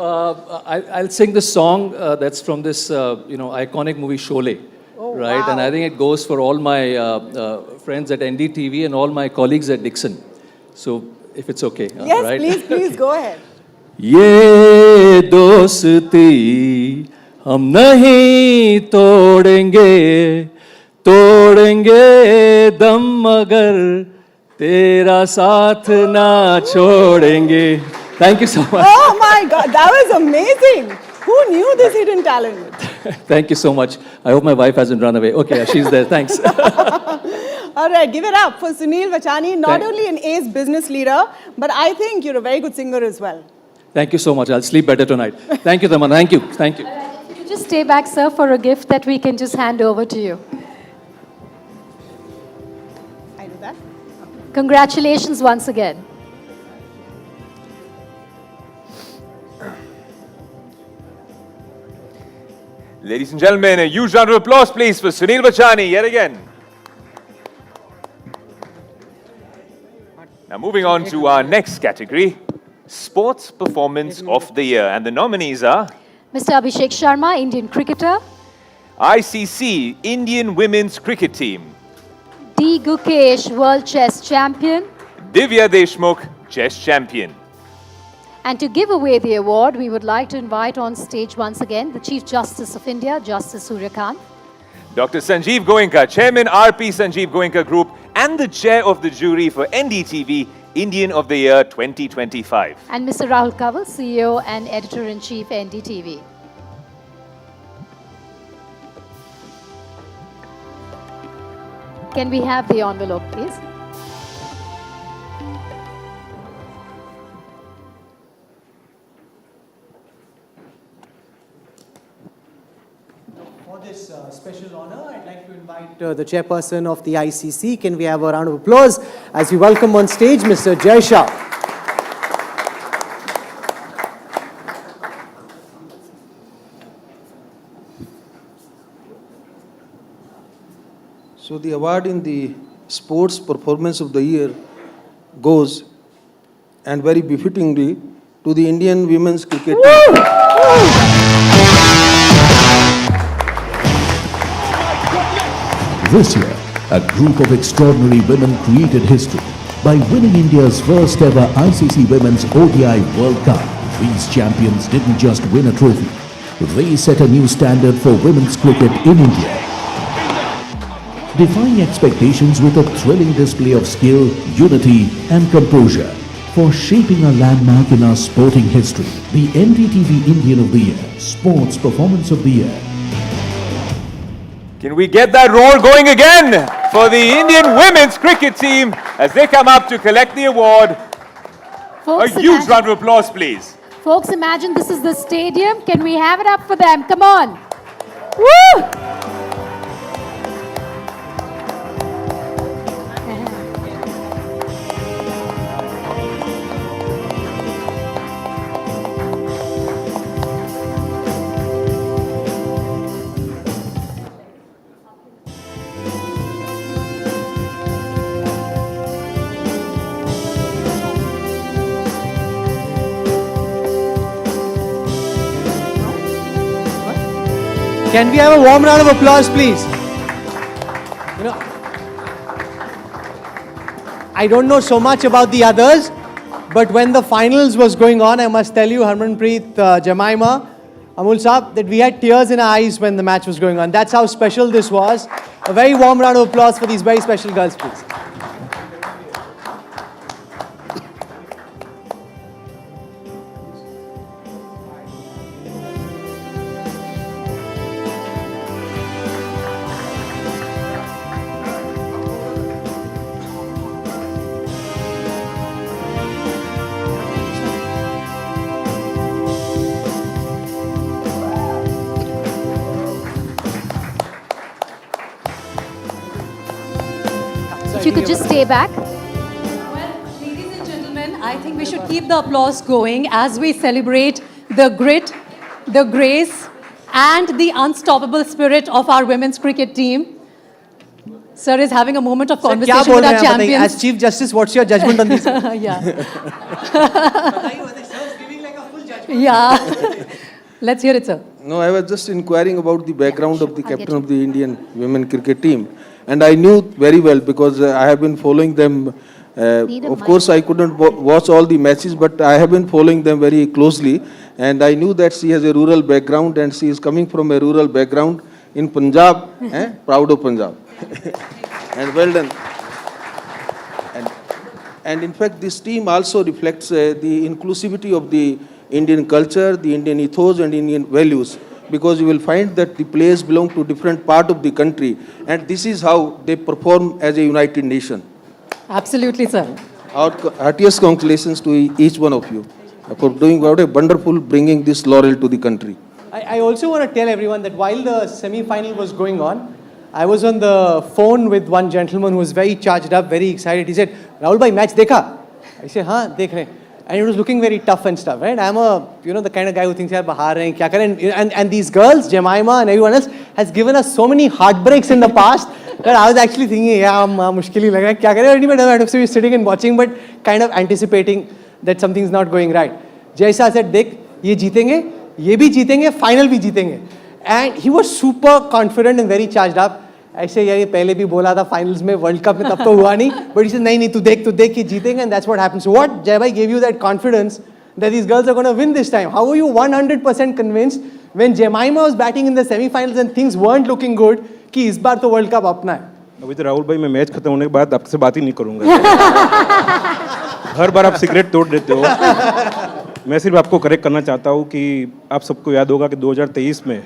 I'll sing this song that's from this, you know, iconic movie Sholay. Right, wow. And I think it goes for all my friends at NDTV and all my colleagues at Dixon. So if it's okay, Yes, right? please go ahead. ये दोस्ती हम नहीं तोड़ेंगे, तोड़ेंगे दम मगर तेरा साथ ना छोड़ेंगे. Thank you so much. Oh my God, that was amazing. Who knew this hidden talent? Thank you so much. I hope my wife hasn't run away. Okay, she's there. Thanks. All right, give it up for Sunil Vachani, not only an ace business leader, but I think you're a very good singer as well. Thank you so much. I'll sleep better tonight. Thank you, Taman. Thank you. Thank you. If you just stay back, sir, for a gift that we can just hand over to you. I do that. Congratulations once again. Ladies and gentlemen, a huge round of applause, please, for Sunil Vachani yet again. Now, moving on to our next category, Sports Performance of the Year. And the nominees are Mr. Abhishek Sharma, Indian cricketer. ICC, Indian Women's Cricket Team. D. Gukesh, World Chess Champion. Divya Deshmukh, Chess Champion. And to give away the award, we would like to invite on stage once again the Chief Justice of India, Justice Surya Kant. Dr. Sanjeev Goenka, Chairman RP Sanjeev Goenka Group and the Chair of the Jury for NDTV Indian of the Year 2025. And Mr. Rahul Kanwal, CEO and Editor-in-Chief, NDTV. Can we have the envelope, please? For this special honor, I'd like to invite the chairperson of the ICC. Can we have a round of applause as we welcome on stage Mr. Jay Shah. So the award in the Sports Performance of the Year goes, and very befittingly, to the Indian Women's Cricket Team. This year, a group of extraordinary women created history by winning India's first ever ICC Women's ODI World Cup. These champions didn't just win a trophy, they set a new standard for women's cricket in India. Defying expectations with a thrilling display of skill, unity and composure for shaping a landmark in our sporting history. The NDTV Indian of the Year, Sports Performance of the Year. Can we get that roar going again for the Indian Women's Cricket Team as they come up to collect the award? Folks, A huge round of applause, please. Folks, imagine this is the stadium. Can we have it up for them? Come on. Woo! Can we have a warm round of applause, please? You know, I don't know so much about the others, but when the finals was going on, I must tell you, Harmanpreet, Jemima, Amul Saab, that we had tears in our eyes when the match was going on. That's how special this was. A very warm round of applause for these very special girls, please. If you could just stay back. Ladies and gentlemen, I think we should keep the applause going as we celebrate the grit, the grace, and the unstoppable spirit of our women's cricket team. Sir is having a moment of conversation with our champions. As Chief Justice, what's your judgment on this? Yeah. Yeah. Let's hear it, sir. No, I was just inquiring about the background of the captain of the Indian women cricket team. And I knew very well because I have been following them Of course, I couldn't watch all the matches, but I have been following them very closely, and I knew that she has a rural background, and she is coming from a rural background in Punjab. Proud of Punjab. And well done. And in fact, this team also reflects the inclusivity of the Indian culture, the Indian ethos, and Indian values, because you will find that the players belong to different part of the country, and this is how they perform as a united nation. Absolutely, sir. Our heartiest congratulations to each one of you for doing what a wonderful bringing this laurel to the country. I also want to tell everyone that while the semi-final was going on, I was on the phone with one gentleman who was very charged up, very excited. He said, "Rahul bhai, match dekha?" I said, "Haan, dekh rahe." And he was looking very tough and stuff, right? I'm the kind of guy who thinks, "Yaar, bahar rahe hain, kya karen?" And these girls, Jemima and everyone else, has given us so many heartbreaks in the past that I was actually thinking, yeah, mushkil hi lag raha hai, kya kare? But I was sitting and watching, but kind of anticipating that something's not going right. Jaisa said, "Dekh, ye jeetenge, ye bhi jeetenge, final bhi jeetenge." And he was super confident and very charged up. ऐसे यार ये पहले भी बोला था finals में, world cup में, तब तो हुआ नहीं, बट इसे नहीं तू देख ये जीतेंगे, and that's what happens. So what Jai bhai gave you that confidence that these girls are going to win this time? How were you 100% convinced when Jemima was batting in the semi-finals and things weren't looking good कि इस बार तो world cup अपना है? अभी तो राहुल भाई मैं match खत्म होने के बाद आपसे बात ही नहीं करूंगा। हर बार आप सिगरेट तोड़ देते हो। मैं सिर्फ आपको करेक्ट करना चाहता हूँ कि आप सबको याद होगा कि 2023 में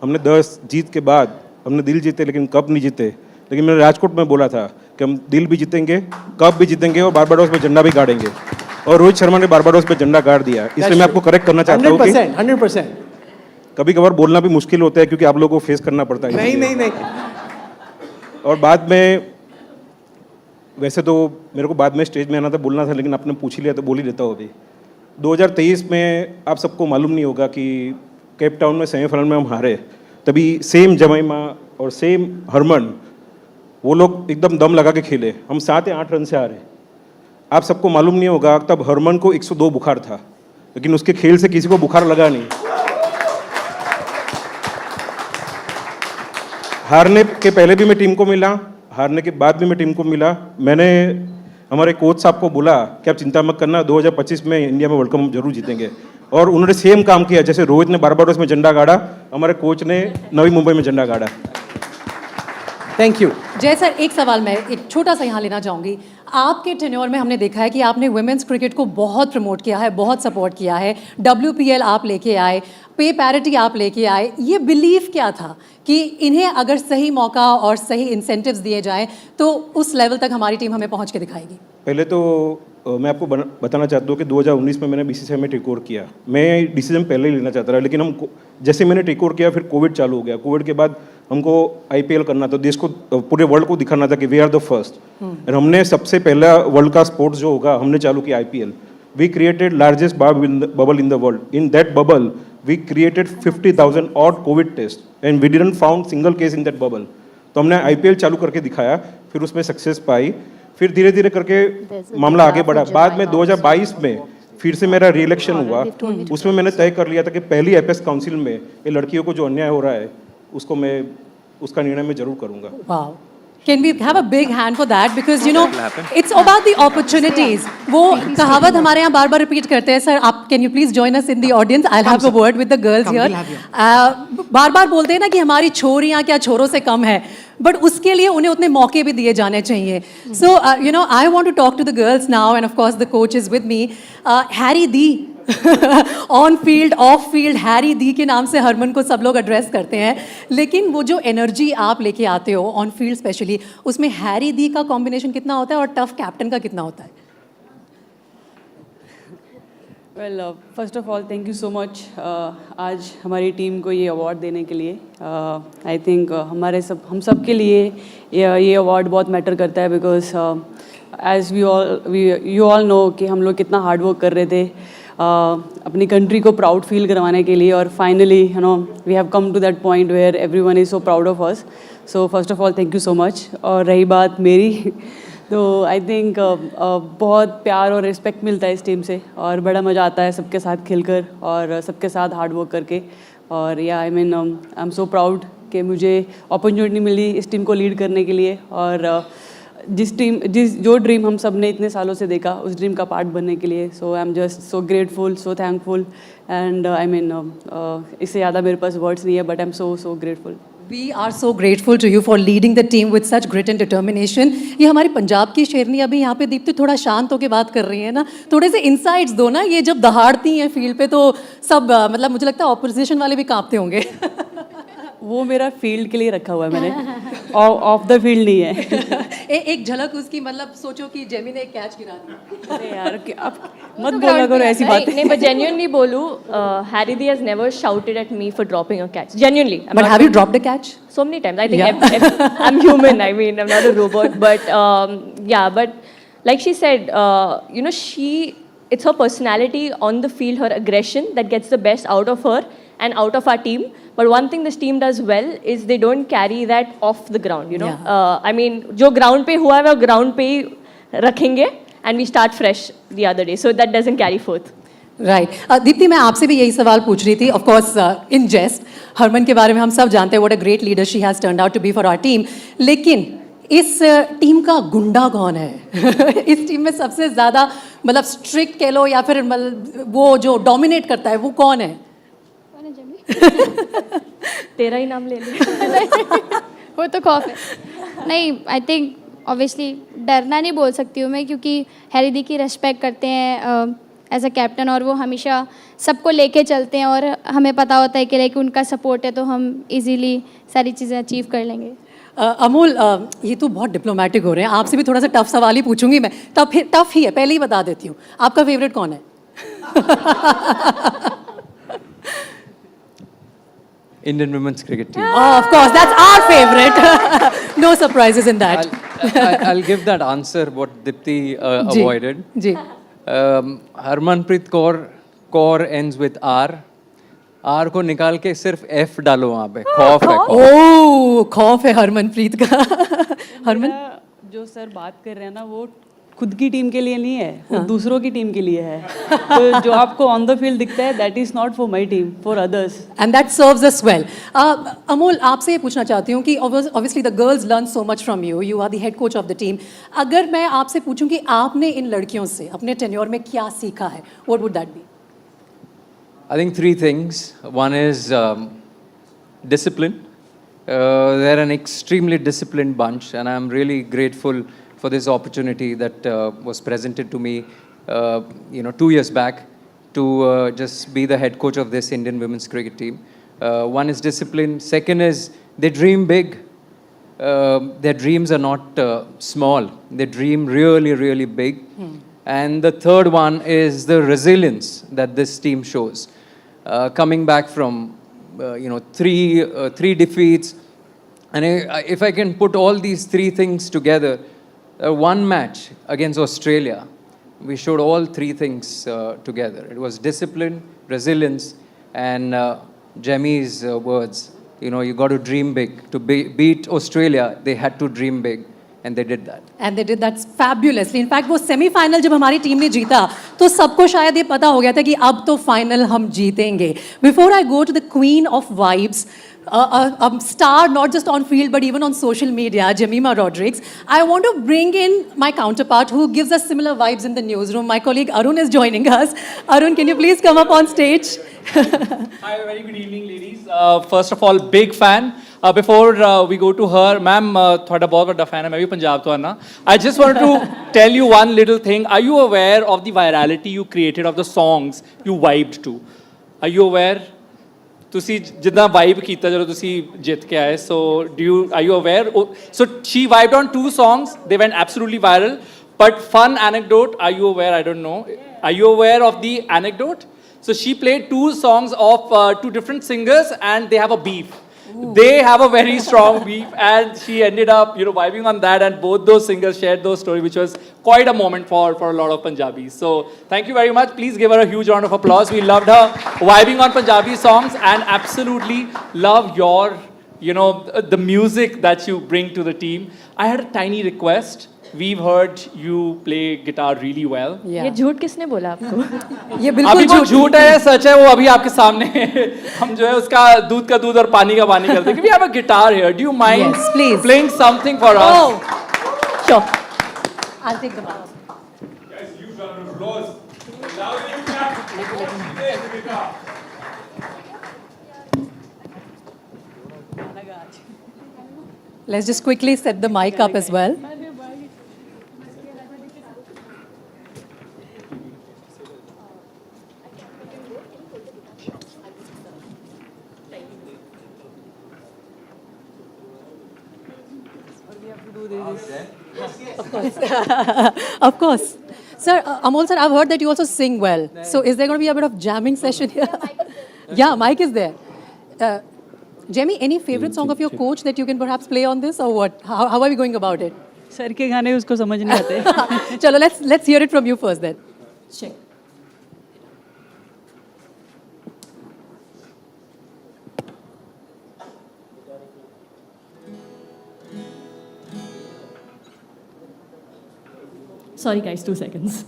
हमने 10 जीत के बाद हमने दिल जीते लेकिन कप नहीं जीते, लेकिन मैंने राजकोट में बोला था कि हम दिल भी जीतेंगे, कप भी जीतेंगे और बारबाडोस पे झंडा भी गाड़ेंगे, और रोहित शर्मा ने बारबाडोस पे झंडा गाड़ दिया। इसलिए मैं आपको करेक्ट करना चाहता हूँ कि 100%। कभी कभार बोलना भी मुश्किल होता है क्योंकि आप लोगों को फेस करना पड़ता है। नहीं। और बाद में वैसे तो मेरे को बाद में स्टेज में आना था, बोलना था, लेकिन आपने पूछ ही लिया तो बोल ही देता हूँ। अभी 2023 में आप सबको मालूम नहीं होगा कि केप टाउन में सेमीफाइनल में हम हारे, तभी सेम जमाइमा और सेम हरमन वो लोग एकदम दम लगा के खेले, हम 7 या 8 रन से हारे। आप सबको मालूम नहीं होगा तब हरमन को 102 बुखार था, लेकिन उसके खेल से किसी को बुखार लगा नहीं। हारने के पहले भी मैं टीम को मिला, हारने के बाद भी मैं टीम को मिला। मैंने हमारे कोच साहब को बोला कि आप चिंता मत करना, 2025 में इंडिया में वर्ल्ड कप जरूर जीतेंगे, और उन्होंने सेम काम किया। जैसे रोहित ने बारबाडोस में झंडा गाड़ा, हमारे कोच ने नवी मुंबई में झंडा गाड़ा। Thank you. जय सर, एक सवाल मैं एक छोटा सा यहाँ लेना चाहूँगी। आपके टेन्योर में हमने देखा है कि आपने वुमेन्स क्रिकेट को बहुत प्रमोट किया है, बहुत सपोर्ट किया है, WPL आप लेके आए, पे पैरिटी आप लेके आए। ये बिलीव क्या था कि इन्हें अगर सही मौका और सही इंसेंटिव्स दिए जाएं तो उस लेवल तक हमारी टीम हमें पहुंच के दिखाएगी? पहले तो मैं आपको बताना चाहता हूँ कि 2019 में मैंने BCCI में टेक ओवर किया। मैं डिसीजन पहले ही लेना चाहता था, लेकिन हम जैसे मैंने टेक ओवर किया फिर कोविड चालू हो गया। कोविड के बाद हमको IPL करना था, देश को, पूरे वर्ल्ड को दिखाना था कि वी आर द फर्स्ट। और हमने सबसे पहला वर्ल्ड का स्पोर्ट्स जो होगा हमने चालू किया IPL। We created largest bubble in the world. In that bubble we created 50,000 odd COVID test and we didn't found single case in that bubble. तो हमने IPL चालू करके दिखाया, फिर उसमें सक्सेस पाई, फिर धीरे धीरे करके मामला आगे बढ़ा। बाद में 2022 में फिर से मेरा री-इलेक्शन हुआ। उसमें मैंने तय कर लिया था कि पहली एपेक्स काउंसिल में ये लड़कियों को जो अन्याय हो रहा है उसको मैं, उसका निर्णय मैं जरूर करूंगा। Wow. Can we have a big hand for that? Because you know, it's about the opportunities. वो कहावत हमारे यहाँ बार बार रिपीट करते हैं। सर, आप can you please join us in the audience? I'll have a word with the girls here. बार बार बोलते हैं ना कि हमारी छोरियाँ क्या छोरों से कम है, बट उसके लिए उन्हें उतने मौके भी दिए जाने चाहिए। So you know, I want to talk to the girls now, and of course the coach is with me. Harry D. On field off field Harry D के नाम से हरमन को सब लोग एड्रेस करते हैं, लेकिन वो जो एनर्जी आप लेके आते हो ऑन फील्ड स्पेशली, उसमें हैरी दी का कॉम्बिनेशन कितना होता है और टफ कैप्टन का कितना होता है? Well, first of all thank you so much आज हमारी टीम को ये अवार्ड देने के लिए। आई थिंक हम सब के लिए ये अवार्ड बहुत मैटर करता है, because as you all know कि हम लोग कितना हार्ड वर्क कर रहे थे अपनी कंट्री को प्राउड फील करवाने के लिए, और finally you know we have come to that point where everyone is so proud of us. So first of all thank you so much. और रही बात मेरी तो आई थिंक बहुत प्यार और रिस्पेक्ट मिलता है इस टीम से, और बड़ा मज़ा आता है सबके साथ खेलकर और सबके साथ हार्ड वर्क करके। और या आई mean I am so proud कि मुझे अपॉर्चुनिटी मिली इस टीम को लीड करने के लिए। और जो ड्रीम हम सब ने इतने सालों से देखा उस ड्रीम का पार्ट बनने के लिए, so I am just so grateful, so thankful and I mean इससे ज़्यादा मेरे पास वर्ड्स नहीं है, but I am so grateful. We are so grateful to you for leading the team with such grit and determination. ये हमारी पंजाब की शेरनी अभी यहाँ पे दीप्ति थोड़ा शांत होकर बात कर रही है ना, थोड़े से इंसाइट्स दो ना, ये जब दहाड़ती हैं फील्ड पे तो सब मतलब मुझे लगता है ऑपोजिशन वाले भी कांपते होंगे. वो मेरा फील्ड के लिए रखा हुआ है मैंने, ऑफ द फील्ड नहीं है. एक झलक उसकी, मतलब सोचो कि जेमी ने एक कैच गिरा दिया. अरे यार अब मत बोला करो ऐसी बातें. नहीं, but genuinely बोलूं, Harry has never shouted at me for dropping a catch. Genuinely. But have you dropped a catch? So many times. I think I'm human. I mean, I'm not a robot. But yeah, but like she said, you know, it's her personality on the field, her aggression that gets the best out of her and out of our team. But one thing this team does well is they don't carry that off the ground, you know. I mean, जो ground पे हुआ है वो ground पे ही रखेंगे and we start fresh the other day. So that doesn't carry forth. Right. Deepti, मैं आपसे भी यही सवाल पूछ रही थी. Of course, in jest, Harman के बारे में हम सब जानते हैं what a great leader she has turned out to be for our team. लेकिन इस टीम का गुंडा कौन है? इस टीम में सबसे ज़्यादा मतलब स्ट्रिक्ट कह लो या फिर वो जो डोमिनेट करता है वो कौन है? तेरा ही नाम ले लिया. वो तो खौफ है. नहीं, आई थिंक ऑब्वियसली डरना नहीं बोल सकती हूँ मैं, क्योंकि हैरी दी की रिस्पेक्ट करते हैं एज अ कैप्टन, और वो हमेशा सबको लेके चलते हैं, और हमें पता होता है कि लाइक उनका सपोर्ट है तो हम इजीली सारी चीज़ें अचीव कर लेंगे. अमोल, ये तो बहुत डिप्लोमेटिक हो रहे हैं, आपसे भी थोड़ा सा टफ सवाल ही पूछूंगी मैं. टफ ही है, पहले ही बता देती हूँ. आपका फेवरेट कौन है? Indian women's cricket team. Oh, of course, that's our favorite. No surprises in that. I'll give that answer what Dipti avoided. Ji. Harmanpreet Kaur ends with R. R को निकाल के सिर्फ F डालो वहाँ पे. खौफ है. ओह, खौफ है हरमनप्रीत का. हरमन, जो सर बात कर रहे हैं ना वो खुद की टीम के लिए नहीं है, वो दूसरों की टीम के लिए है. तो जो आपको ऑन द फील्ड दिखता है that is not for my team, for others. And that serves us well. Amol, आपसे ये पूछना चाहती हूँ कि obviously the girls learn so much from you, you are the head coach of the team. अगर मैं आपसे पूछूं कि आपने इन लड़कियों से अपने टेन्योर में क्या सीखा है, what would that be? I think three things. One is discipline. They're an extremely disciplined bunch, and I'm really grateful for this opportunity that was presented to me, 2 years back, to just be the head coach of this Indian women's cricket team. One is discipline. Second is they dream big. Their dreams are not small. They dream really, really big. And the third one is the resilience that this team shows. Coming back from, three defeats. And if I can put all these three things together, one match against Australia, we showed all three things together. It was discipline, resilience, and Jemmy's words. You got to dream big. To beat Australia, they had to dream big. And they did that. And they did that fabulously. In fact, वो semifinal जब हमारी team ने जीता तो सबको शायद ये पता हो गया था कि अब तो फाइनल हम जीतेंगे. Before I go to the queen of vibes, a star not just on field but even on social media, Jemima Rodrigues, I want to bring in my counterpart who gives us similar vibes in the newsroom. My colleague Arun is joining us. Arun, can you please come up on stage? Hi, very good evening, ladies. First of all, big fan. Before we go to her, ma'am, थोड़ा बहुत बड़ा fan है, मैं भी पंजाब तो आना. I just wanted to tell you one little thing. Are you aware of the virality you created of the songs you vibed to? Are you aware? ਤੁਸੀਂ ਜਿੱਦਾਂ ਵਾਈਬ ਕੀਤਾ ਜਦੋਂ ਤੁਸੀਂ ਜਿੱਤ ਕੇ ਆਏ, so are you aware? So she vibed on 2 songs. They went absolutely viral. But fun anecdote, are you aware? I don't know. Are you aware of the anecdote? So she played 2 songs of 2 different singers and they have a beef. They have a very strong beef and she ended up, vibing on that, and both those singers shared those stories, which was quite a moment for a lot of Punjabis. So thank you very much. Please give her a huge round of applause. We loved her vibing on Punjabi songs and absolutely love your, the music that you bring to the team. I had a tiny request. We've heard you play guitar really well. ये झूठ किसने बोला आपको? ये अभी वो झूठ है सच है वो अभी आपके सामने हम जो है उसका दूध का दूध और पानी का पानी करते हैं. We have a guitar here. Do you mind playing something for us? Oh, sure. I'll take the mic. Guys, huge round of applause. Loud and clap. Let's just quickly set the mic up as well. Of course. Of course. Sir, Amol sir, I've heard that you also sing well. So is there going to be a bit of jamming session here? Yeah, mic is there. Jamie, any favorite song of your coach that you can perhaps play on this or what? How are we going about it? Sir के गाने उसको समझ नहीं आते. Chalo, let's hear it from you first then. Sure. Sorry guys, 2 seconds.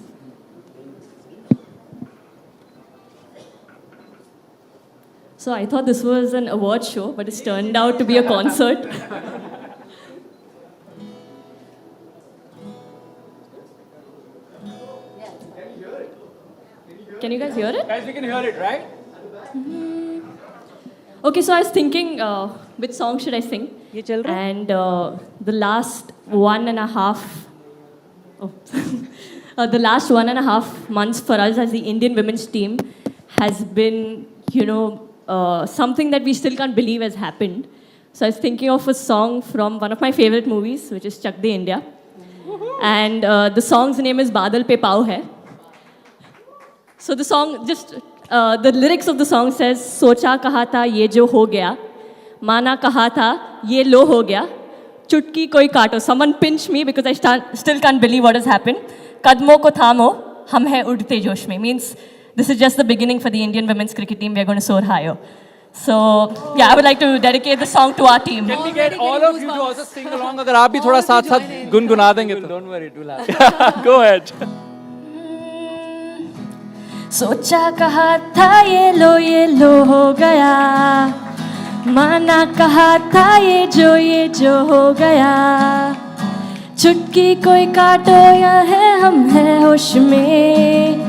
So I thought this was an award show, but it's turned out to be a concert. Can you guys hear it? Guys, we can hear it, right? Okay, so I was thinking, which song should I sing? And the last 1.5 the last 1.5 months for us as the Indian women's team has been, something that we still can't believe has happened. So I was thinking of a song from one of my favorite movies, which is Chak De India. And the song's name is Badal Pe Pao Hai. So the song, the lyrics of the song says, Socha kaha tha ye jo ho gaya, mana kaha tha ye lo ho gaya, chutki koi kaato. Someone pinch me because I still can't believe what has happened. Kadmo ko thamo, hum hai udte josh mein. Means this is just the beginning for the Indian women's cricket team. We are going to soar higher. So, yeah, I would like to dedicate the song to our team. Can we get all of you to also sing along? अगर आप भी थोड़ा साथ-साथ गुनगुना देंगे तो. Don't worry, do laugh. Go ahead. सोचा कहा था ये लो हो गया, माना कहा था ये जो हो गया, चुटकी कोई काटो या है हम है होश में,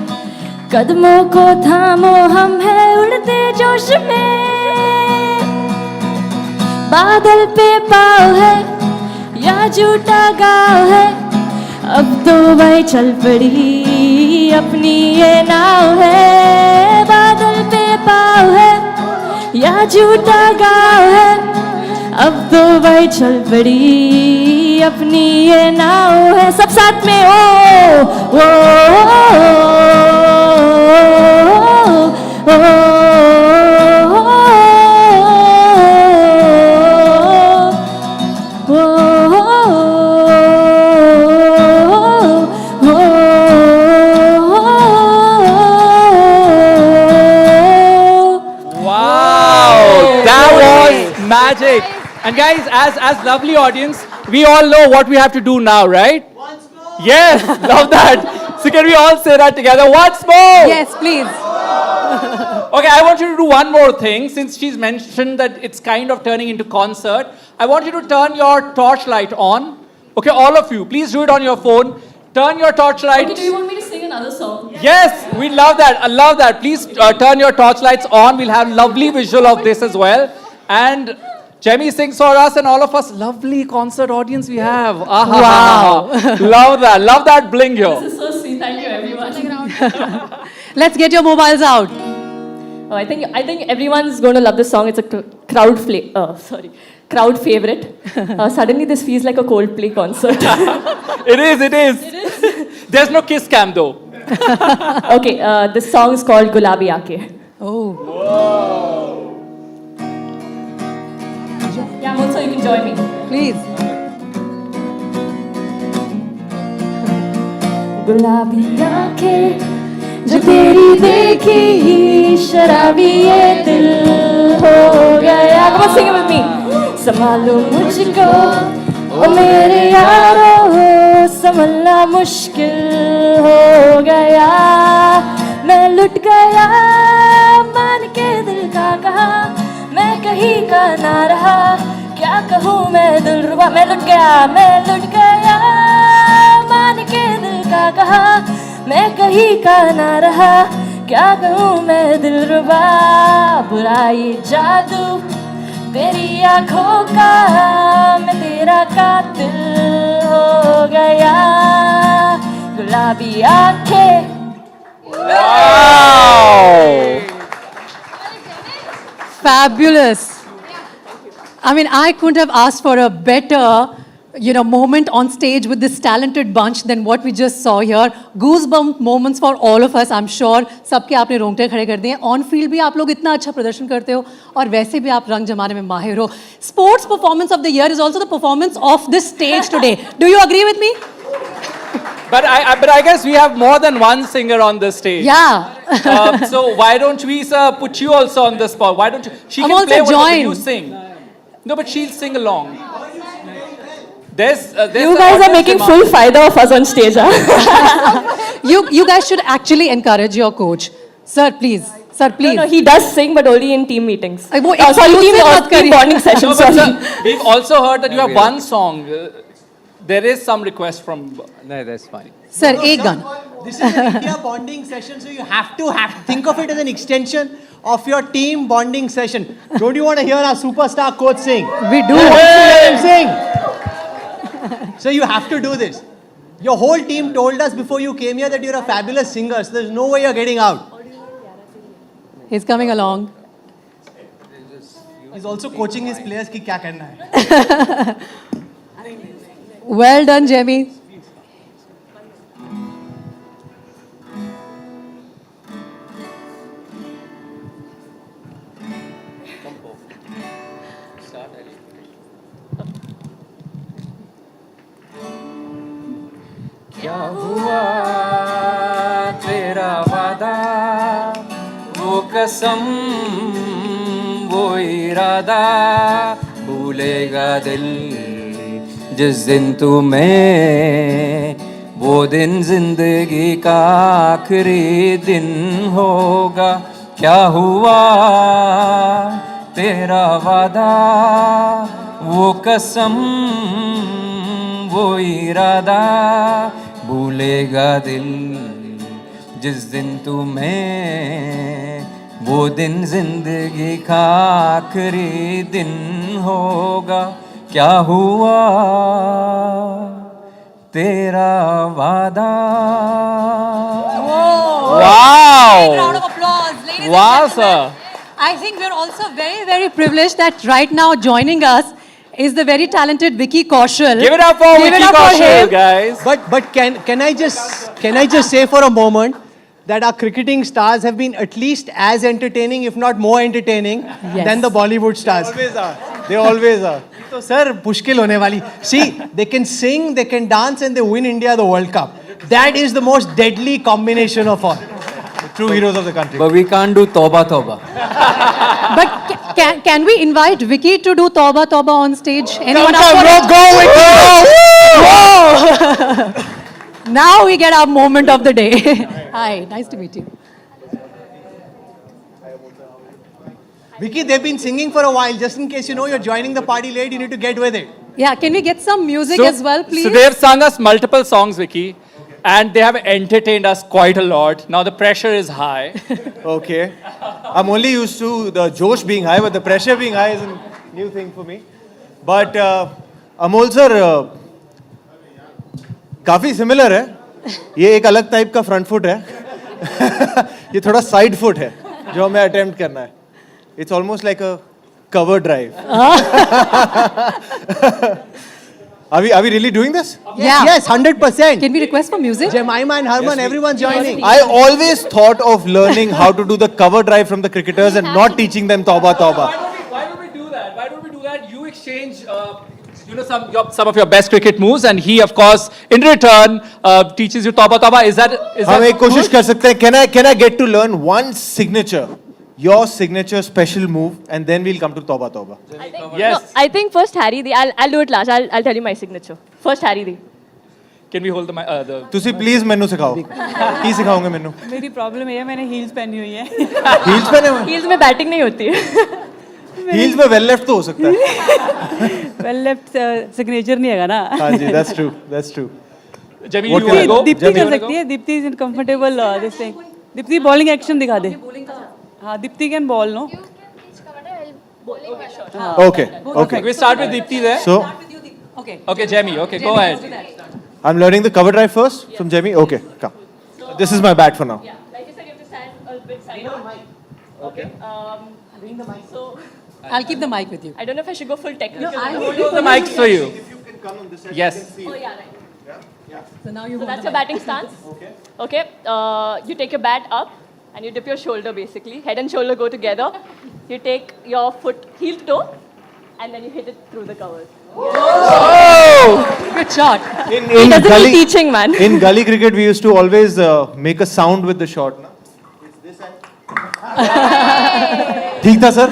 कदमों को थामो हम है उड़ते जोश में, बादल पे पाँव है या झूठा गाँव है, अब तो वही चल पड़ी अपनी ये नाव है, बादल पे पाँव है या झूठा गाँव है, अब तो वही चल पड़ी अपनी ये नाव है. सब साथ में ओ Magic. And guys, as lovely audience, we all know what we have to do now, right? Once more. Yes, love that. So can we all say that together? Once more. Yes, please. Okay, I want you to do one more thing. Since she's mentioned that it's kind of turning into concert, I want you to turn your torchlight on. Okay, all of you, please do it on your phone. Turn your torchlight. Okay, do you want me to sing another song? Yes, we love that. I love that. Please turn your torchlights on. We'll have lovely visual of this as well. And Jamie sings for us and all of us. Lovely concert audience we have. Wow. Love that. Love that bling here. This is so sweet. Thank you, everyone. Let's get your mobiles out. Oh, I think everyone's going to love this song. It's a crowd favorite. Suddenly this feels like a Coldplay concert. It is. There's no kiss cam though. Okay, this song is called Gulabi Aake. Oh. Whoa. Yeah, also you can join me. Please. गुलाबी आंखें जो तेरी देखी शराबी ये दिल हो गया. Come on, sing it with me. संभालो मुझको ओ मेरे यारो, संभलना मुश्किल हो गया. मैं लुट गया मान के दिल का कहा, मैं कहीं का ना रहा, क्या कहूँ मैं दिलरुबा. मैं लुट गया मान जान के दिल का कहा, मैं कहीं का ना रहा, क्या कहूँ मैं दिलरुबा, बुरा ये जादू तेरी आँखों का, मैं तेरा कातिल हो गया, गुलाबी आँखें. Fabulous. I mean, I couldn't have asked for a better, moment on stage with this talented bunch than what we just saw here. Goosebump moments for all of us, I'm sure. सबके आपने रोंगटे खड़े कर दिए. On field भी आप लोग इतना अच्छा प्रदर्शन करते हो और वैसे भी आप रंग जमाने में माहिर हो. Sports performance of the year is also the performance of this stage today. Do you agree with me? But I guess we have more than one singer on the stage. Yeah. So why don't we, sir, put you also on the spot? Why don't you? She can also play whatever join. you sing. No, but she'll sing along. There's You guys are making full fayda of us on stage, huh? You guys should actually encourage your coach. Sir, please. Sir, please. No, he does sing, but only in team meetings. वो Sorry, exclusive team bonding sessions. No, but Sorry. sir, we've also heard that you have one song. There is some request from. No, that's fine. Sir, एक गाना. This is an India bonding session, so you have to think of it as an extension of your team bonding session. Don't you want to hear our superstar coach sing? We do. Who wants to hear him sing? So you have to do this. Your whole team told us before you came here that you're a fabulous singer, so there's no way you're getting out. He's coming along. He's also coaching his players कि क्या करना है. Well done, Jemmy. क्या हुआ तेरा वादा, वो कसम वो इरादा, भूलेगा दिल जिस दिन तुम्हें, वो दिन जिंदगी का आखिरी दिन होगा. क्या हुआ तेरा वादा, वो कसम वो इरादा, भूलेगा दिल जिस दिन तुम्हें, वो दिन जिंदगी का आखिरी दिन होगा. क्या हुआ तेरा वादा. Wow! Big round of applause, ladies and Wow, gentlemen. sir. I think we're also very, very privileged that right now joining us is the very talented Vicky Kaushal. Give it up for Vicky Kaushal, guys. But can I just say for a moment that our cricketing stars have been at least as entertaining, if not more entertaining, than the Bollywood stars. Always are. They always are. So, sir, मुश्किल होने वाली. See, they can sing, they can dance, and they win India the World Cup. That is the most deadly combination of all. The true heroes of the country. But we can't do Toba Toba. But can we invite Vicky to do Toba Toba on stage? Anyone up for it? Go with Whoa! Now we get our moment of the day. Hi, nice to meet you. Vicky, they've been singing for a while. Just in case you're joining the party late, you need to get with it. Yeah, can we get some music as well, please? So they have sung us multiple songs, Vicky, and they have entertained us quite a lot. Now the pressure is high. Okay. I'm only used to the Josh being high, but the pressure being high is a new thing for me. But Amol sir, काफी similar है. ये एक अलग type का front foot है. ये थोड़ा side foot है जो हमें अटेम्प्ट करना है. It's almost like a cover drive. Are we really doing this? Yeah. Yes, 100%. Can we request for music? Jemima and Harman, everyone's joining. I always thought of learning how to do the cover drive from the cricketers and not teaching them Tauba Tauba. Why don't we do that? Why don't we do that? You exchange, some of your best cricket moves, and he, of course, in return, teaches you Tauba Tauba. Is that हम एक कोशिश कर सकते हैं. Can I get to learn one signature? Your signature special move, and then we'll come to Tauba Tauba. Yes. No, I think first Harry Di. I'll do it last. I'll tell you my signature. First Harry Di. Can we hold the तुसी please मेनू सिखाओ. की सिखाओगे मेनू? मेरी problem ये है मैंने heels पहनी हुई है. Heels पहने हुए? Heels में बैटिंग नहीं होती है. Heels में well left तो हो सकता है. Well left signature नहीं हैगा ना. हाँ जी, that's true. Jemmy, you want to go? Deepti कर सकती है. Dipti is in comfortable this thing. Dipti bowling action दिखा दे. हाँ, Dipti can ball, no? Okay. We start with Deepti there. So, Okay, Jemmy. Okay, go ahead. I'm learning the cover drive first from Jamie. Okay, come. This is my bat for now. Yeah, like you said, you have to stand a bit side. Okay. So I'll keep the mic with you. I don't know if I should go full technical. No, I'll Hold the mics for you. Yes. Oh yeah, right. So now you So that's your batting stance. Okay. You take your bat up and you dip your shoulder basically. Head and shoulder go together. You take your foot heel to toe and then you hit it through the covers. Oh! Good shot. In doesn't gully, need teaching, man. In gully cricket, we used to always make a sound with the shot. Na? ठीक था sir?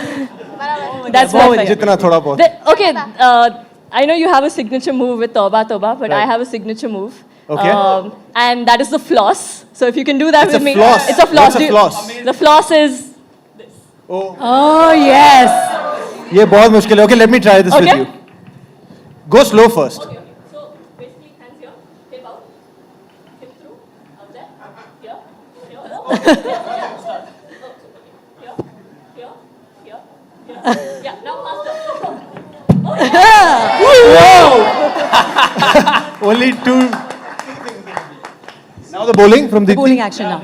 That's perfect. जितना थोड़ा बहुत. Okay. I know you have a signature move with Toba Toba, but I have a signature move. Okay. And that is the floss. So if you can do that It's with a me. floss. It's a floss. What's a floss? The floss is. Oh, yes. ये बहुत मुश्किल है. Okay, let me try this with Okay. you. Go slow first. So basically hands here, hip out, hip through, out there, here, here. Yeah, now faster. Only two. Now the bowling from The Deepti. bowling action now.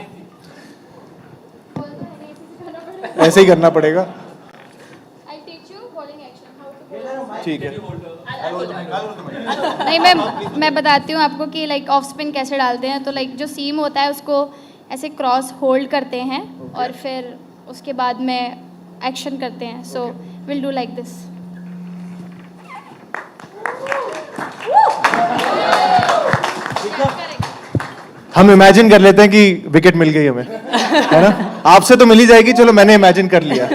ऐसे ही करना पड़ेगा. ठीक है. नहीं मैं बताती हूँ आपको कि लाइक ऑफ स्पिन कैसे डालते हैं. तो लाइक जो सीम होता है उसको ऐसे क्रॉस होल्ड करते हैं और फिर उसके बाद में एक्शन करते हैं. So will do like this. हम इमेजिन कर लेते हैं कि विकेट मिल गई हमें, है ना? आपसे तो मिल ही जाएगी. चलो मैंने इमेजिन कर लिया.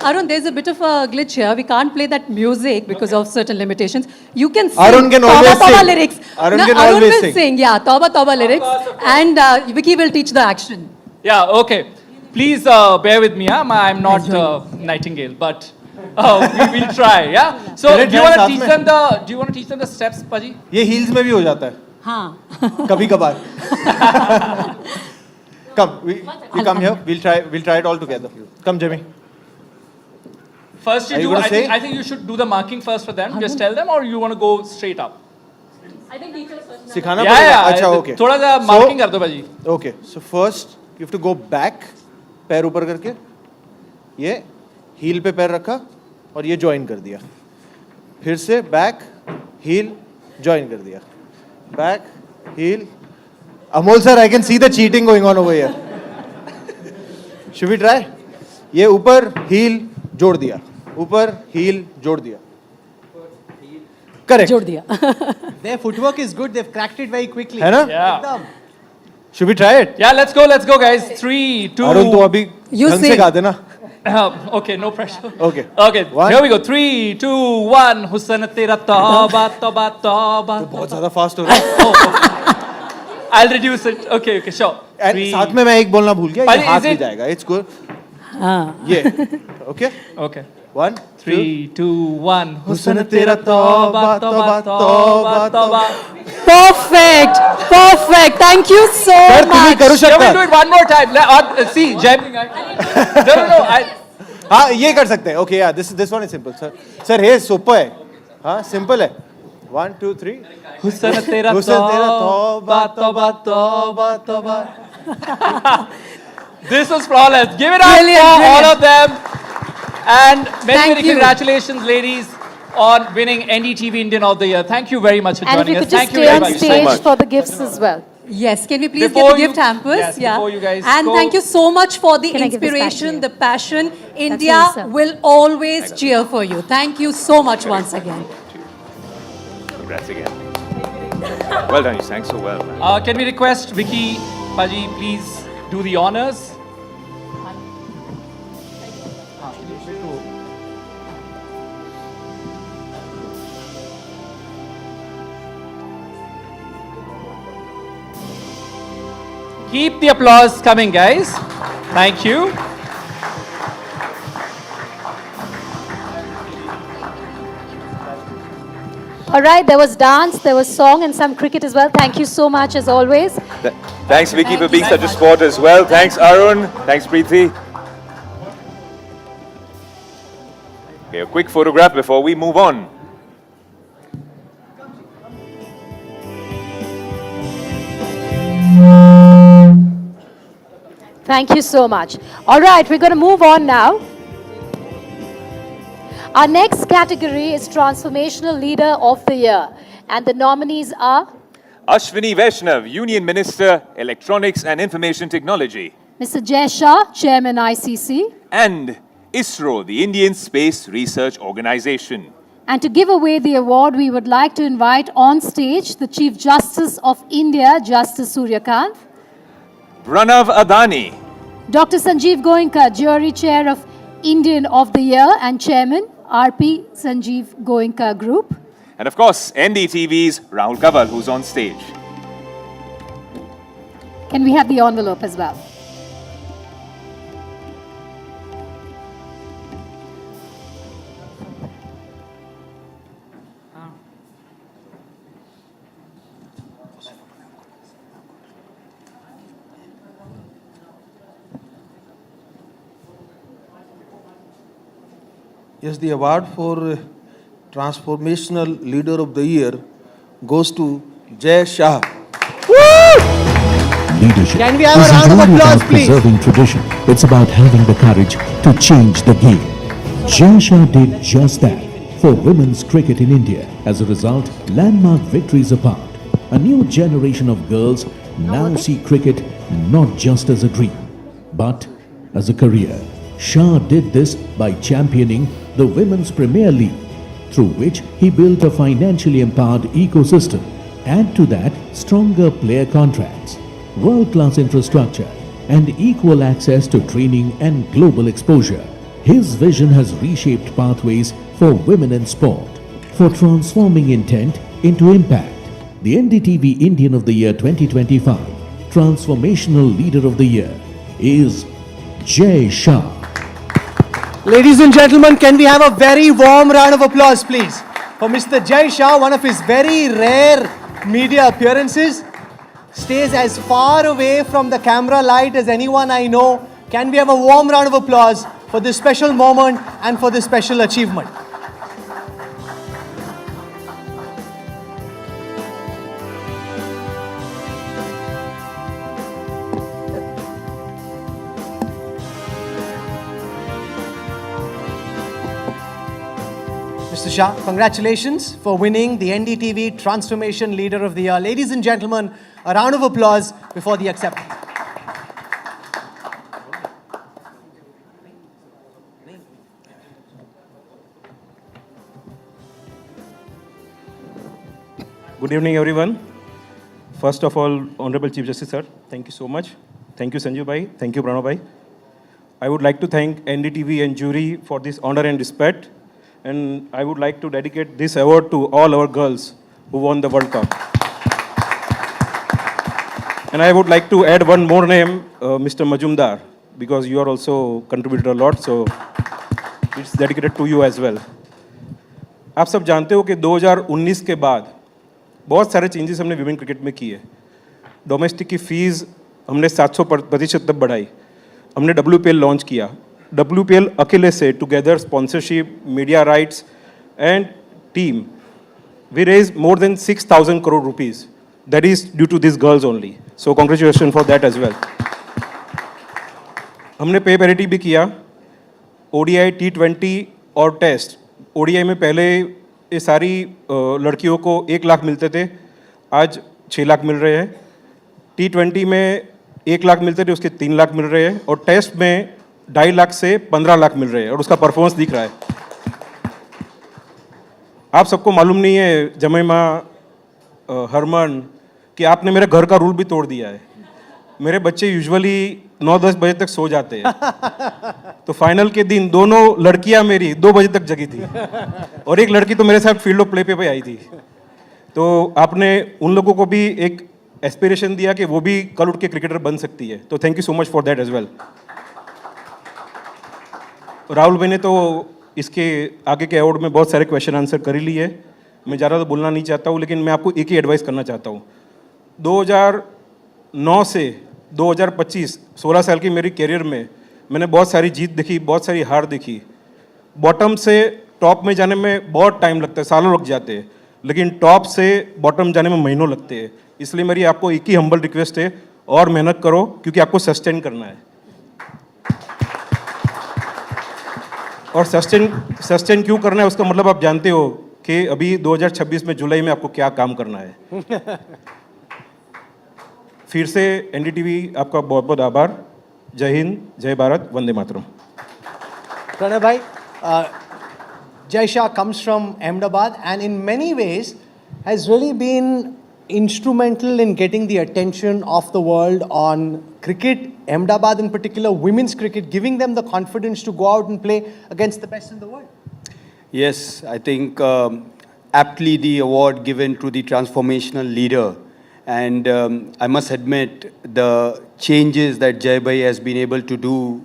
Arun, there's a bit of a glitch here. We can't play that music because of certain limitations. You can sing Arun can Toba always Toba sing. lyrics. Arun No, can Arun always will sing. sing. Yeah, Toba Toba lyrics. And Vicky will teach the action. Yeah, okay. Please bear with me. I'm not Nightingale, but we'll try. Yeah. So Correct, do you want to साथ teach में. them the? Do you want to teach them the steps, Paji? ये heels में भी हो जाता है. हाँ. कभी कभार. Come, you come here. We'll try it all together. Come, Jimmy. First, Are you do. gonna I say? think you should do the marking first for them. Just tell them, or you want to go straight up. I think teachers first. सिखाना Yeah, पड़ेगा. yeah. अच्छा, okay. थोड़ा सा marking कर दो Paji. Okay. So first you have to go back. पैर ऊपर करके ये heel पे पैर रखा और ये join कर दिया. फिर से back heel join कर दिया. Back heel. Amol sir, I can see the cheating going on over here. Should we try? ये ऊपर heel जोड़ दिया. ऊपर heel जोड़ दिया. Correct. जोड़ दिया. Their footwork is good. They've cracked it very quickly. है ना? Yeah. Should we try it? Yeah, let's go, guys. 3, 2. Arun, तो अभी ढंग से गा देना. Okay, no pressure. Okay. Okay, here we go. 3, 2, 1. हुस्न तेरा तौबा तौबा तौबा. बहुत ज़्यादा fast हो रहा है. I'll reduce it. Okay, sure. साथ में मैं एक बोलना भूल गया. ये हाथ भी जाएगा. It's good. ये. Okay. Okay. 1, 3, 2, 1. हुस्न तेरा तौबा तौबा तौबा तौबा. Perfect. Thank you so much. करू Can शकता. we do it one more time? See, Jeb. No. हाँ ये कर सकते हैं. Okay, yeah. This one is simple, sir. Sir, हे सोपा है. हाँ simple है. 1, 2, 3. हुस्न तेरा तौबा तौबा तौबा तौबा. This was flawless. Give it up for all of them. And many congratulations, ladies, on winning NDTV Indian of the Year. Thank you very much for And if joining you us. could just Thank you stay very on much. stage for the gifts as well. Yes, can we please Before get the you- gift hampers? yes, before you guys And go- thank you so much for the Can I give this back to inspiration, you? the passion. for India yourself. will always cheer for you. Thank you so much once again. Congrats again. Well done, you sang so well, man. Can we request Vicky, Paji, please do the honors? Keep the applause coming, guys. Thank you. All right, there was dance, there was song, and some cricket as well. Thank you so much, as always. Thanks, Vicky, for being such a sport as well. Thanks, Arun. Thanks, Preeti. Okay, a quick photograph before we move on. Thank you so much. All right, we're going to move on now. Our next category is Transformational Leader of the Year. And the nominees are Ashwini Vaishnav, Union Minister, Electronics and Information Technology. Mr. Jay Shah, Chairman ICC. And ISRO, the Indian Space Research Organization. And to give away the award, we would like to invite on stage the Chief Justice of India, Justice Suryakant. Pranav Adani. Dr. Sanjeev Goenka, Jury Chair of Indian of the Year and Chairman, RP Sanjeev Goenka Group. And of course, NDTV's Rahul Kaval, who's on stage. Can we have the envelope as well? Yes, the award for Transformational Leader of the Year goes to Jay Shah. Leadership Can we have a isn't round of only applause, about please? preserving tradition. It's about having the courage to change the game. Jay Shah did just that for women's cricket in India. As a result, landmark victories apart, a new generation of girls now see cricket not just as a dream, but as a career. Shah did this by championing the Women's Premier League, through which he built a financially empowered ecosystem. Add to that stronger player contracts, world-class infrastructure, and equal access to training and global exposure. His vision has reshaped pathways for women in sport, for transforming intent into impact. The NDTV Indian of the Year 2025 Transformational Leader of the Year is Jay Shah. Ladies and gentlemen, can we have a very warm round of applause, please, for Mr. Jay Shah, one of his very rare media appearances. Stays as far away from the camera light as anyone I know. Can we have a warm round of applause for this special moment and for this special achievement? Mr. Shah, congratulations for winning the NDTV Transformation Leader of the Year. Ladies and gentlemen, a round of applause before the acceptance. Good evening, everyone. First of all, Honorable Chief Justice, sir, thank you so much. Thank you, Sanjeev Bhai. Thank you, Pranav Bhai. I would like to thank NDTV and jury for this honor and respect. And I would like to dedicate this award to all our girls who won the World Cup. And I would like to add one more name, Mr. Majumdar, because you are also contributed a lot, so it's dedicated to you as well. आप सब जानते हो कि 2019 के बाद बहुत सारे changes हमने विमेन क्रिकेट में किए. डोमेस्टिक की फीस हमने 700% तक बढ़ाई. हमने WPL लॉन्च किया. WPL अकेले से together sponsorship, media rights and team, we raised more than 6,000 crore rupees. That is due to these girls only. So congratulations for that as well. हमने पे पैरिटी भी किया. ODI, T20 और test. ODI में पहले ये सारी लड़कियों को 1 लाख मिलते थे, आज 6 लाख मिल रहे हैं. T20 में 1 लाख मिलते थे, उसके 3 लाख मिल रहे हैं, और टेस्ट में 2.5 लाख से 15 लाख मिल रहे हैं, और उसका परफॉर्मेंस दिख रहा है. आप सबको मालूम नहीं है जमीमा, हरमन, कि आपने मेरे घर का रूल भी तोड़ दिया है. मेरे बच्चे यूजुअली 9-10 बजे तक सो जाते हैं, तो फाइनल के दिन दोनों लड़कियां मेरी 2 बजे तक जगी थी, और एक लड़की तो मेरे साथ फील्ड ऑफ प्ले पे आई थी. तो आपने उन लोगों को भी एक एस्पिरेशन दिया कि वो भी कल उठ के क्रिकेटर बन सकती है. तो thank you so much for that as well. Rahul भाई ने तो इसके आगे के अवार्ड में बहुत सारे क्वेश्चन आंसर कर ही लिए. मैं ज़्यादा तो बोलना नहीं चाहता हूँ, लेकिन मैं आपको एक ही एडवाइस करना चाहता हूँ। 2009 से 2025 16 साल की मेरी करियर में मैंने बहुत सारी जीत देखी, बहुत सारी हार देखी। बॉटम से टॉप में जाने में बहुत टाइम लगता है, सालों लग जाते हैं, लेकिन टॉप से बॉटम जाने में महीनों लगते हैं। इसलिए मेरी आपको एक ही हम्बल रिक्वेस्ट है, और मेहनत करो, क्योंकि आपको सस्टेन करना है। और सस्टेन क्यों करना है उसका मतलब आप जानते हो कि अभी 2026 में जुलाई में आपको क्या काम करना है। फिर से एनडीटीवी आपका बहुत बहुत आभार। जय हिंद, जय Bharat, Vande Mataram. Pranay bhai, Jai Shah comes from Ahmedabad and in many ways has really been instrumental in getting the attention of the world on cricket, Ahmedabad in particular, women's cricket, giving them the confidence to go out and play against the best in the world. Yes, I think aptly the award given to the transformational leader. And I must admit the changes that Jai Bhai has been able to do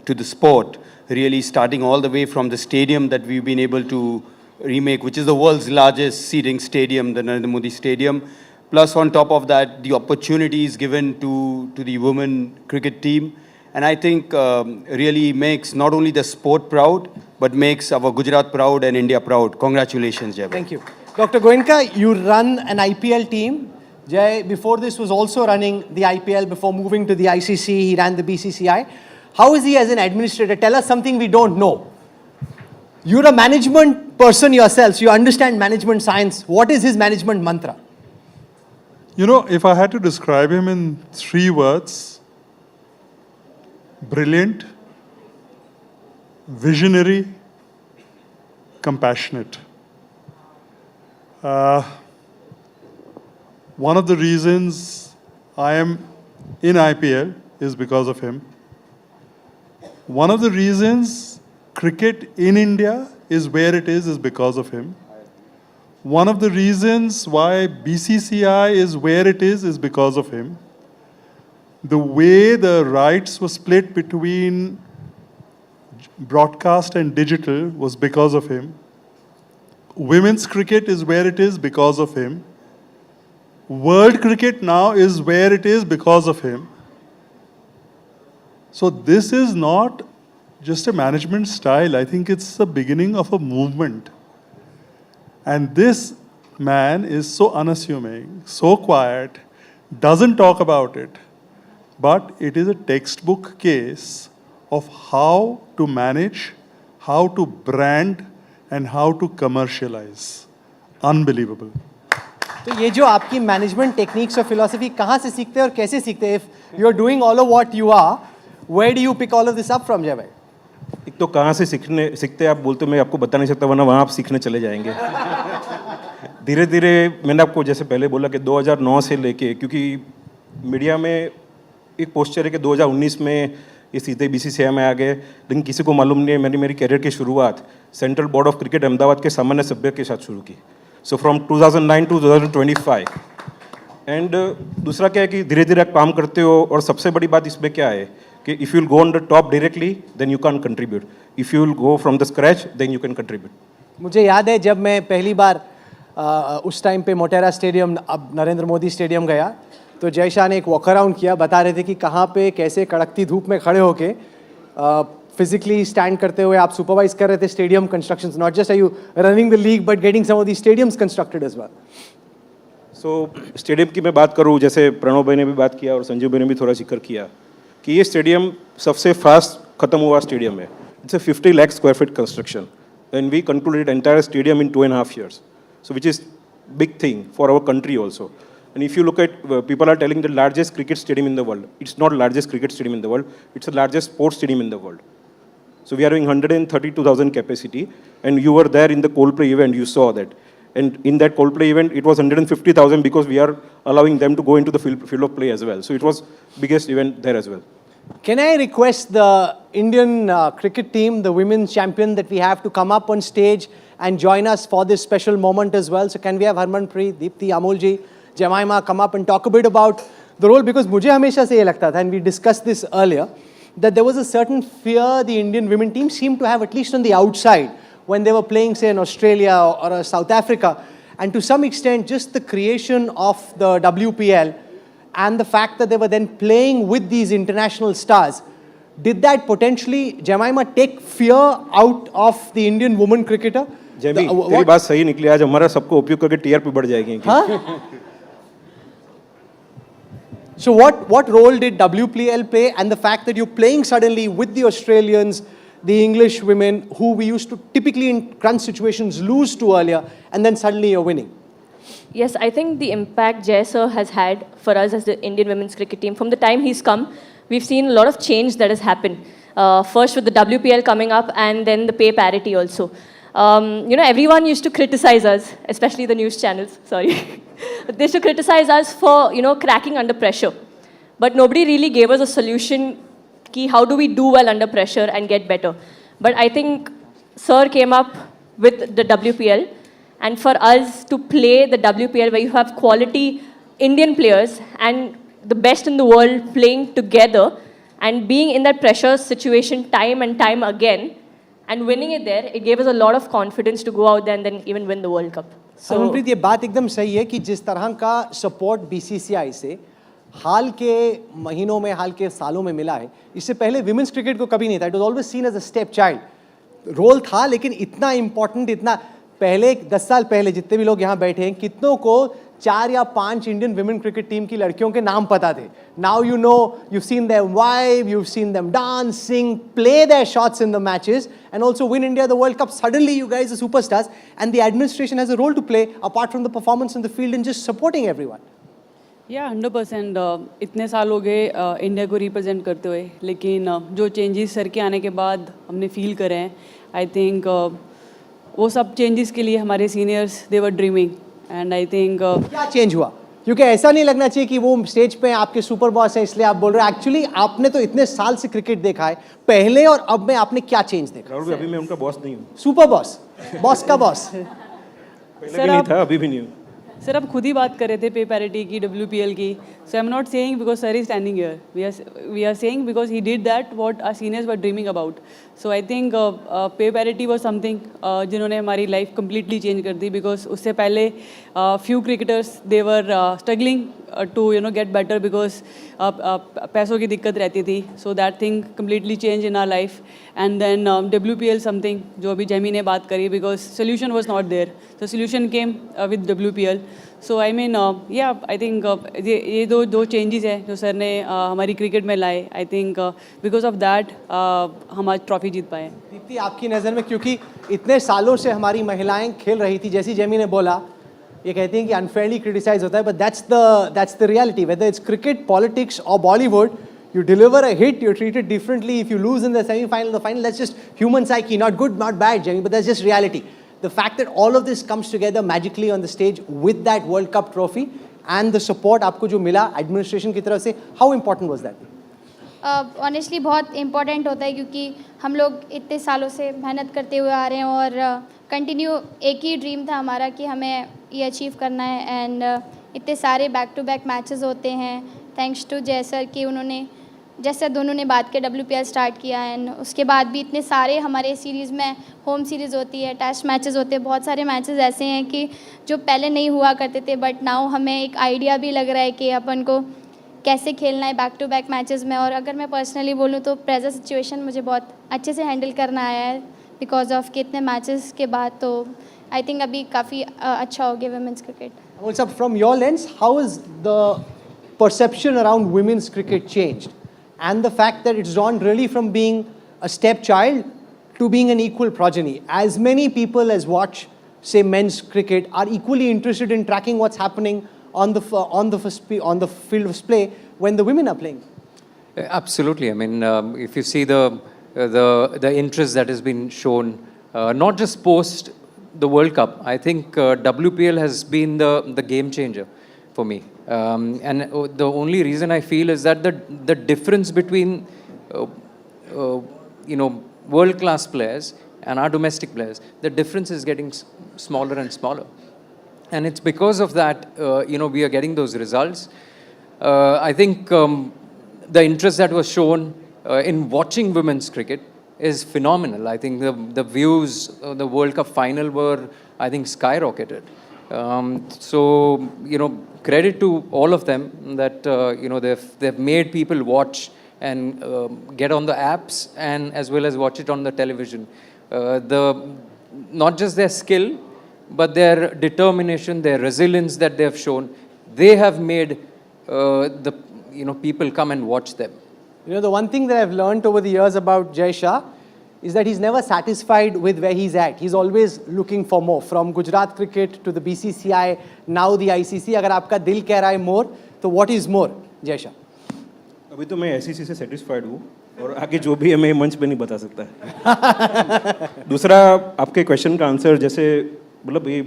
to the sport, really starting all the way from the stadium that we've been able to remake, which is the world's largest seating stadium, the Narendra Modi Stadium. Plus on top of that, the opportunities given to the women cricket team. And I think really makes not only the sport proud, but makes our Gujarat proud and India proud. Congratulations, Jai. Thank you. Dr. Goenka, you run an IPL team. Jai, before this, was also running the IPL before moving to the ICC. He ran the BCCI. How is he as an administrator? Tell us something we don't know. You're a management person yourself, so you understand management science. What is his management mantra? You know, if I had to describe him in 3 words, brilliant, visionary, compassionate. One of the reasons I am in IPL is because of him. One of the reasons cricket in India is where it is because of him. One of the reasons why BCCI is where it is because of him. The way the rights were split between broadcast and digital was because of him. Women's cricket is where it is because of him. World cricket now is where it is because of him. So this is not just a management style. I think it's the beginning of a movement. And this man is so unassuming, so quiet, doesn't talk about it. But it is a textbook case of how to manage, how to brand, and how to commercialize. Unbelievable. तो ये जो आपकी management techniques और philosophy कहाँ से सीखते हैं और कैसे सीखते हैं? If you are doing all of what you are, where do you pick all of this up from, Jay भाई? एक तो कहाँ से सीखते आप बोलते, मैं आपको बता नहीं सकता, वरना वहाँ आप सीखने चले जाएंगे। धीरे धीरे मैंने आपको जैसे पहले बोला कि 2009 से लेके, क्योंकि मीडिया में एक पोस्चर है कि 2019 में ये सीधे बीसीसीआई में आ गए, लेकिन किसी को मालूम नहीं है मैंने मेरी करियर की शुरुआत central board of cricket Ahmedabad के सामान्य सभ्य के साथ शुरू की। So from 2009 to 2025। एंड दूसरा क्या है कि धीरे धीरे आप काम करते हो, और सबसे बड़ी बात इसमें क्या है कि if you will go on the top directly then you can contribute, if you will go from the scratch then you can contribute. मुझे याद है जब मैं पहली बार उस टाइम पे मोटेरा स्टेडियम, अब नरेंद्र मोदी स्टेडियम गया, तो जय शाह ने एक वॉक अराउंड किया, बता रहे थे कि कहाँ पे कैसे कड़कती धूप में खड़े होके फिजिकली स्टैंड करते हुए आप सुपरवाइज कर रहे थे stadium constructions, not just are you running the league but getting some of the stadiums constructed as well. So stadium की मैं बात करूँ, जैसे प्रणव भाई ने भी बात किया और संजीव भाई ने भी थोड़ा जिक्र किया कि ये स्टेडियम सबसे फास्ट खत्म हुआ स्टेडियम है। It's a 50 lakh square feet construction and we concluded entire stadium in 2.5 years, so which is big thing for our country also. And if you look at people are telling the largest cricket stadium in the world, it's not largest cricket stadium in the world, it's the largest sports stadium in the world. So we are having 132,000 capacity, and you were there in the Coldplay event, you saw that. And in that Coldplay event, it was 150,000 because we are allowing them to go into the field of play as well. So it was biggest event there as well. Can I request the Indian cricket team, the women's champion that we have, to come up on stage and join us for this special moment as well? So can we have Harmanpreet, Deepti, Amolji, Jemima come up and talk a bit about the role? Because मुझे हमेशा से ये लगता था, and we discussed this earlier, that there was a certain fear the Indian women team seemed to have, at least on the outside, when they were playing, say, in Australia or South Africa. And to some extent, just the creation of the WPL and the fact that they were then playing with these international stars, did that potentially, Jemima, take fear out of the Indian woman cricketer? Jamie, तेरी बात सही निकली, आज हमारा सबको उपयोग करके TRP बढ़ जाएगी। हाँ? So what role did WPL play, and the fact that you're playing suddenly with the Australians, the English women, who we used to typically in crunch situations lose to earlier, and then suddenly you're winning? Yes, I think the impact Jay sir has had for us as the Indian women's cricket team, from the time he's come, we've seen a lot of change that has happened. First with the WPL coming up, and then the pay parity also. Everyone used to criticize us, especially the news channels, sorry. They used to criticize us for, cracking under pressure. But nobody really gave us a solution, ki how do we do well under pressure and get better. But I think Sir came up with the WPL, and for us to play the WPL where you have quality Indian players and the best in the world playing together and being in that pressure situation time and time again, and winning it there, it gave us a lot of confidence to go out there and then even win the World Cup. So, Harmanpreet, ये बात एकदम सही है कि जिस तरह का support BCCI से हाल के महीनों में, हाल के सालों में मिला है, इससे पहले विमेंस क्रिकेट को कभी नहीं था. It was always seen as a step child. Role था, लेकिन इतना इंपॉर्टेंट, इतना पहले 10 साल पहले जितने भी लोग यहाँ बैठे हैं, कितनों को 4 या 5 इंडियन विमेन क्रिकेट टीम की लड़कियों के नाम पता थे. Now you know, you've seen them vibe, you've seen them dance, sing, play their shots in the matches, and also win India the World Cup. Suddenly you guys are superstars, and the administration has a role to play apart from the performance in the field and just supporting everyone. या 100% इतने साल हो गए India को represent करते हुए, लेकिन जो चेंजेस सर के आने के बाद हमने फील करे हैं, आई थिंक वो सब चेंजेस के लिए हमारे seniors they were dreaming, and I think क्या चेंज हुआ? क्योंकि ऐसा नहीं लगना चाहिए कि वो स्टेज पे आपके सुपर बॉस हैं इसलिए आप बोल रहे हो. एक्चुअली आपने तो इतने साल से क्रिकेट देखा है, पहले और अब में आपने क्या चेंज देखा? अभी मैं उनका बॉस नहीं हूँ. सुपर बॉस, बॉस का बॉस. पहले भी नहीं था, अभी भी नहीं हूँ. सर आप खुद ही बात कर रहे थे पे पैरिटी की, WPL की. So I am not saying because sir is standing here, we are saying because he did that what our seniors were dreaming about. So I think pay parity was something जिन्होंने हमारी life completely change कर दी, because उससे पहले few cricketers they were struggling to get better because पैसों की दिक्कत रहती थी. So that thing completely change in our life, and then WPL something जो अभी जेमी ने बात करी, because solution was not there, the solution came with WPL. So I mean I think ये दो चेंजेस हैं जो सर ने हमारी क्रिकेट में लाए. I think because of that हम आज ट्रॉफी जीत पाए. दीप्ति, आपकी नज़र में, क्योंकि इतने सालों से हमारी महिलाएं खेल रही थी, जैसी जेमी ने बोला, ये कहती हैं कि अनफेयरली क्रिटिसाइज होता है, but that's the reality. Whether it's cricket, politics और Bollywood, you deliver a hit, you're treated differently. If you lose in the semi-final, the final, that's just human psyche. Not good, not bad, Jamie, but that's just reality. The fact that all of this comes together magically on the stage with that World Cup trophy and the support आपको जो मिला administration की तरफ से, how important was that? Honestly बहुत important होता है, क्योंकि हम लोग इतने सालों से मेहनत करते हुए आ रहे हैं और कंटिन्यू एक ही ड्रीम था हमारा कि हमें ये अचीव करना है. एंड इतने सारे बैक टू बैक मैचेस होते हैं, थैंक्स टू जय सर कि उन्होंने, जैसे दोनों ने बात किया, WPL स्टार्ट किया. एंड उसके बाद भी इतने सारे हमारे सीरीज़ में होम सीरीज़ होती है, टेस्ट मैचेस होते हैं, बहुत सारे मैचेस ऐसे हैं कि जो पहले नहीं हुआ करते थे, बट नाउ हमें एक आइडिया भी लग रहा है कि अपन को कैसे खेलना है बैक टू बैक मैचेस में. और अगर मैं पर्सनली बोलूँ तो प्रेजेंट सिचुएशन मुझे बहुत अच्छे से हैंडल करना आया है बिकॉज ऑफ कितने मैचेस के बाद. तो आई थिंक अभी काफ़ी अच्छा हो गया women's cricket. Also, from your lens, how is the perception around women's cricket changed? And the fact that it's gone really from being a stepchild to being an equal progeny. As many people as watch, say, men's cricket are equally interested in tracking what's happening on the field of play when the women are playing. Absolutely. I mean, if you see the interest that has been shown, not just post the World Cup, I think WPL has been the game changer for me. And the only reason I feel is that the difference between world-class players and our domestic players, the difference is getting smaller and smaller. And it's because of that, we are getting those results. I think the interest that was shown in watching women's cricket is phenomenal. I think the views of the World Cup final were, I think, skyrocketed. So, credit to all of them that, they've made people watch and get on the apps and as well as watch it on the television. Not just their skill, but their determination, their resilience that they have shown, they have made people come and watch them. The one thing that I've learned over the years about Jai Shah is that he's never satisfied with where he's at. He's always looking for more. From Gujarat cricket to the BCCI, now the ICC. अगर आपका दिल कह रहा है more, तो what is more, Jai Shah? अभी तो मैं ICC से satisfied हूँ और आगे जो भी है मैं मंच पे नहीं बता सकता। दूसरा आपके क्वेश्चन का आंसर जैसे मतलब ये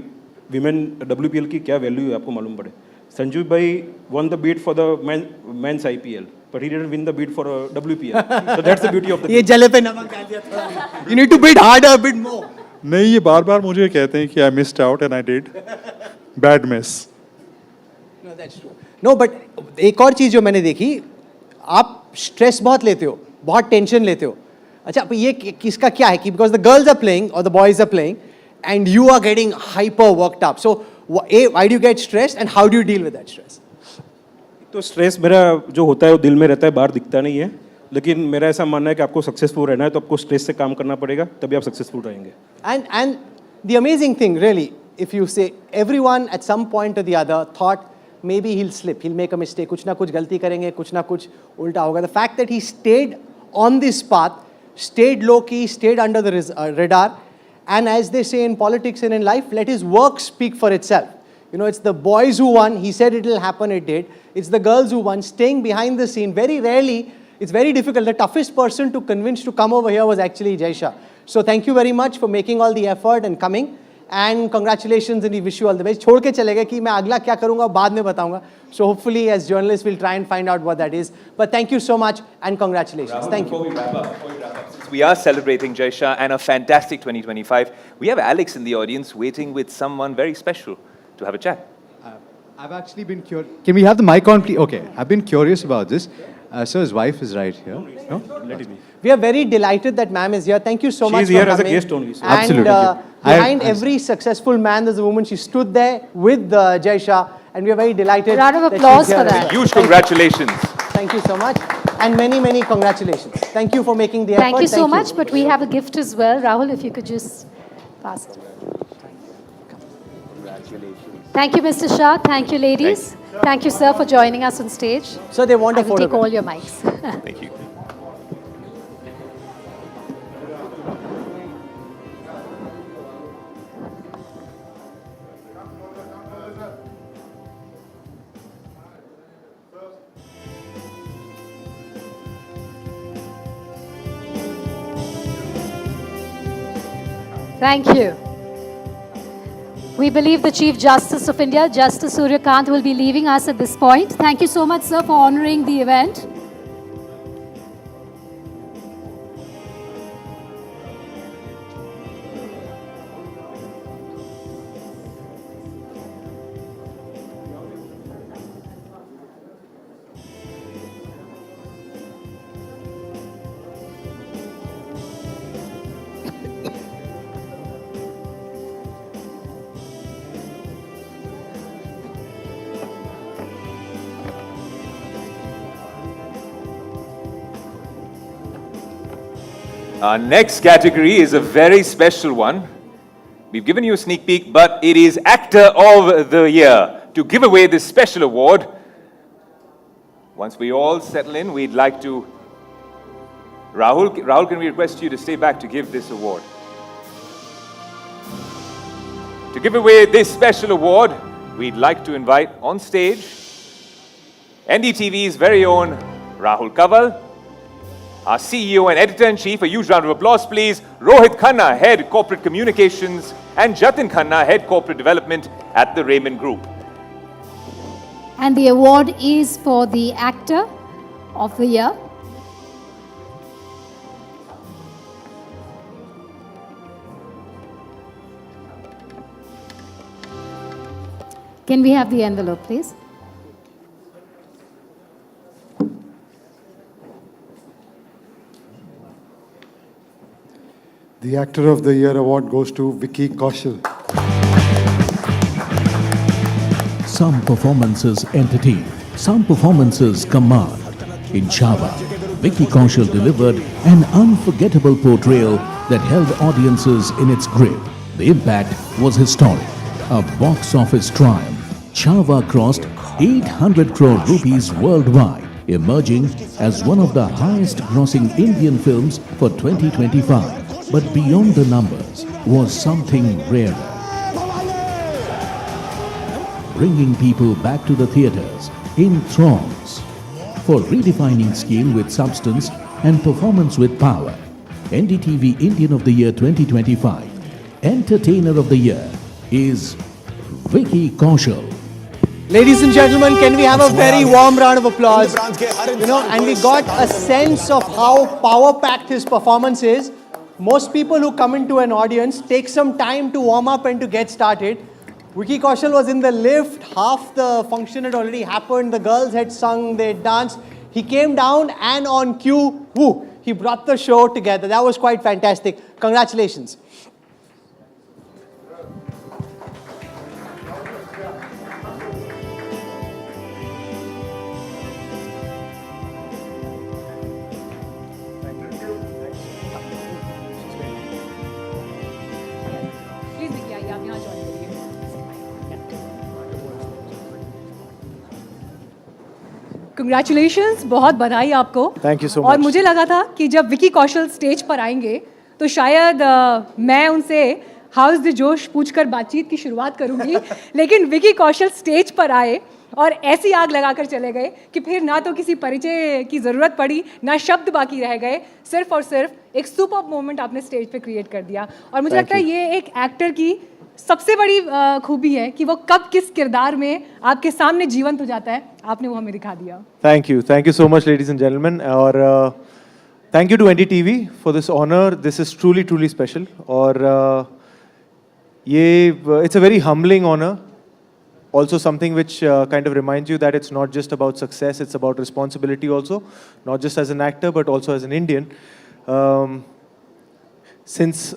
विमेन WPL की क्या वैल्यू है आपको मालूम पड़े। संजीव भाई won the bid for the men's IPL, but he didn't win the bid for WPL. So that's the beauty of the. ये जले पे नमक डाल दिया थोड़ा। You need to bid harder, bid more. नहीं, ये बार-बार मुझे कहते हैं कि I missed out and I did. Bad miss. No, that's true. No, but एक और चीज जो मैंने देखी, आप स्ट्रेस बहुत लेते हो, बहुत टेंशन लेते हो। अच्छा, ये किसका क्या है कि because the girls are playing or the boys are playing and you are getting hyper worked up. So why do you get stressed and how do you deal with that stress? तो stress मेरा जो होता है वो दिल में रहता है, बाहर दिखता नहीं है, लेकिन मेरा ऐसा मानना है कि आपको सक्सेसफुल रहना है तो आपको स्ट्रेस से काम करना पड़ेगा, तभी आप सक्सेसफुल रहेंगे. And the amazing thing really, if you say everyone at some point or the other thought maybe he'll slip, he'll make a mistake, कुछ ना कुछ गलती करेंगे, कुछ ना कुछ उल्टा होगा. The fact that he stayed on this path, stayed low key, stayed under the radar, and as they say in politics and in life, let his work speak for itself. It's the boys who won. He said it will happen, it did. It's the girls who won, staying behind the scene. Very rarely, it's very difficult. The toughest person to convince to come over here was actually Jai Shah. So thank you very much for making all the effort and coming. And congratulations and we wish you all the best. छोड़ के चले गए कि मैं अगला क्या करूँगा बाद में बताऊँगा. So hopefully as journalists we'll try and find out what that is. But thank you so much and congratulations. Thank you. Before we wrap up, since we are celebrating Jai Shah and a fantastic 2025, we have Alex in the audience waiting with someone very special to have a chat. I've actually been curious. Can we have the mic on, please? Okay, I've been curious about this. So his wife is right here. No? Let it be. We are very delighted that ma'am is here. Thank you so much She's for here coming. as a guest only. So. And Absolutely. Behind every successful man, there's a woman. She stood there with Jai Shah, and we are very delighted. Round of that applause she's here for that. as well. Huge congratulations. Thank you so much. And many, many congratulations. Thank you for making the effort. Thank you so much, but we have a gift as well. Rahul, if you could just pass it. Thank you, Mr. Shah. Thank you, ladies. Thank you, sir, for joining us on stage. So they want a I will take photograph. all your mics. Thank you. Thank you. We believe the Chief Justice of India, Justice Surya Kant, will be leaving us at this point. Thank you so much, sir, for honoring the event. Our next category is a very special one. We've given you a sneak peek, but it is Actor of the Year. To give away this special award, once we all settle in, we'd like to... Rahul, can we request you to stay back to give this award? To give away this special award, we'd like to invite on stage NDTV's very own Rahul Kaval, our CEO and Editor-in-Chief. A huge round of applause, please. Rohit Khanna, Head Corporate Communications, and Jatin Khanna, Head Corporate Development at the Raymond Group. And the award is for the Actor of the Year. Can we have the envelope, please? The Actor of the Year award goes to Vicky Kaushal. Some performances entertain, some performances command. In Chava, Vicky Kaushal delivered an unforgettable portrayal that held audiences in its grip. The impact was historic. A box office triumph. Chava crossed 800 crore rupees worldwide, emerging as one of the highest grossing Indian films for 2025. But beyond the numbers was something rarer. Bringing people back to the theatres in throngs. For redefining skill with substance and performance with power, NDTV Indian of the Year 2025 Entertainer of the Year is Vicky Kaushal. Ladies and gentlemen, can we have a very warm round of applause? And we got a sense of how power-packed his performance is. Most people who come into an audience take some time to warm up and to get started. Vicky Kaushal was in the lift, half the function had already happened, the girls had sung, they had danced. He came down and on cue, woo, he brought the show together. That was quite fantastic. Congratulations. Congratulations, बहुत बधाई आपको. Thank you so और much. मुझे लगा था कि जब Vicky Kaushal stage पर आएंगे तो शायद मैं उनसे हाउस द जोश पूछकर बातचीत की शुरुआत करूंगी. लेकिन विकी कौशल स्टेज पर आए और ऐसी आग लगाकर चले गए कि फिर ना तो किसी परिचय की ज़रूरत पड़ी, ना शब्द बाकी रह गए. सिर्फ और सिर्फ एक सुपर मोमेंट आपने स्टेज पे क्रिएट कर दिया. और मुझे लगता है ये एक एक्टर की सबसे बड़ी खूबी है कि वो कब किस किरदार में आपके सामने जीवंत हो जाता है. आपने वो हमें दिखा दिया. Thank you so much, ladies and gentlemen. और thank you to NDTV for this honor. This is truly special. और ये it's a very humbling honor. Also something which kind of reminds you that it's not just about success, it's about responsibility also, not just as an actor but also as an Indian. Since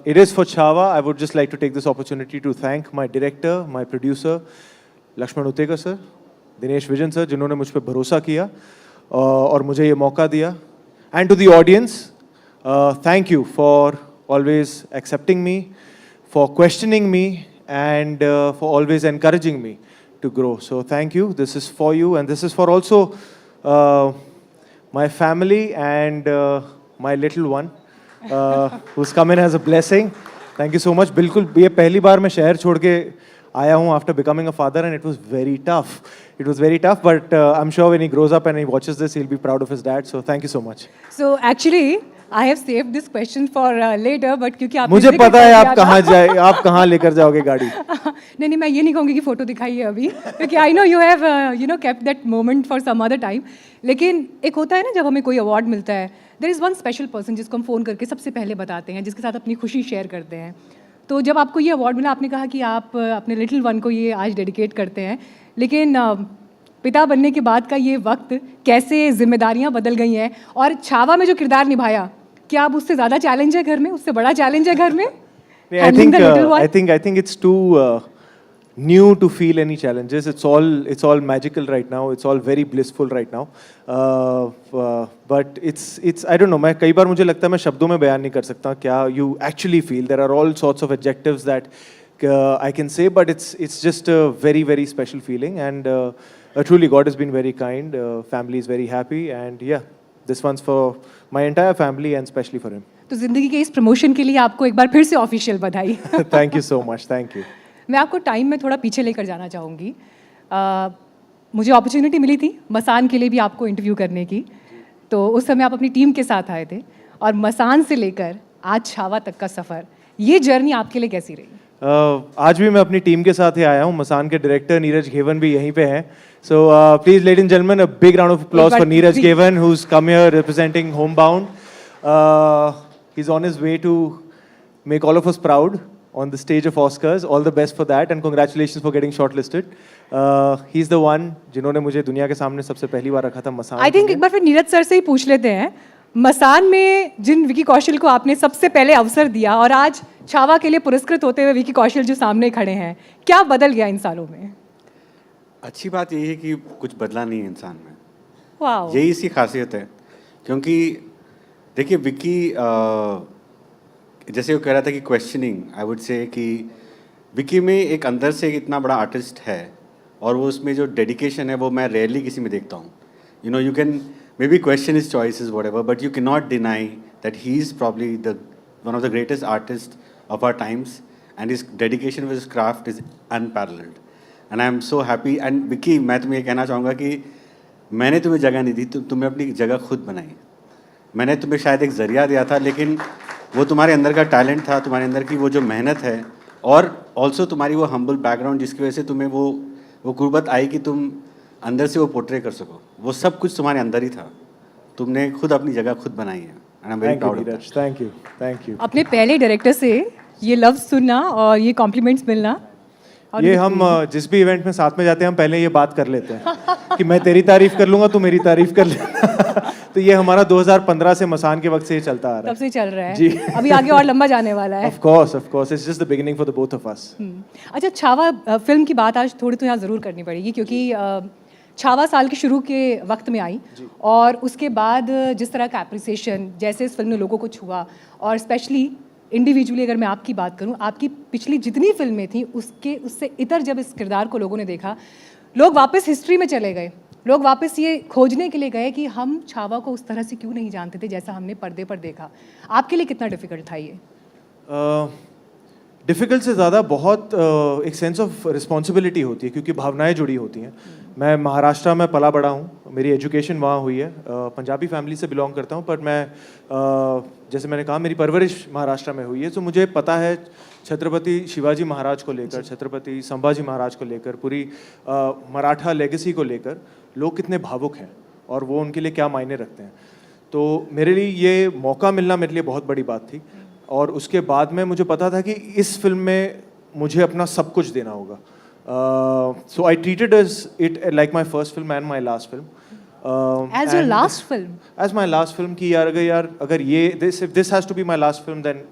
it is for Chava, I would just like to take this opportunity to thank my director, my producer, Lakshman Uttekar sir, Dinesh Vijan sir, जिन्होंने मुझ पे भरोसा किया और मुझे ये मौका दिया. And to the audience, thank you for always accepting me, for questioning me, and for always encouraging me to grow. So thank you. This is for you, and this is for also my family and my little one. Who's come in as a blessing. Thank you so much. बिल्कुल ये पहली बार मैं शहर छोड़ के आया हूँ after becoming a father, and it was very tough. It was very tough, but I'm sure when he grows up and he watches this, he'll be proud of his dad. So thank you so much. So actually, I have saved this question for later, but क्योंकि आप मुझे पता है आप कहाँ लेकर जाओगे गाड़ी. नहीं मैं ये नहीं कहूँगी कि फोटो दिखाइए अभी, क्योंकि I know you have kept that moment for some other time. लेकिन एक होता है ना जब हमें कोई अवार्ड मिलता है, there is one special person जिसको हम फ़ोन करके सबसे पहले बताते हैं, जिसके साथ अपनी खुशी शेयर करते हैं. तो जब आपको ये अवार्ड मिला, आपने कहा कि आप अपने लिटिल वन को ये आज डेडिकेट करते हैं, लेकिन पिता बनने के बाद का ये वक्त कैसे जिम्मेदारियां बदल गई हैं, और छावा में जो किरदार निभाया, क्या अब उससे ज़्यादा चैलेंज है घर में, उससे बड़ा चैलेंज है घर में? I think it's too new to feel any challenges. It's all magical right now. It's all very blissful right now. But it's I don't know. मैं कई बार मुझे लगता है मैं शब्दों में बयान नहीं कर सकता क्या you actually feel. There are all sorts of adjectives that I can say, but it's just a very special feeling, and truly God has been very kind. Family is very happy, and yeah, this one's for my entire family and especially for him. तो जिंदगी के इस promotion के लिए आपको एक बार फिर से ऑफिशियल बधाई. Thank you so much. Thank you. मैं आपको टाइम में थोड़ा पीछे लेकर जाना चाहूँगी. मुझे अपॉर्चुनिटी मिली थी मसान के लिए भी आपको इंटरव्यू करने की, तो उस समय आप अपनी टीम के साथ आए थे, और मसान से लेकर आज छावा तक का सफ़र, ये जर्नी आपके लिए कैसी रही? आज भी मैं अपनी टीम के साथ ही आया हूँ. मसान के डायरेक्टर नीरज घेवन भी यहीं पे हैं. So please, ladies and gentlemen, a big round of applause for Neeraj Gevan, who's come here representing Homebound. He's on his way to make all of us proud on the stage of Oscars. All the best for that, and congratulations for getting shortlisted. He's the one जिन्होंने मुझे दुनिया के सामने सबसे पहली बार रखा था मसान. I think एक बार फिर नीरज सर से ही पूछ लेते हैं. मसान में जिन विकी कौशल को आपने सबसे पहले अवसर दिया और आज छावा के लिए पुरस्कृत होते हुए विकी कौशल जो सामने खड़े हैं, क्या बदल गया इन सालों में? अच्छी बात यही है कि कुछ बदला नहीं है इंसान में। वाह, यही इसकी खासियत है। क्योंकि देखिए विकी जैसे वो कह रहा था कि क्वेश्चनिंग, आई वुड से कि विकी में एक अंदर से इतना बड़ा आर्टिस्ट है और वो उसमें जो डेडिकेशन है वो मैं रेयरली किसी में देखता हूँ। You know, you can maybe question his choices whatever, but you can not deny that he is probably the one of the greatest artist of our times and his dedication with his craft is unparalleled and I am so happy. And Vicky, मैं तुम्हें ये कहना चाहूँगा कि मैंने तुम्हें जगह नहीं दी, तुम्हें अपनी जगह खुद बनाई। मैंने तुम्हें शायद एक ज़रिया दिया था, लेकिन वो तुम्हारे अंदर का टैलेंट था, तुम्हारे अंदर की वो जो मेहनत है और ऑल्सो तुम्हारी वो हम्बल बैकग्राउंड जिसकी वजह से तुम्हें वो कुर्बत आई कि तुम अंदर से वो पोर्ट्रे कर सको। वो सब कुछ तुम्हारे अंदर ही था। तुमने खुद अपनी जगह खुद बनाई है and I am very proud of that. Thank you. अपने पहले डायरेक्टर से ये लफ्ज़ सुनना और ये कॉम्प्लीमेंट्स मिलना, और ये हम जिस भी इवेंट में साथ में जाते हैं हम पहले ये बात कर लेते हैं कि मैं तेरी तारीफ कर लूंगा, तू मेरी तारीफ कर लेना। तो ये हमारा 2015 से मसान के वक्त से ये चलता आ रहा है। तब से चल रहा है जी। अभी आगे और लंबा जाने वाला है। Of course it's just the beginning for the both of us. अच्छा, छावा फिल्म की बात आज थोड़ी तो यहाँ ज़रूर करनी पड़ेगी, क्योंकि छावा साल के शुरू के वक्त में आई और उसके बाद जिस तरह का एप्रिसिएशन जैसे इस फिल्म ने लोगों को छुआ, और स्पेशली इंडिविजुअली अगर मैं आपकी बात करूं, आपकी पिछली जितनी फिल्में थी उससे इतर जब इस किरदार को लोगों ने देखा, लोग वापस हिस्ट्री में चले गए। लोग वापस ये खोजने के लिए गए कि हम छावा को उस तरह से क्यों नहीं जानते थे जैसा हमने पर्दे पर देखा। आपके लिए कितना डिफ़िकल्ट था ये? डिफ़िकल्ट से ज़्यादा बहुत एक सेंस ऑफ रिस्पॉन्सिबिलिटी होती है, क्योंकि भावनाएं जुड़ी होती हैं। मैं महाराष्ट्र में पला बड़ा हूँ, मेरी एजुकेशन वहाँ हुई है, पंजाबी फैमिली से बिलोंग करता हूँ, पर मैं जैसे मैंने कहा मेरी परवरिश महाराष्ट्र में हुई है, तो मुझे पता है छत्रपति शिवाजी महाराज को लेकर, छत्रपति संभाजी महाराज को लेकर, पूरी मराठा लेगेसी को लेकर लोग कितने भावुक हैं और वो उनके लिए क्या मायने रखते हैं। तो मेरे लिए ये मौका मिलना मेरे लिए बहुत बड़ी बात थी, और उसके बाद में मुझे पता था कि इस फिल्म में मुझे अपना सब कुछ देना होगा। So I treated it like my first film and my last film. As your last film? As my last film कि अगर ये if this has to be my last film, then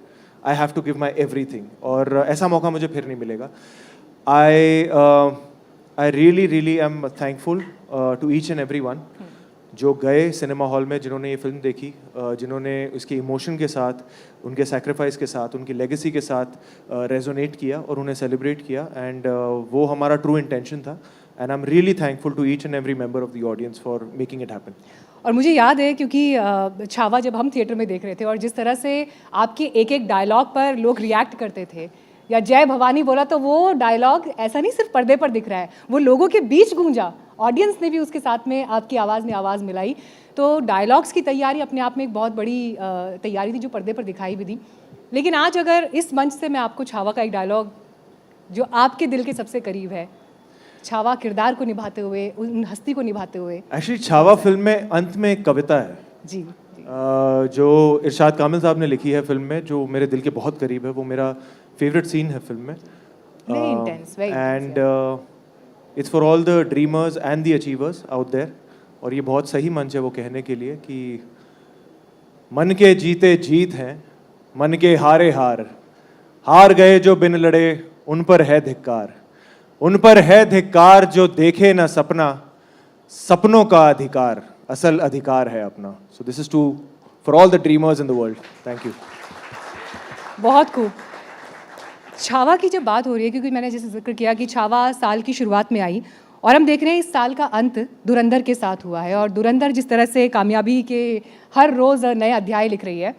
I have to give my everything, और ऐसा मौका मुझे फिर नहीं मिलेगा। I really am thankful to each and everyone जो गए सिनेमा हॉल में, जिन्होंने ये फिल्म देखी, जिन्होंने इसके इमोशन के साथ, उनके सैक्रिफाइस के साथ, उनकी लेगेसी के साथ रेजोनेट किया और उन्हें सेलिब्रेट किया, एंड वो हमारा ट्रू इंटेंशन था। And I am really thankful to each and every member of the audience for making it happen. और मुझे याद है क्योंकि छावा जब हम थिएटर में देख रहे थे और जिस तरह से आपके एक एक डायलॉग पर लोग रिएक्ट करते थे, या जय भवानी बोला तो वो डायलॉग ऐसा नहीं सिर्फ पर्दे पर दिख रहा है, वो लोगों के बीच गूंजा, ऑडियंस ने भी उसके साथ में आपकी आवाज़ ने आवाज़ मिलाई। तो डायलॉग्स की तैयारी अपने आप में एक बहुत बड़ी तैयारी थी जो पर्दे पर दिखाई भी दी। लेकिन आज अगर इस मंच से मैं आपको छावा का एक डायलॉग जो आपके दिल के सबसे करीब है, छावा किरदार को निभाते हुए, उन हस्ती को निभाते हुए। एक्चुअली छावा फिल्म में अंत में एक कविता है जी, जो इरशाद कामिल साहब ने लिखी है फिल्म में, जो मेरे दिल के बहुत करीब है। वो मेरा फेवरेट सीन है फिल्म में, and it's for all the dreamers and the achievers out there. और ये बहुत सही मंच है वो कहने के लिए कि मन के जीते जीत हैं, मन के हारे हार गए जो बिन लड़े, उन पर है धिक्कार, उन पर है धिक्कार जो देखे न सपना, सपनों का अधिकार असल अधिकार है अपना। So this is to for all the dreamers in the world. Thank you. बहुत खूब। छावा की जब बात हो रही है, क्योंकि मैंने जैसे जिक्र किया कि छावा साल की शुरुआत में आई और हम देख रहे हैं इस साल का अंत धुरंधर के साथ हुआ है, और धुरंधर जिस तरह से कामयाबी के हर रोज़ नए अध्याय लिख रही है।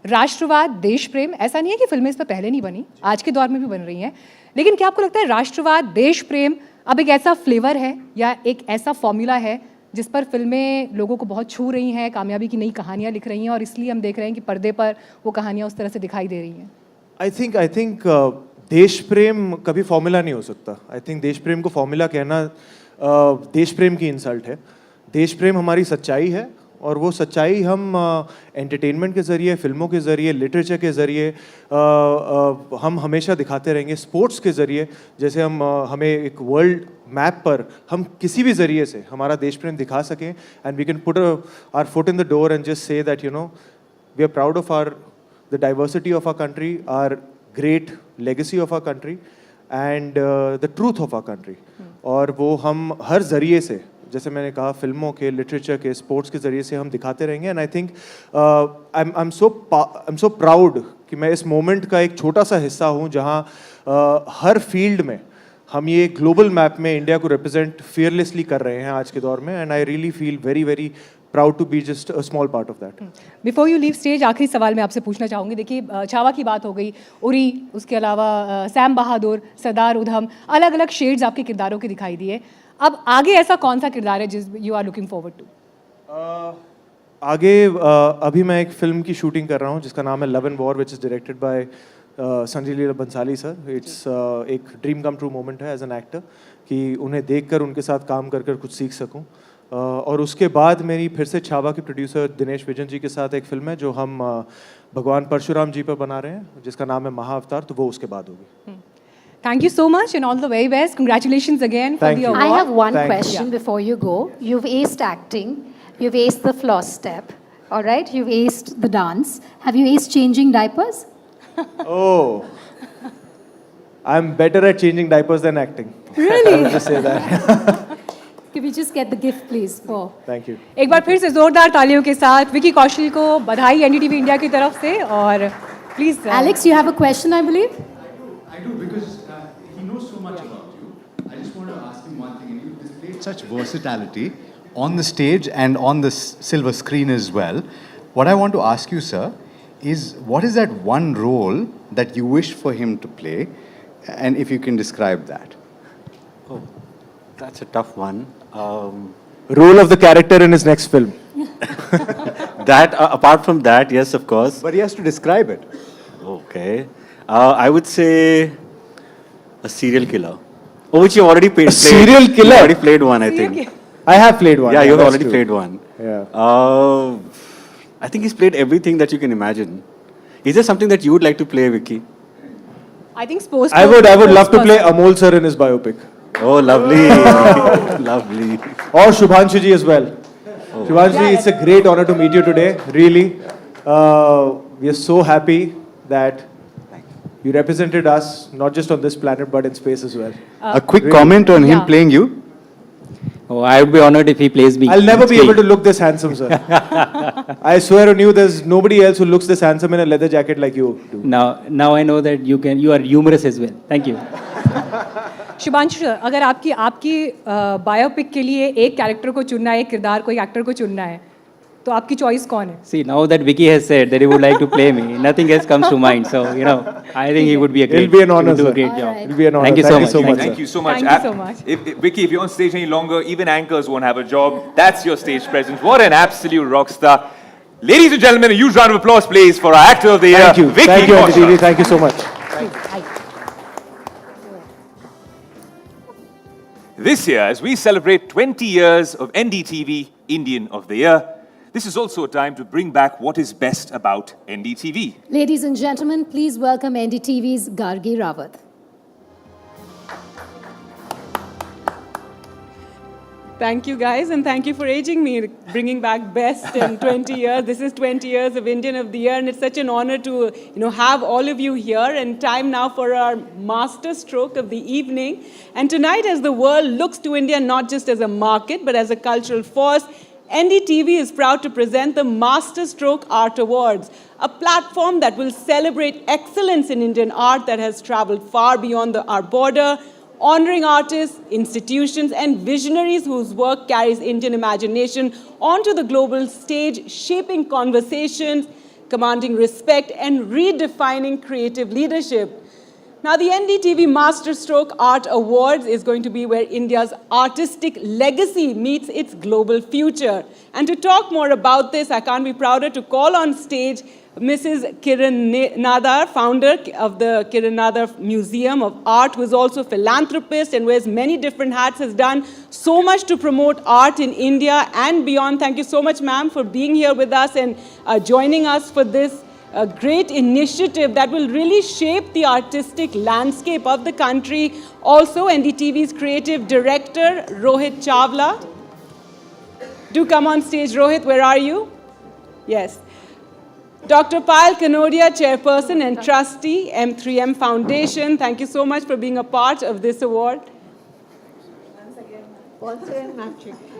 राष्ट्रवाद, देश प्रेम, ऐसा नहीं है कि फिल्में इस पर पहले नहीं बनी, आज के दौर में भी बन रही हैं, लेकिन क्या आपको लगता है राष्ट्रवाद, देश प्रेम अब एक ऐसा फ्लेवर है या एक ऐसा फॉर्मूला है जिस पर फिल्में लोगों को बहुत छू रही हैं, कामयाबी की नई कहानियाँ लिख रही हैं, और इसलिए हम देख रहे हैं कि पर्दे पर वो कहानियाँ उस तरह से दिखाई दे रही हैं? आई थिंक देश प्रेम कभी फॉर्मूला नहीं हो सकता। आई थिंक देश प्रेम को फॉर्मूला कहना देश प्रेम की इंसल्ट है। देश प्रेम हमारी सच्चाई है, और वो सच्चाई हम एंटरटेनमेंट के ज़रिए, फिल्मों के ज़रिए, लिटरेचर के ज़रिए हम हमेशा दिखाते रहेंगे, स्पोर्ट्स के ज़रिए। जैसे हमें एक वर्ल्ड मैप पर हम किसी भी ज़रिए से हमारा देश प्रेम दिखा सकें, and we can put our foot in the door and just say that we are proud of the diversity of our country, our great legacy of our country, and the truth of our country. और वो हम हर ज़रिए से, जैसे मैंने कहा, फिल्मों के, लिटरेचर के, स्पोर्ट्स के ज़रिए से हम दिखाते रहेंगे। And I think I am so proud कि मैं इस मोमेंट का एक छोटा सा हिस्सा हूँ जहाँ हर फील्ड में हम ये ग्लोबल मैप में इंडिया को रिप्रेजेंट फियरलेसली कर रहे हैं आज के दौर में। And I really feel very very proud to be just a small part of that. Before you leave stage, आखिरी सवाल मैं आपसे पूछना चाहूँगी। देखिए, छावा की बात हो गई, उरी, उसके अलावा सैम बहादुर, सरदार उधम, अलग अलग शेड्स आपके किरदारों के दिखाई दिए। अब आगे ऐसा कौन सा किरदार है जिस you are looking forward to? आगे अभी मैं एक फिल्म की शूटिंग कर रहा हूँ जिसका नाम है love and war, which is directed by Sanjay Leela Bhansali sir. It's एक ड्रीम कम ट्रू मोमेंट है एज एन एक्टर कि उन्हें देखकर उनके साथ काम कर कर कुछ सीख सकूं। और उसके बाद मेरी फिर से छावा के प्रोड्यूसर दिनेश विजन जी के साथ एक फिल्म है जो हम भगवान परशुराम जी पर बना रहे हैं, जिसका नाम है महाअवतार, तो वो उसके बाद होगी। Thank you so much and all the very best. Congratulations again for the award. I have one question before you go. You've aced acting, you've aced the floss step, all right? You've aced the dance. Have you aced changing diapers? Oh, I'm better at changing diapers than acting. Really? I would just say that. Can we just get the gift, please? For Thank you. एक बार फिर से जोरदार तालियों के साथ विकी कौशल को बधाई NDTV India की तरफ से। और please Alex, you have a question, I believe? I do, because he knows so much about you. I just want to ask him one thing. And you've displayed such versatility on the stage and on the silver screen as well. What I want to ask you, sir, is what is that one role that you wish for him to play? And if you can describe that. Oh, that's a tough one. Role of the character in his next film. That, apart from that, yes, of course. But he has to describe it. Okay. I would say a serial killer. Oh, which you already played. Serial killer? You already played one, I think. I have played one. Yeah, you've that's already true. played one. Yeah. I think he's played everything that you can imagine. Is there something that you would like to play, Vicky? I think sports. I would love to play Amol sir in his biopic. Oh, lovely. Lovely. Or Shubhanshu ji as well. Shubhanshu ji, it's a great honor to meet you today. Really. We are so happy that you represented us, not just on this planet, but in space as well. A quick comment on him playing you. Oh, I would be honored if he plays me. I'll never be able to look this handsome, sir. I swear on you, there's nobody else who looks this handsome in a leather jacket like you do. Now I know that you are humorous as well. Thank you. Shubhanshu, अगर आपकी biopic के लिए एक character को चुनना है, एक किरदार को, एक एक्टर को चुनना है, तो आपकी चॉइस कौन है? See, now that Vicky has said that he would like to play me, nothing else comes to mind. So, I think he would be a great. It'll be an honor, he would do a sir. great job. It'll be an honor. Thank you so much. Thank you so much. Thank you so much. Vicky, if you're on stage any longer, even anchors won't have a job. That's your stage presence. What an absolute rock star. Ladies and gentlemen, a huge round of applause, please, for our actor of the year, Thank you. Vicky Thank you, Kaushal. NDTV. Thank you so much. This year, as we celebrate 20 years of NDTV Indian of the Year, this is also a time to bring back what is best about NDTV. Ladies and gentlemen, please welcome NDTV's Gargi Rawat. Thank you guys, and thank you for aging me, bringing back best in 20 years. This is 20 years of Indian of the Year, and it's such an honor to have all of you here. And time now for our master stroke of the evening. And tonight, as the world looks to India not just as a market, but as a cultural force, NDTV is proud to present the Master Stroke Art Awards, a platform that will celebrate excellence in Indian art that has traveled far beyond our border, honoring artists, institutions, and visionaries whose work carries Indian imagination onto the global stage, shaping conversations, commanding respect, and redefining creative leadership. Now, the NDTV Masterstroke Art Awards is going to be where India's artistic legacy meets its global future. And to talk more about this, I can't be prouder to call on stage Mrs. Kiran Nadar, founder of the Kiran Nadar Museum of Art, who is also a philanthropist and wears many different hats, has done so much to promote art in India and beyond. Thank you so much, ma'am, for being here with us and joining us for this great initiative that will really shape the artistic landscape of the country. Also, NDTV's creative director, Rohit Chawla. Do come on stage, Rohit. Where are you? Yes. Dr. Payal Kanodia, Chairperson and Trustee, M3M Foundation. Thank you so much for being a part of this award.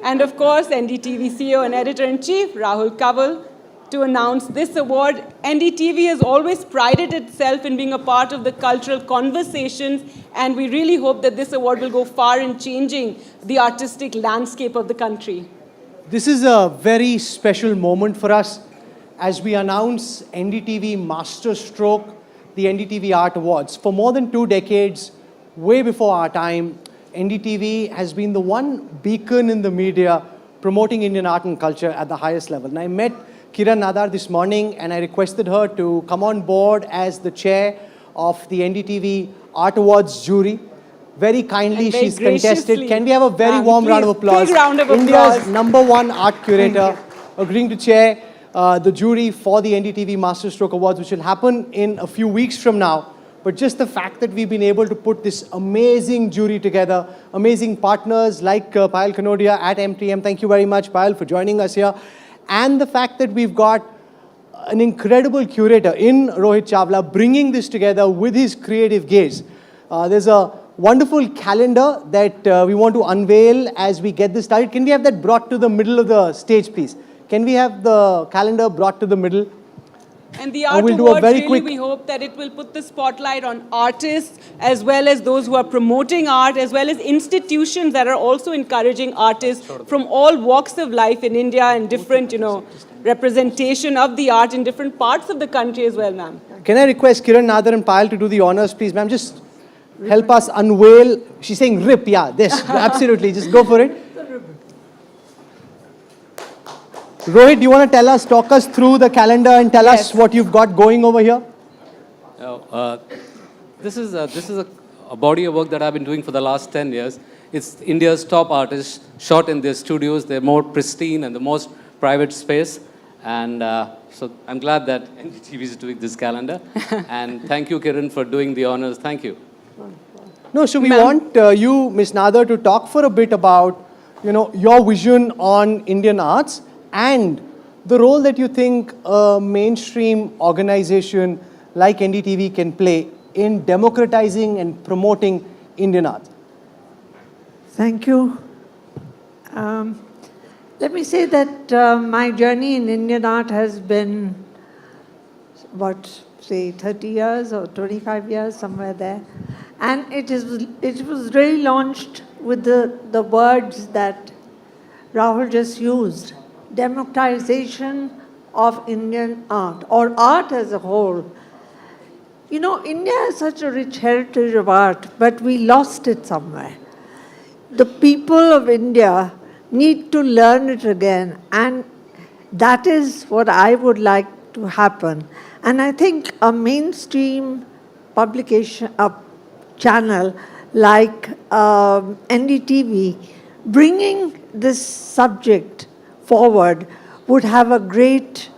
And of course, NDTV CEO and Editor-in-Chief, Rahul Kaval, to announce this award. NDTV has always prided itself in being a part of the cultural conversations, and we really hope that this award will go far in changing the artistic landscape of the country. This is a very special moment for us as we announce NDTV Masterstroke, the NDTV Art Awards. For more than 2 decades, way before our time, NDTV has been the one beacon in the media promoting Indian art and culture at the highest level. And I met Kiran Nadar this morning and I requested her to come on board as the chair of the NDTV Art Awards jury. Very kindly, she's contested. Can we have a very warm round of applause? Big round of applause. India's #1 art curator agreeing to chair the jury for the NDTV Masterstroke Awards, which will happen in a few weeks from now. But just the fact that we've been able to put this amazing jury together, amazing partners like Payal Kanodia at M3M. Thank you very much, Payal, for joining us here. And the fact that we've got an incredible curator in Rohit Chawla bringing this together with his creative gaze. There's a wonderful calendar that we want to unveil as we get this started. Can we have that brought to the middle of the stage, please? Can we have the calendar brought to the middle? And the Art Awards, really, we hope that it will put the spotlight on artists as well as those who are promoting art, as well as institutions that are also encouraging artists from all walks of life in India and different, representation of the art in different parts of the country as well, ma'am. Can I request Kiran Nadar and Payal to do the honors, please, ma'am? Just help us unveil. She's saying rip, yeah, this, absolutely. Just go for it. Rohit, do you want to talk us through the calendar and tell us what you've got going over here? This is a body of work that I've been doing for the last 10 years. It's India's top artists shot in their studios. They're more pristine and the most private space. And so I'm glad that NDTV is doing this calendar. And thank you, Kiran, for doing the honors. Thank you. No, so we want you, Ms. Nadar, to talk for a bit about, your vision on Indian arts and the role that you think a mainstream organization like NDTV can play in democratizing and promoting Indian art. Thank you. Let me say that my journey in Indian art has been, 30 years or 25 years, somewhere there. And it was really launched with the words that Rahul just used. Democratization of Indian art, or art as a whole. India has such a rich heritage of art, but we lost it somewhere. The people of India need to learn it again, and that is what I would like to happen. And I think a mainstream publication, a channel like NDTV, bringing this subject forward would have a great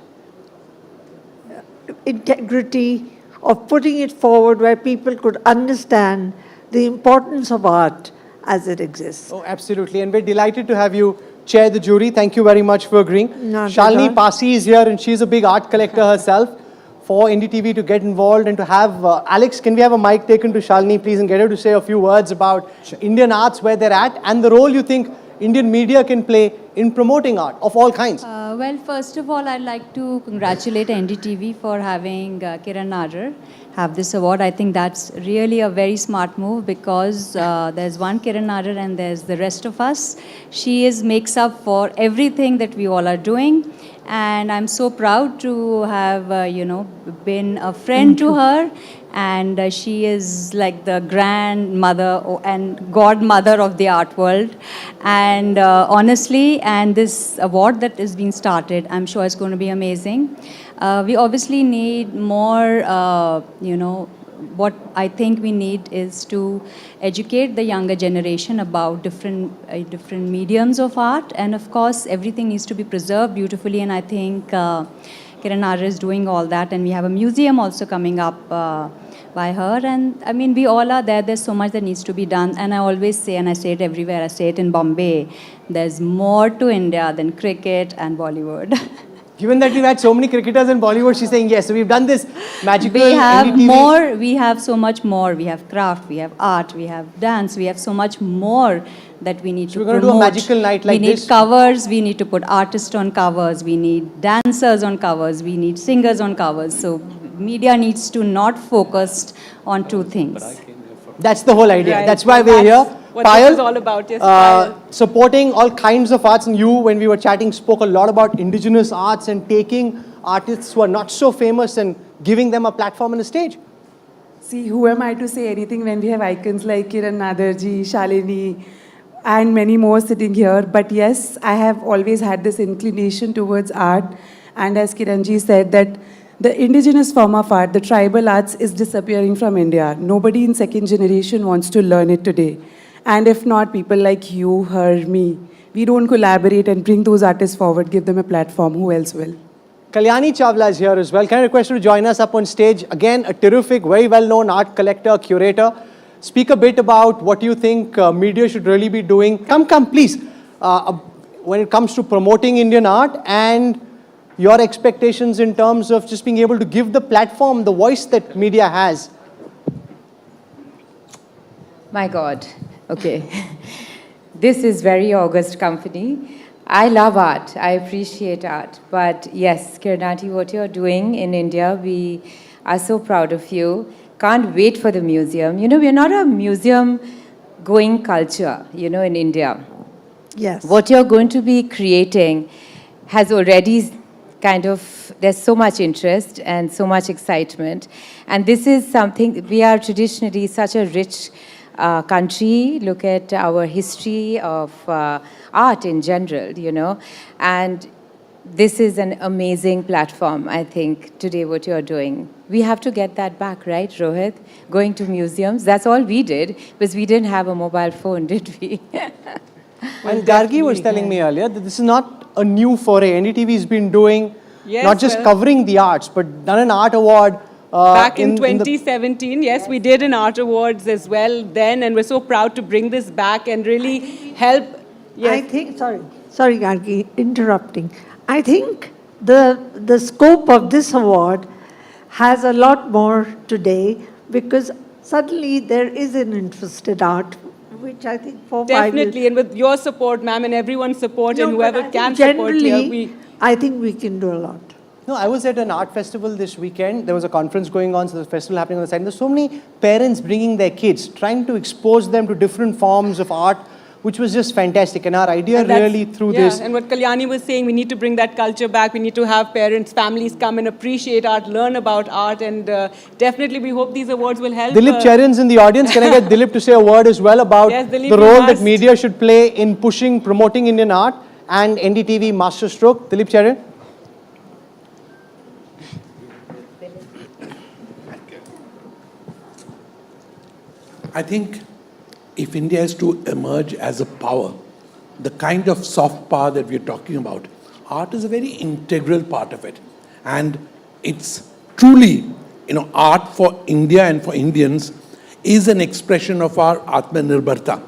integrity of putting it forward where people could understand the importance of art as it exists. Oh, absolutely. And we're delighted to have you chair the jury. Thank you very much for agreeing. Shalini Pasi is here and she's a big art collector herself. For NDTV to get involved and to have, Alex, can we have a mic taken to Shalini, please, and get her to say a few words about Indian arts, where they're at, and the role you think Indian media can play in promoting art of all kinds? Well, first of all, I'd like to congratulate NDTV for having Kiran Nadar have this award. I think that's really a very smart move because there's one Kiran Nadar and there's the rest of us. She makes up for everything that we all are doing. And I'm so proud to have, been a friend to her. And she is like the grandmother and godmother of the art world. And honestly, and this award that is being started, I'm sure it's going to be amazing. We obviously need more, what I think we need is to educate the younger generation about different mediums of art, and of course everything needs to be preserved beautifully, and I think Kiran Arya is doing all that, and we have a museum also coming up by her, and I mean we all are there. There's so much that needs to be done, and I always say, and I say it everywhere, I say it in Bombay, there's more to India than cricket and Bollywood. Given that we've had so many cricketers in Bollywood, she's saying yes. So we've done this magical We have NDTV. more, we have so much more. We have craft, we have art, we have dance, we have so much more that we need to we're going promote. to do a magical night like we need this. covers, we need to put artists on covers, we need dancers on covers, we need singers on covers. So media needs to not focus on two things. That's the whole idea. Right. That's why Well, we're here. that's what this is all about. Yes, Payal. Supporting all kinds of arts, and you, when we were chatting, spoke a lot about indigenous arts and taking artists who are not so famous and giving them a platform and a stage. See, who am I to say anything when we have icons like Kiran Nadarji, Shalini, and many more sitting here? But yes, I have always had this inclination towards art. And as Kiranji said, that the indigenous form of art, the tribal arts, is disappearing from India. Nobody in second generation wants to learn it today. And if not, people like you, her, me, we don't collaborate and bring those artists forward, give them a platform, who else will? Kalyani Chawla is here as well. Can I request you to join us up on stage? Again, a terrific, very well-known art collector, curator. Speak a bit about what you think media should really be doing. Come, please. When it comes to promoting Indian art and your expectations in terms of just being able to give the platform, the voice that media has. My God. Okay. This is very august company. I love art. I appreciate art. But yes, Kiranati, what you're doing in India, we are so proud of you. Can't wait for the museum. You know, we're not a museum-going culture, in India. Yes. What you're going to be creating has already there's so much interest and so much excitement. And this is something, we are traditionally such a rich country. Look at our history of art in general, and this is an amazing platform, I think, today what you're doing. We have to get that back, right, Rohit? Going to museums, that's all we did, because we didn't have a mobile phone, did we? And Gargi was telling me earlier that this is not a new foray. NDTV has been doing, Yes, not just well, covering the arts, but done an art award. Back in 2017, yes, we did an art awards as well then, and we're so proud to bring this back and really help. Yes. I think, sorry, Gargi, interrupting. I think the scope of this award has a lot more today because suddenly there is an interest in art, which I think for 5 years. Definitely, and with your support, ma'am, and everyone's support, No, and but whoever I can think support here, I think we can do a lot. No, I was at an art festival this weekend. There was a conference going on, so there's a festival happening on the side. And there's so many parents bringing their kids, trying to expose them to different forms of art, which was just fantastic. And our idea really through this. And what Kalyani was saying, we need to bring that culture back. We need to have parents, families come and appreciate art, learn about art, and definitely we hope these awards will help. Dilip Charan's in the audience. Can I get Dilip to say a word as well about Yes, Dilip, the you role that must. media should play in promoting Indian art and NDTV masterstroke? Dilip Charan. I think if India is to emerge as a power, the kind of soft power that we're talking about, art is a very integral part of it. And it's truly, art for India and for Indians is an expression of our Atmanirbharta.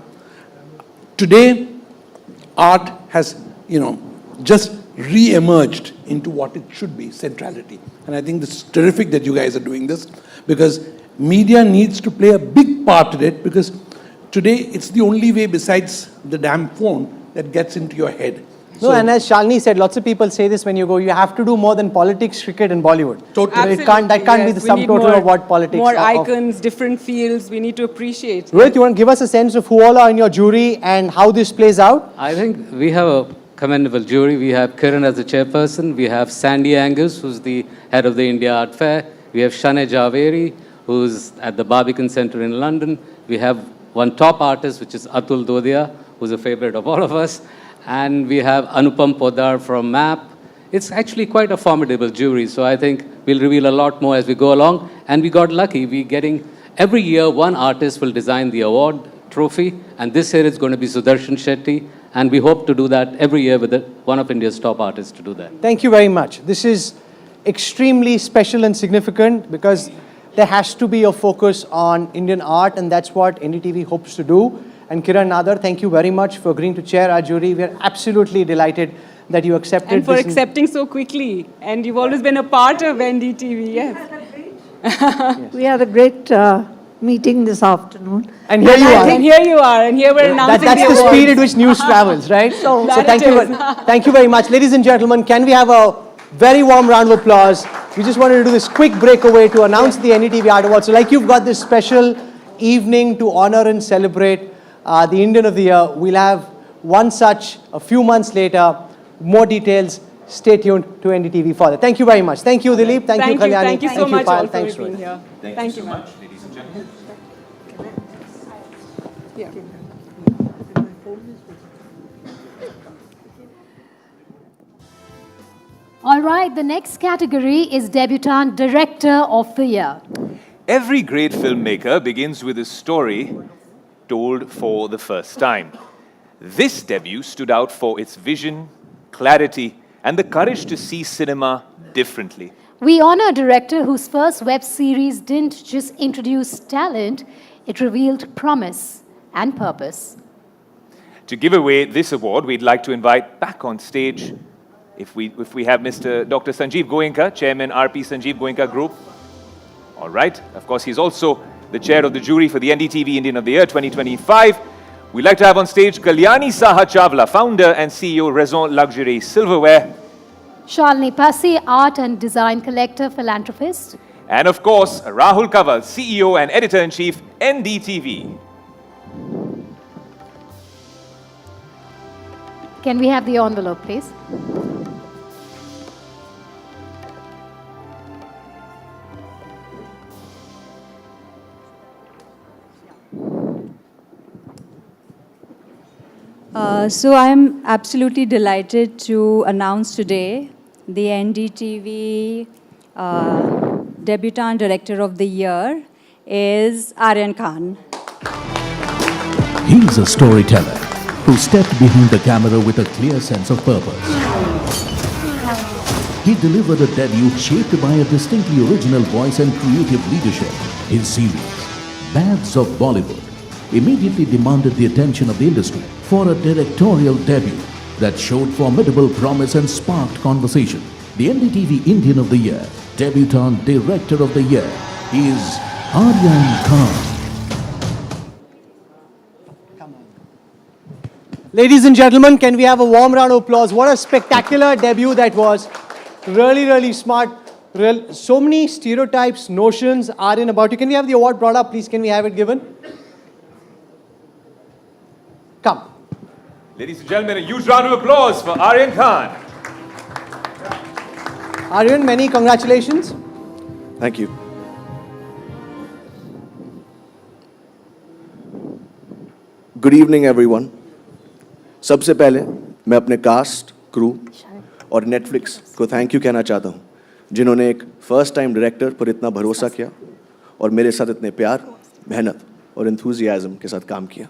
Today, art has, just re-emerged into what it should be, centrality. And I think it's terrific that you guys are doing this because media needs to play a big part in it because today it's the only way besides the damn phone that gets into your head. No, and as Shalini said, lots of people say this when you go, you have to do more than politics, cricket and Bollywood. Totally. That can't be the sum total of what politics More are. icons, different fields, we need to appreciate. Rohit, you want to give us a sense of who all are in your jury and how this plays out? I think we have a commendable jury. We have Kiran as the chairperson. We have Sandy Angus, who's the head of the India Art Fair. We have Shane Javeri, who's at the Barbican Centre in London. We have one top artist, which is Atul Dodia, who's a favorite of all of us. And we have Anupam Podar from MAP. it's actually quite a formidable jury. So I think we'll reveal a lot more as we go along. And we got lucky. We're getting, every year, one artist will design the award trophy. And this year it's going to be Sudarshan Shetty. And we hope to do that every year with one of India's top artists to do that. Thank you very much. This is extremely special and significant because there has to be a focus on Indian art, and that's what NDTV hopes to do. And Kiran Nadar, thank you very much for agreeing to chair our jury. We are absolutely delighted that you accepted And for this. accepting so quickly. And you've always been a part of NDTV, yes. We had a great meeting this afternoon. And here you are. And here you are, and here we're announcing That's the awards. speed at which news travels, right? So That thank it you, is. thank you very much. Ladies and gentlemen, can we have a very warm round of applause? We just wanted to do this quick breakaway to announce the NDTV Art Awards. So like you've got this special evening to honor and celebrate the Indian of the Year, we'll have one such a few months later. More details, stay tuned to NDTV for that. Thank you very much. Thank you, Dilip. Thank you, Kalyani. Thank you so much Payal. all for Thanks, being Rohit. here. Thank you so much, ladies and gentlemen. Yeah. All right, the next category is Debutant Director of the Year. Every great filmmaker begins with a story told for the first time. This debut stood out for its vision, clarity, and the courage to see cinema differently. We honor a director whose first web series didn't just introduce talent, it revealed promise and purpose. To give away this award, we'd like to invite back on stage, if we have Mr. Dr. Sanjeev Goenka, Chairman RP Sanjeev Goenka Group. All right. Of course, he's also the chair of the jury for the NDTV Indian of the Year 2025. We'd like to have on stage Kalyani Saha Chawla, founder and CEO, Raison Luxury Silverware. Shalini Pasi, art and design collector, philanthropist. And of course, Rahul Kanwal, CEO and editor-in-chief, NDTV. Can we have the envelope, please? So I'm absolutely delighted to announce today the NDTV Debutant Director of the Year is Aryan Khan. He is a storyteller who stepped behind the camera with a clear sense of purpose. He delivered a debut shaped by a distinctly original voice and creative leadership. His series, Bads of Bollywood, immediately demanded the attention of the industry for a directorial debut that showed formidable promise and sparked conversation. The NDTV Indian of the Year, Debutant Director of the Year, is Aryan Khan. Ladies and gentlemen, can we have a warm round of applause? What a spectacular debut that was. Really, really smart. So many stereotypes, notions are in about you. Can we have the award brought up, please? Can we have it given? Come. Ladies and gentlemen, a huge round of applause for Aryan Khan. Aryan, many congratulations. Thank you. Good evening, everyone. सबसे पहले मैं अपने cast, crew और Netflix को thank you कहना चाहता हूँ, जिन्होंने एक फर्स्ट टाइम डायरेक्टर पर इतना भरोसा किया और मेरे साथ इतने प्यार, मेहनत और एंथुजियाज्म के साथ काम किया.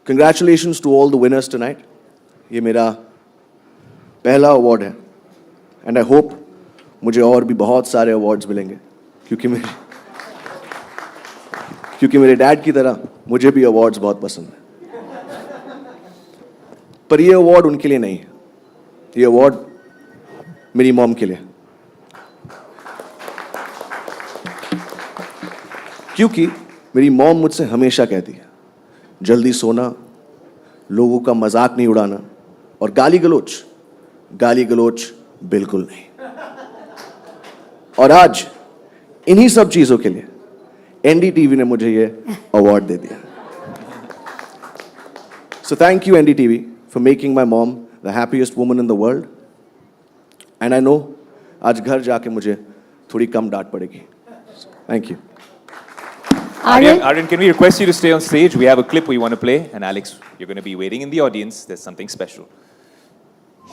Congratulations to all the winners tonight. ये मेरा पहला अवार्ड है एंड आई होप मुझे और भी बहुत सारे अवार्ड्स मिलेंगे क्योंकि मेरे डैड की तरह मुझे भी अवार्ड्स बहुत पसंद है. पर ये अवार्ड उनके लिए नहीं है, ये अवार्ड मेरी मॉम के लिए, क्योंकि मेरी मॉम मुझसे हमेशा कहती है जल्दी सोना, लोगों का मजाक नहीं उड़ाना और गाली गलोच बिल्कुल नहीं. और आज इन्हीं सब चीजों के लिए एनडीटीवी ने मुझे ये अवार्ड दे दिया. So thank you NDTV for making my mom the happiest woman in the world. And I know आज घर जाके मुझे थोड़ी कम डांट पड़ेगी. Thank you. Aryan, can we request you to stay on stage? We have a clip we want to play. And Alex, you're going to be waiting in the audience. There's something special.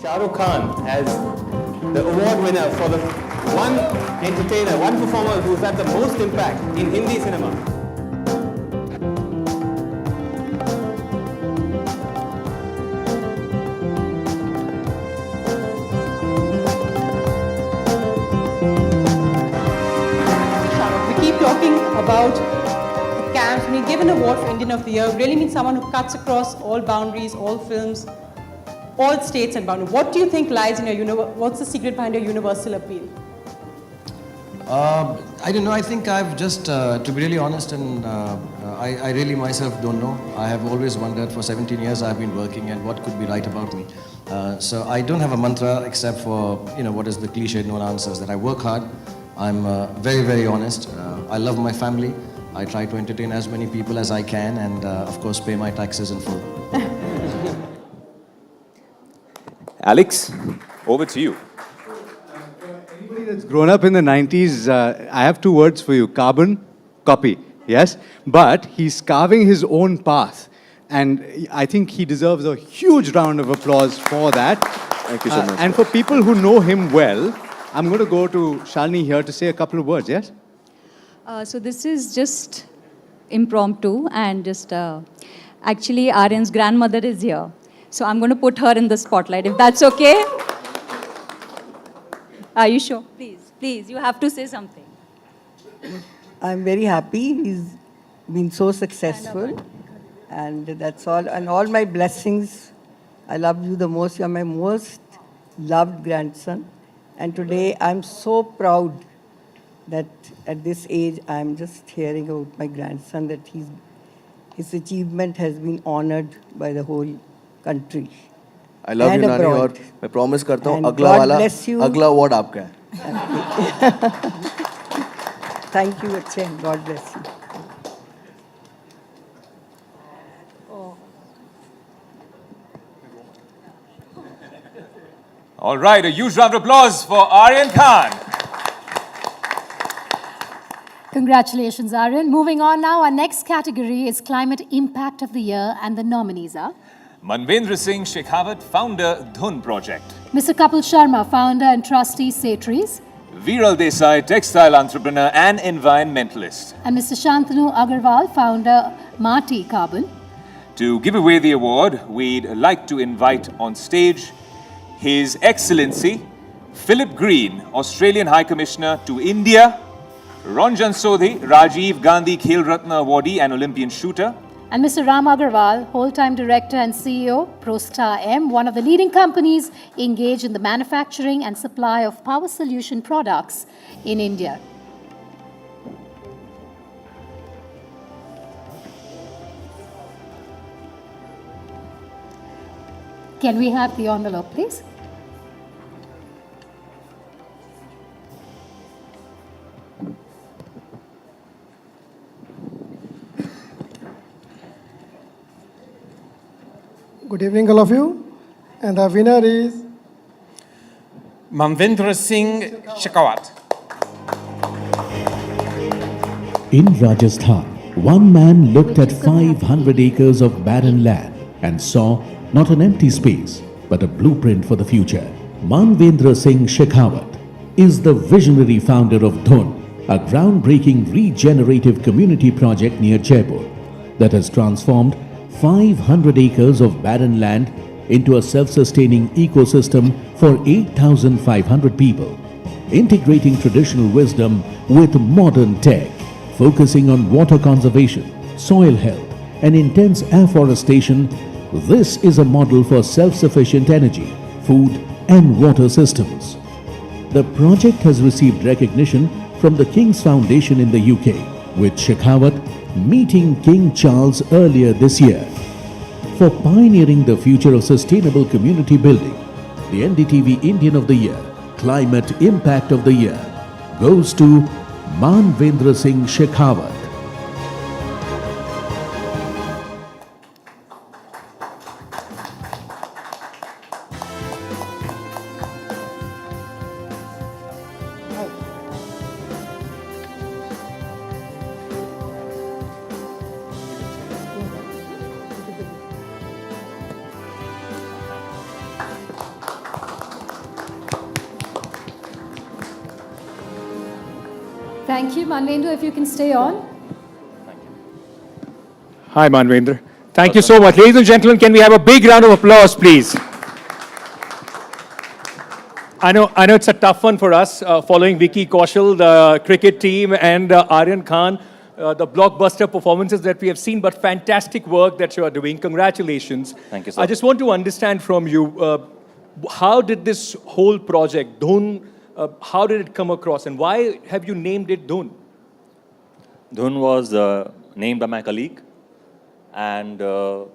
Shah Rukh Khan as the award winner for the one entertainer, one performer who's had the most impact in Hindi cinema. We keep talking about the camps. When you give an award for Indian of the Year, really means someone who cuts across all boundaries, all films, all states and boundaries. What do you think lies in your what's the secret behind your universal appeal? I don't know. I think I've just, to be really honest, and I really myself don't know. I have always wondered for 17 years I've been working and what could be right about me. So I don't have a mantra except for, what is the cliched known answers that I work hard. I'm very, very honest. I love my family. I try to entertain as many people as I can and, of course, pay my taxes in full. Alex, over to you. Anybody that's grown up in the 90s, I have two words for you. Carbon copy, yes? But he's carving his own path. And I think he deserves a huge round of applause for that. Thank you so much. And for people who know him well, I'm going to go to Shalini here to say a couple of words, yes? So this is just impromptu and just actually Aryan's grandmother is here. So I'm going to put her in the spotlight, if that's okay. Are you sure? Please, you have to say something. I'm very happy. He's been so successful. And that's all. And all my blessings. I love you the most. You're my most loved grandson. And today I'm so proud that at this age I'm just hearing about my grandson, that his achievement has been honored by the whole country. I love you, Nani, और मैं promise करता हूँ अगला award आपका है. Thank you, अच्छे. God bless you. All right, a huge round of applause for Aryan Khan. Congratulations, Aryan. Moving on now, our next category is Climate Impact of the Year, and the nominees are Manvendra Singh Shekhawat, founder, Dhun Project. Mr. Kapil Sharma, founder and trustee, Setries, Viral Desai, textile entrepreneur and environmentalist. and Mr. Shantanu Agarwal, founder, Mati Carbon. To give away the award, we'd like to invite on stage His Excellency Philip Green, Australian High Commissioner to India, Ranjan Sodhi, Rajiv Gandhi Khel Ratna awardee and Olympian shooter, And Mr. Ram Agarwal, whole-time director and CEO, ProStar M, one of the leading companies engaged in the manufacturing and supply of power solution products in India. Can we have the envelope, please? Good evening, all of you. And the winner is Manvendra Singh Shekhawat. In Rajasthan, one man looked at 500 acres of barren land and saw not an empty space, but a blueprint for the future. Manvendra Singh Shekhawat is the visionary founder of Dhun, a groundbreaking regenerative community project near Jaipur that has transformed 500 acres of barren land into a self-sustaining ecosystem for 8,500 people, integrating traditional wisdom with modern tech, focusing on water conservation, soil health, and intense afforestation. This is a model for self-sufficient energy, food, and water systems. The project has received recognition from the King's Foundation in the UK, with Shekhawat meeting King Charles earlier this year. For pioneering the future of sustainable community building, the NDTV Indian of the Year, Climate Impact of the Year, goes to Manvendra Singh Shekhawat. Thank you. Manvendra, if you can stay on. Hi, Manvendra. Thank you so much. Ladies and gentlemen, can we have a big round of applause, please? I know it's a tough one for us, following Vicky Kaushal, the cricket team, and Aryan Khan, the blockbuster performances that we have seen, but fantastic work that you are doing. Congratulations. Thank you, sir. I just want to understand from you, how did this whole project, Dhun, how did it come across, and why have you named it Dhun? Dhun was named by my colleague, and the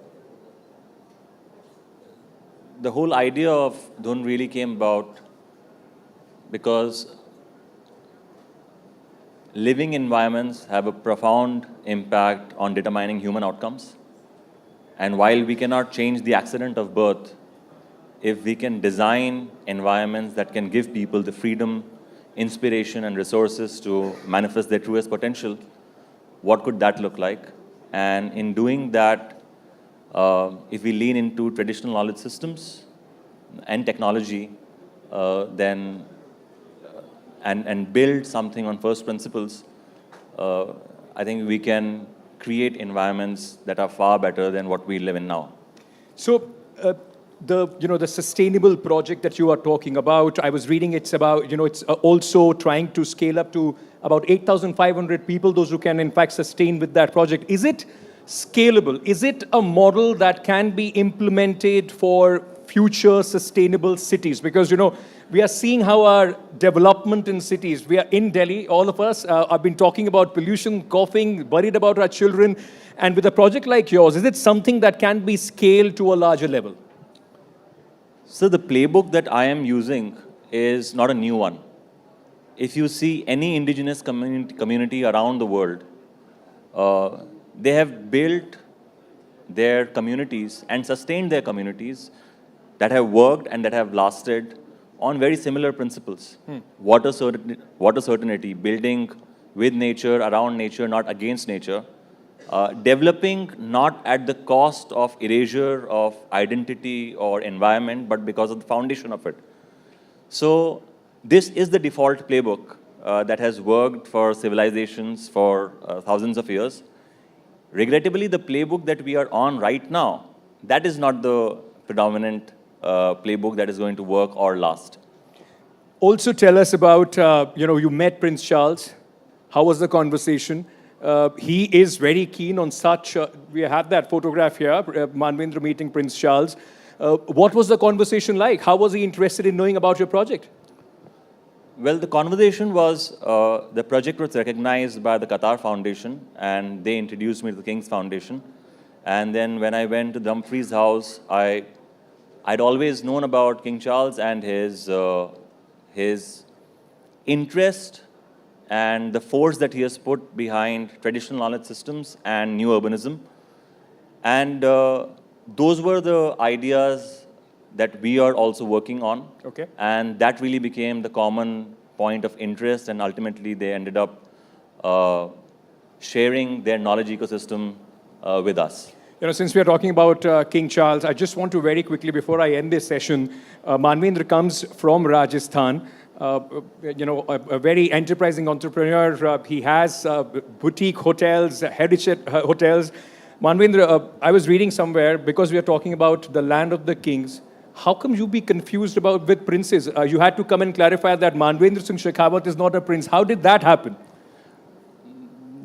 whole idea of Dhun really came about because living environments have a profound impact on determining human outcomes. And while we cannot change the accident of birth, if we can design environments that can give people the freedom, inspiration, and resources to manifest their truest potential, what could that look like? And in doing that, if we lean into traditional knowledge systems and technology, and build something on first principles, I think we can create environments that are far better than what we live in now. So, the sustainable project that you are talking about, I was reading it's about, it's also trying to scale up to about 8,500 people, those who can in fact sustain with that project. Is it scalable? Is it a model that can be implemented for future sustainable cities? Because, we are seeing how our development in cities, we are in Delhi, all of us have been talking about pollution, coughing, worried about our children. And with a project like yours, is it something that can be scaled to a larger level? So the playbook that I am using is not a new one. If you see any indigenous community around the world, they have built their communities and sustained their communities that have worked and that have lasted on very similar principles. Water certainty, building with nature, around nature, not against nature. Developing not at the cost of erasure of identity or environment, but because of the foundation of it. So this is the default playbook that has worked for civilizations for thousands of years. Regrettably, the playbook that we are on right now, that is not the predominant playbook that is going to work or last. Also tell us about, you met Prince Charles. How was the conversation? He is very keen on such, we have that photograph here, Manvendra meeting Prince Charles. What was the conversation like? How was he interested in knowing about your project? Well, the conversation was, the project was recognized by the Qatar Foundation, and they introduced me to the King's Foundation. And then when I went to the Humphrey's house, I'd always known about King Charles and his interest and the force that he has put behind traditional knowledge systems and new urbanism. And those were the ideas that we are also working on. Okay. And that really became the common point of interest, and ultimately they ended up sharing their knowledge ecosystem with us. Since we are talking about King Charles, I just want to very quickly, before I end this session, Manvendra comes from Rajasthan. A very enterprising entrepreneur. He has boutique hotels, heritage hotels. Manvendra, I was reading somewhere, because we are talking about the land of the kings, how come you be confused with princes? You had to come and clarify that Manvendra Singh Shekhawat is not a prince. How did that happen?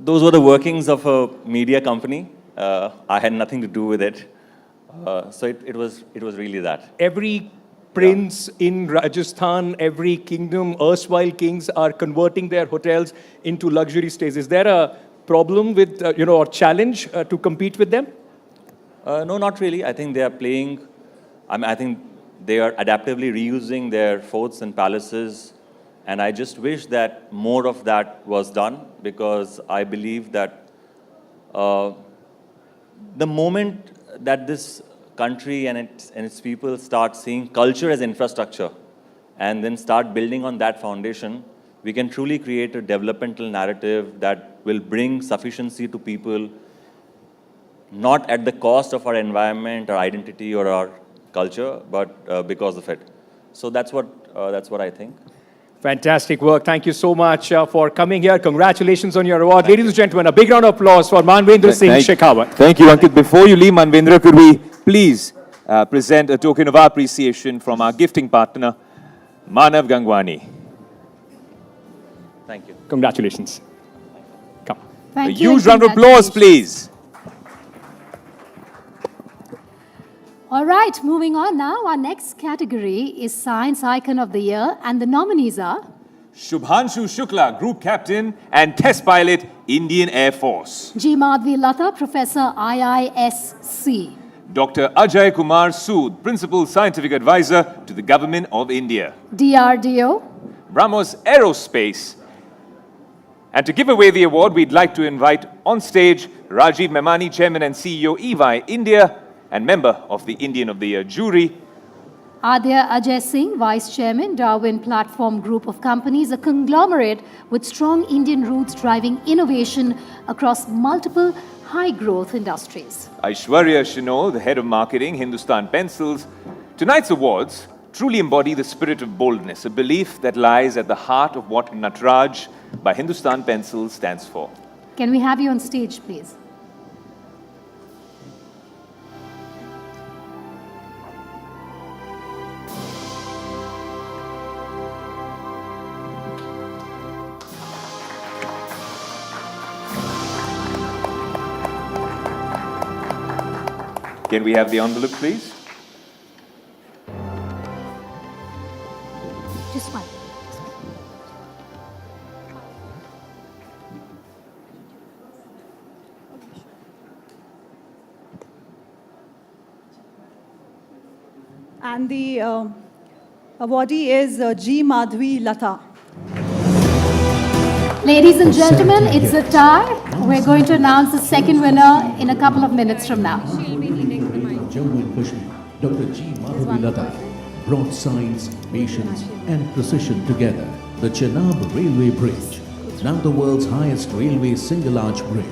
Those were the workings of a media company. I had nothing to do with it. So it was really that. Every prince in Rajasthan, every kingdom, erstwhile kings are converting their hotels into luxury stays. Is there a problem with, or challenge to compete with them? No, not really. I think they are playing, I think they are adaptively reusing their forts and palaces. And I just wish that more of that was done, because I believe that the moment that this country and its people start seeing culture as infrastructure and then start building on that foundation, we can truly create a developmental narrative that will bring sufficiency to people, not at the cost of our environment, our identity, or our culture, but because of it. So that's what I think. Fantastic work. Thank you so much for coming here. Congratulations on your award. Ladies and gentlemen, a big round of applause for Manvendra Singh Shekhawat. Thank you, Ankit. Before you leave, Manvendra, could we please present a token of our appreciation from our gifting partner, Manav Gangwani. Thank you. Congratulations. Come. A huge round of applause, please. All right, moving on now. Our next category is Science Icon of the Year, and the nominees are Shubhanshu Shukla, Group Captain and Test Pilot, Indian Air Force. G. Madhvi Lata, Professor IISC. Dr. Ajay Kumar Sood, Principal Scientific Advisor to the Government of India. DRDO. Brahmos Aerospace. And to give away the award, we'd like to invite on stage Rajiv Memani, Chairman and CEO, EY India, and member of the Indian of the Year jury. Adya Ajay Singh, Vice Chairman, Darwin Platform Group of Companies, a conglomerate with strong Indian roots driving innovation across multiple high-growth industries. Aishwarya Shinol, the Head of Marketing, Hindustan Pencils. Tonight's awards truly embody the spirit of boldness, a belief that lies at the heart of what Natraj by Hindustan Pencils stands for. Can we have you on stage, please? Can we have the envelope, please? Just one. And the awardee is G. Madhvi Lata. Ladies and gentlemen, it's a tie. We're going to announce the second winner in a couple of minutes from now. Dr. G. Madhvi Lata brought science, patience and precision together. The Chenab Railway Bridge, now the world's highest railway single-arch bridge,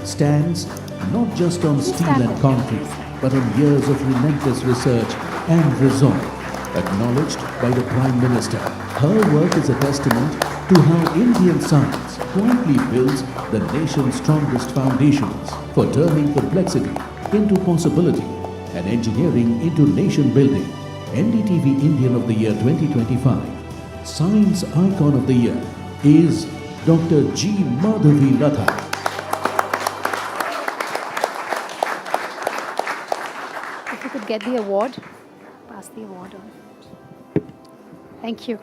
stands not just on steel and concrete, but on years of relentless research and resolve. Acknowledged by the Prime Minister, her work is a testament to how Indian science quietly builds the nation's strongest foundations for turning complexity into possibility and engineering into nation building. NDTV Indian of the Year 2025 Science Icon of the Year is Dr. G. Madhvi Lata. If you could get the award, pass the award on. Thank you.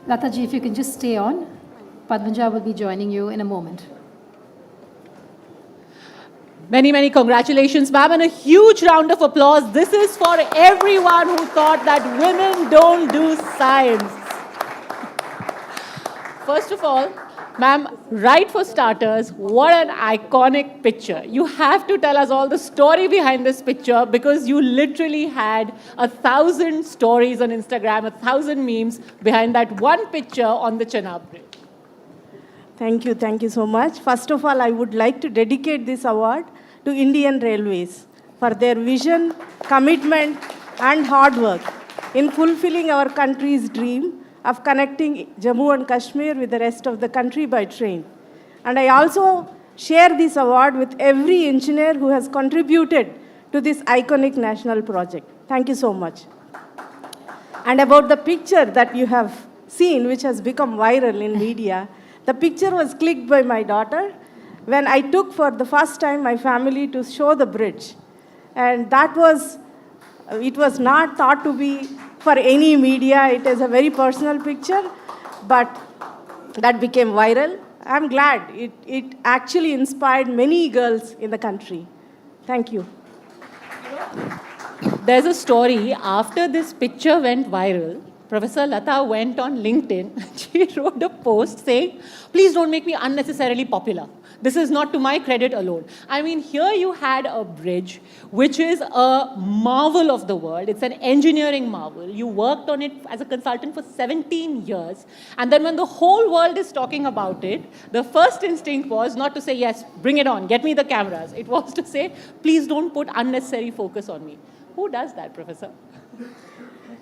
Lataji, if you can just stay on. Padmaja will be joining you in a moment. Many, many congratulations, ma'am, and a huge round of applause. This is for everyone who thought that women don't do science. First of all, ma'am, right for starters, what an iconic picture. You have to tell us all the story behind this picture because you literally had 1,000 stories on Instagram, 1,000 memes behind that one picture on the Chenab Bridge. Thank you so much. First of all, I would like to dedicate this award to Indian Railways for their vision, commitment, and hard work in fulfilling our country's dream of connecting Jammu and Kashmir with the rest of the country by train. And I also share this award with every engineer who has contributed to this iconic national project. Thank you so much. And about the picture that you have seen, which has become viral in media, the picture was clicked by my daughter when I took for the first time my family to show the bridge. And that was, it was not thought to be for any media. It is a very personal picture, but that became viral. I'm glad it actually inspired many girls in the country. Thank you. There's a story, after this picture went viral, Professor Lata went on LinkedIn and she wrote a post saying, please don't make me unnecessarily popular. This is not to my credit alone. I mean, here you had a bridge, which is a marvel of the world. It's an engineering marvel. You worked on it as a consultant for 17 years. And then when the whole world is talking about it, the first instinct was not to say, yes, bring it on, get me the cameras. It was to say, please don't put unnecessary focus on me. Who does that, Professor?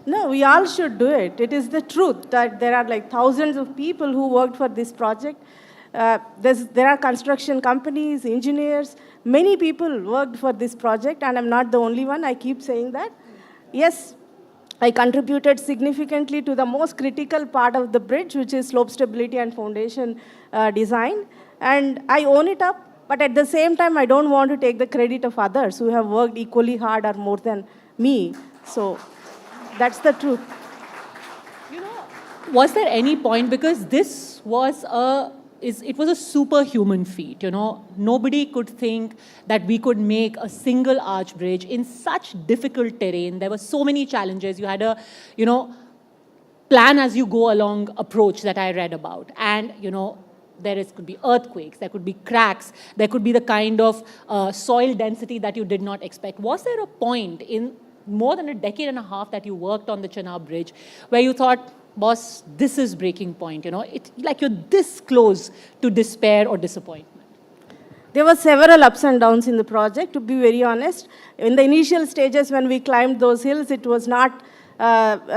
No, we all should do it. It is the truth that there are like thousands of people who worked for this project. There are construction companies, engineers, many people worked for this project, and I'm not the only one. I keep saying that. Yes, I contributed significantly to the most critical part of the bridge, which is slope stability and foundation design, and I own it up. But at the same time, I don't want to take the credit of others who have worked equally hard or more than me. So that's the truth. You know, was there any point, because this was it was a superhuman feat, you know. Nobody could think that we could make a single arch bridge in such difficult terrain. There were so many challenges. You had a, you know, plan as you go along approach that I read about. And, you know, could be earthquakes, there could be cracks, there could be the kind of soil density that you did not expect. Was there a point in more than a decade and a half that you worked on the Chenab Bridge where you thought, boss, this is breaking point, you know, like you're this close to despair or disappointment? There were several ups and downs in the project, to be very honest. In the initial stages when we climbed those hills, it was not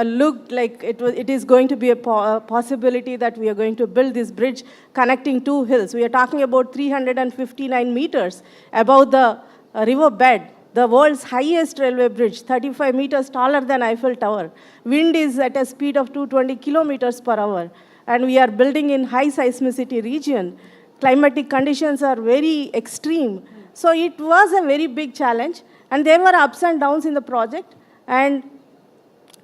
looked like it is going to be a possibility that we are going to build this bridge connecting two hills. We are talking about 359 meters above the river bed. The world's highest railway bridge, 35 meters taller than Eiffel Tower. Wind is at a speed of 220 kilometers per hour. And we are building in high seismicity region. Climatic conditions are very extreme. So it was a very big challenge. And there were ups and downs in the project. And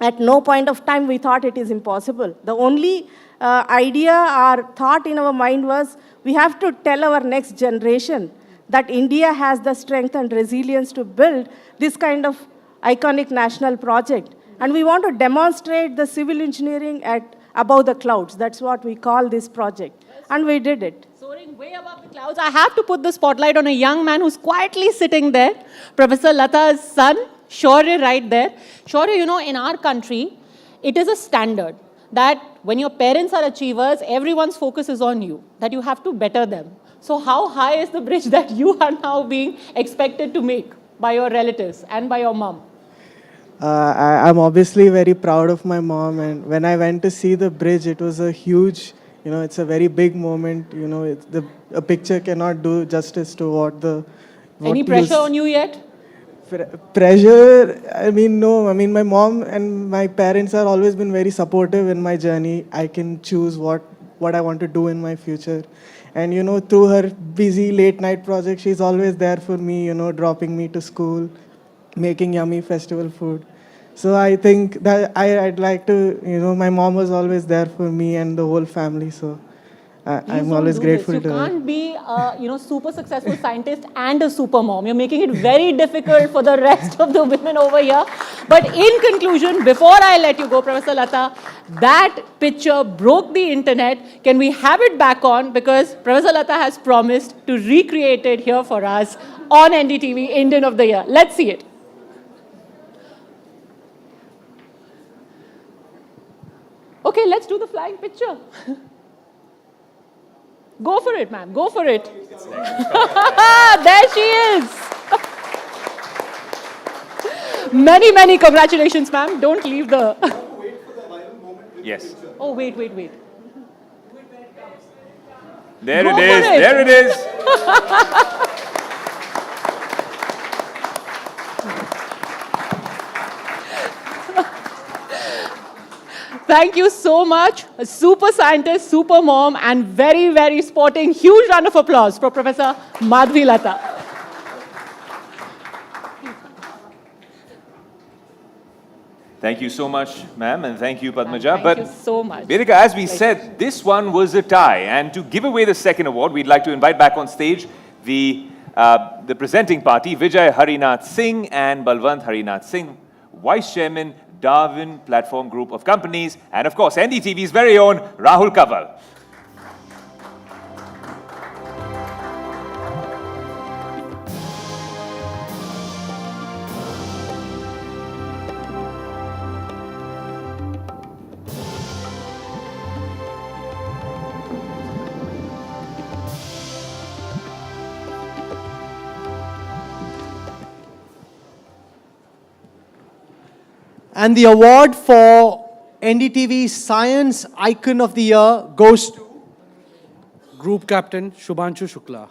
at no point of time we thought it is impossible. The only idea or thought in our mind was we have to tell our next generation that India has the strength and resilience to build this kind of iconic national project. And we want to demonstrate the civil engineering at above the clouds. That's what we call this project. And we did it. Soaring way above the clouds. I have to put the spotlight on a young man who's quietly sitting there, Professor Lata's son, Shaurya, right there. Shaurya, you know, in our country, it is a standard that when your parents are achievers, everyone's focus is on you, that you have to better them. So how high is the bridge that you are now being expected to make by your relatives and by your mom? I'm obviously very proud of my mom, and when I went to see the bridge, it was a huge, you know, it's a very big moment. You know, a picture cannot do justice to what Any pressure on you yet? Pressure, I mean, no. I mean, my mom and my parents have always been very supportive in my journey. I can choose what I want to do in my future. And, you know, through her busy late night project, she's always there for me, you know, dropping me to school, making yummy festival food. So I think that I'd like to, you know, my mom was always there for me and the whole family. So I'm always grateful to her. You can't be a, you know, super successful scientist and a super mom. You're making it very difficult for the rest of the women over here. But in conclusion, before I let you go, Professor Lata, that picture broke the internet. Can we have it back on? Because Professor Lata has promised to recreate it here for us on NDTV Indian of the Year. Let's see it. Okay, let's do the flying picture. Go for it, ma'am. Go for it. There she is. Many, many congratulations, ma'am. Don't leave the... Yes. Oh, wait. There Go it is. for it. There it is. Thank you so much. A super scientist, super mom, and very, very sporting. Huge round of applause for Professor Madhvi Lata. Thank you so much, ma'am, and thank you, Padmaja. Thank you so much. Vedika, as we said, this one was a tie. And to give away the second award, we'd like to invite back on stage the presenting party, Vijay Harinath Singh and Balwant Harinath Singh, Vice Chairman, Darwin Platform Group of Companies, and of course, NDTV's very own Rahul Kaval. And the award for NDTV Science Icon of the Year goes to Group Captain Shubhanshu Shukla.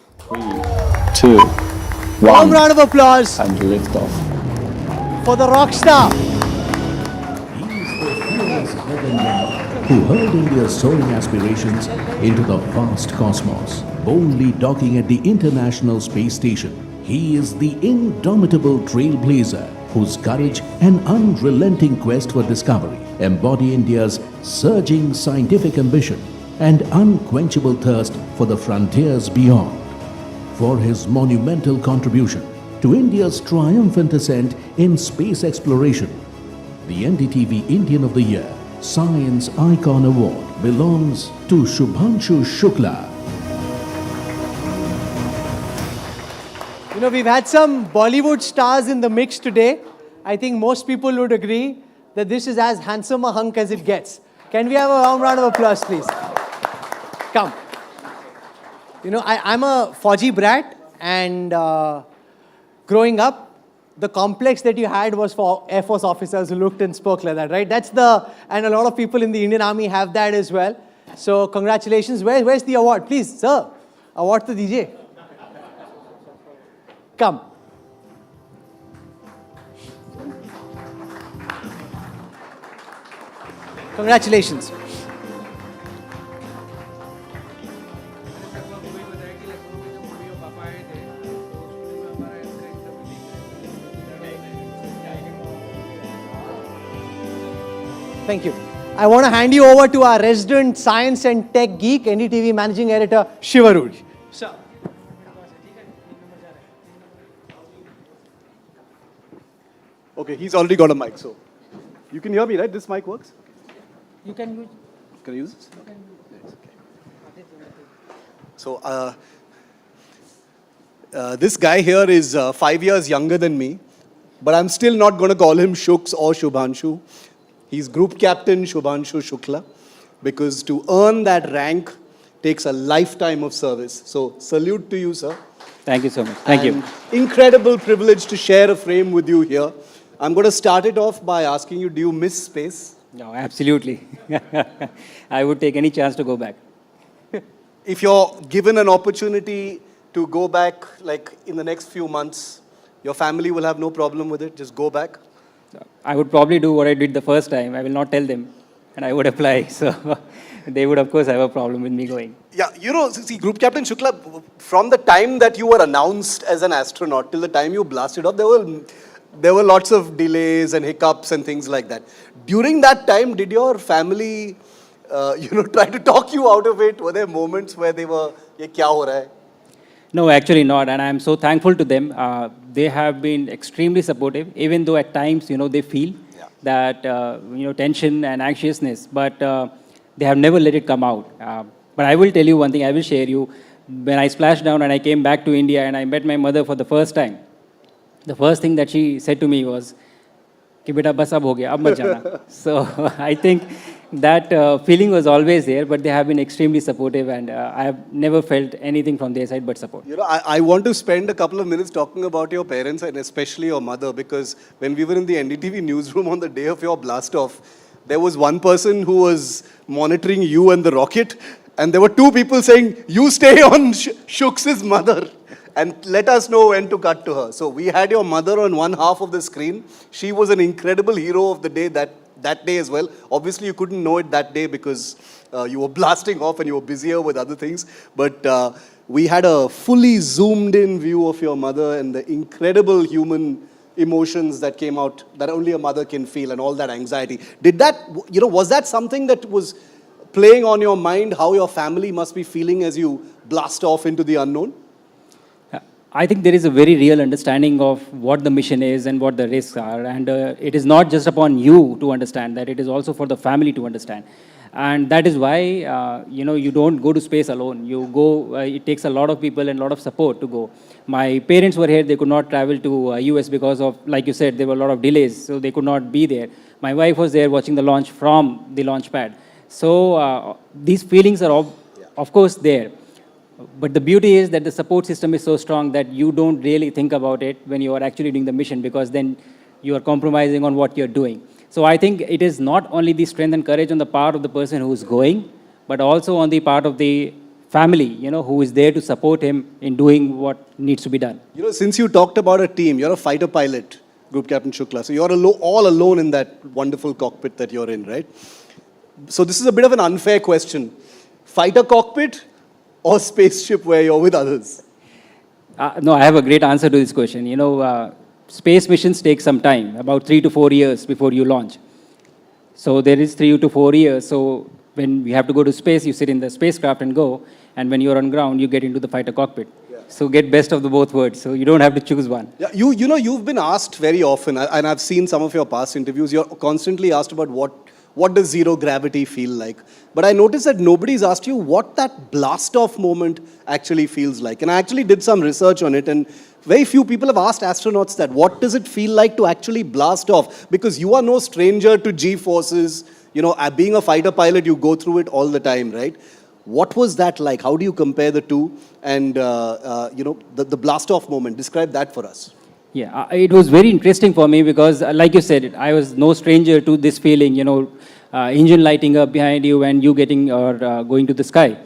2, 1. Warm round of applause And lift off. for the rock star. Who hurled India's soaring aspirations into the vast cosmos, boldly docking at the International Space Station. He is the indomitable trailblazer whose courage and unrelenting quest for discovery embody India's surging scientific ambition and unquenchable thirst for the frontiers beyond. For his monumental contribution to India's triumphant ascent in space exploration, the NDTV Indian of the Year Science Icon Award belongs to Shubhanshu Shukla. You know, we've had some Bollywood stars in the mix today. I think most people would agree that this is as handsome a hunk as it gets. Can we have a round of applause, please? Come. You know, I'm a Fauji brat, and growing up, the complex that you had was for Air Force officers who looked and spoke like that, right? And a lot of people in the Indian Army have that as well. So congratulations. Where's the award? Please, sir. Award to DJ. Come. Congratulations. Thank you. I want to hand you over to our resident science and tech geek, NDTV Managing Editor, Shivaruj. Sir. Okay, he's already got a mic, so you can hear me, right? This mic works? You can use. Can I use this? Yes, okay. So, this guy here is 5 years younger than me, but I'm still not going to call him Shuks or Shubhanshu. He's Group Captain Shubhanshu Shukla, because to earn that rank takes a lifetime of service. So, salute to you, sir. Thank you so much. Thank you. Incredible privilege to share a frame with you here. I'm going to start it off by asking you, do you miss space? No, absolutely. I would take any chance to go back. If you're given an opportunity to go back, like in the next few months, your family will have no problem with it, just go back? I would probably do what I did the first time. I will not tell them, and I would apply. So they would, of course, have a problem with me going. Yeah, you know, see, Group Captain Shukla, from the time that you were announced as an astronaut till the time you blasted off, there were lots of delays and hiccups and things like that. During that time, did your family, try to talk you out of it? Were there moments where they were, ye kya ho raha hai? No, actually not, and I am so thankful to them. They have been extremely supportive, even though at times, they feel that, tension and anxiousness, but they have never let it come out. But I will tell you one thing, I will share you. When I splashed down and I came back to India and I met my mother for the first time, the first thing that she said to me was, "Ki beta bas ab ho gaya, ab mat jana." So I think that feeling was always there, but they have been extremely supportive, and I have never felt anything from their side but support. You know, I want to spend a couple of minutes talking about your parents and especially your mother, because when we were in the NDTV newsroom on the day of your blast off, there was one person who was monitoring you and the rocket, and there were two people saying, "You stay on Shuks' mother and let us know when to cut to her." So we had your mother on one half of the screen. She was an incredible hero of the day that day as well. Obviously, you couldn't know it that day because you were blasting off and you were busier with other things. But we had a fully zoomed in view of your mother and the incredible human emotions that came out that only a mother can feel, and all that anxiety. Did that, was that something that was playing on your mind, how your family must be feeling as you blast off into the unknown? I think there is a very real understanding of what the mission is and what the risks are, and it is not just upon you to understand that, it is also for the family to understand. And that is why, you don't go to space alone. You go, it takes a lot of people and a lot of support to go. My parents were here, they could not travel to US because of, like you said, there were a lot of delays, so they could not be there. My wife was there watching the launch from the launch pad. So these feelings are of course there. But the beauty is that the support system is so strong that you don't really think about it when you are actually doing the mission, because then you are compromising on what you're doing. So I think it is not only the strength and courage on the part of the person who is going, but also on the part of the family, who is there to support him in doing what needs to be done. Since you talked about a team, you're a fighter pilot, Group Captain Shukla. So you're all alone in that wonderful cockpit that you're in, right? So this is a bit of an unfair question. Fighter cockpit or spaceship where you're with others? No, I have a great answer to this question. Space missions take some time, about 3 to 4 years before you launch. So there is 3 to 4 years. So when you have to go to space, you sit in the spacecraft and go. And when you're on ground, you get into the fighter cockpit. Yeah. So get best of the both worlds. So you don't have to choose one. Yeah, you've been asked very often, and I've seen some of your past interviews, you're constantly asked about what does zero gravity feel like. But I noticed that nobody's asked you what that blast-off moment actually feels like. And I actually did some research on it, and very few people have asked astronauts that. What does it feel like to actually blast off? Because you are no stranger to G-forces. Being a fighter pilot, you go through it all the time, right? What was that like? How do you compare the two? And, the blast-off moment, describe that for us. Yeah, it was very interesting for me because, like you said, I was no stranger to this feeling, engine lighting up behind you and you getting or going to the sky.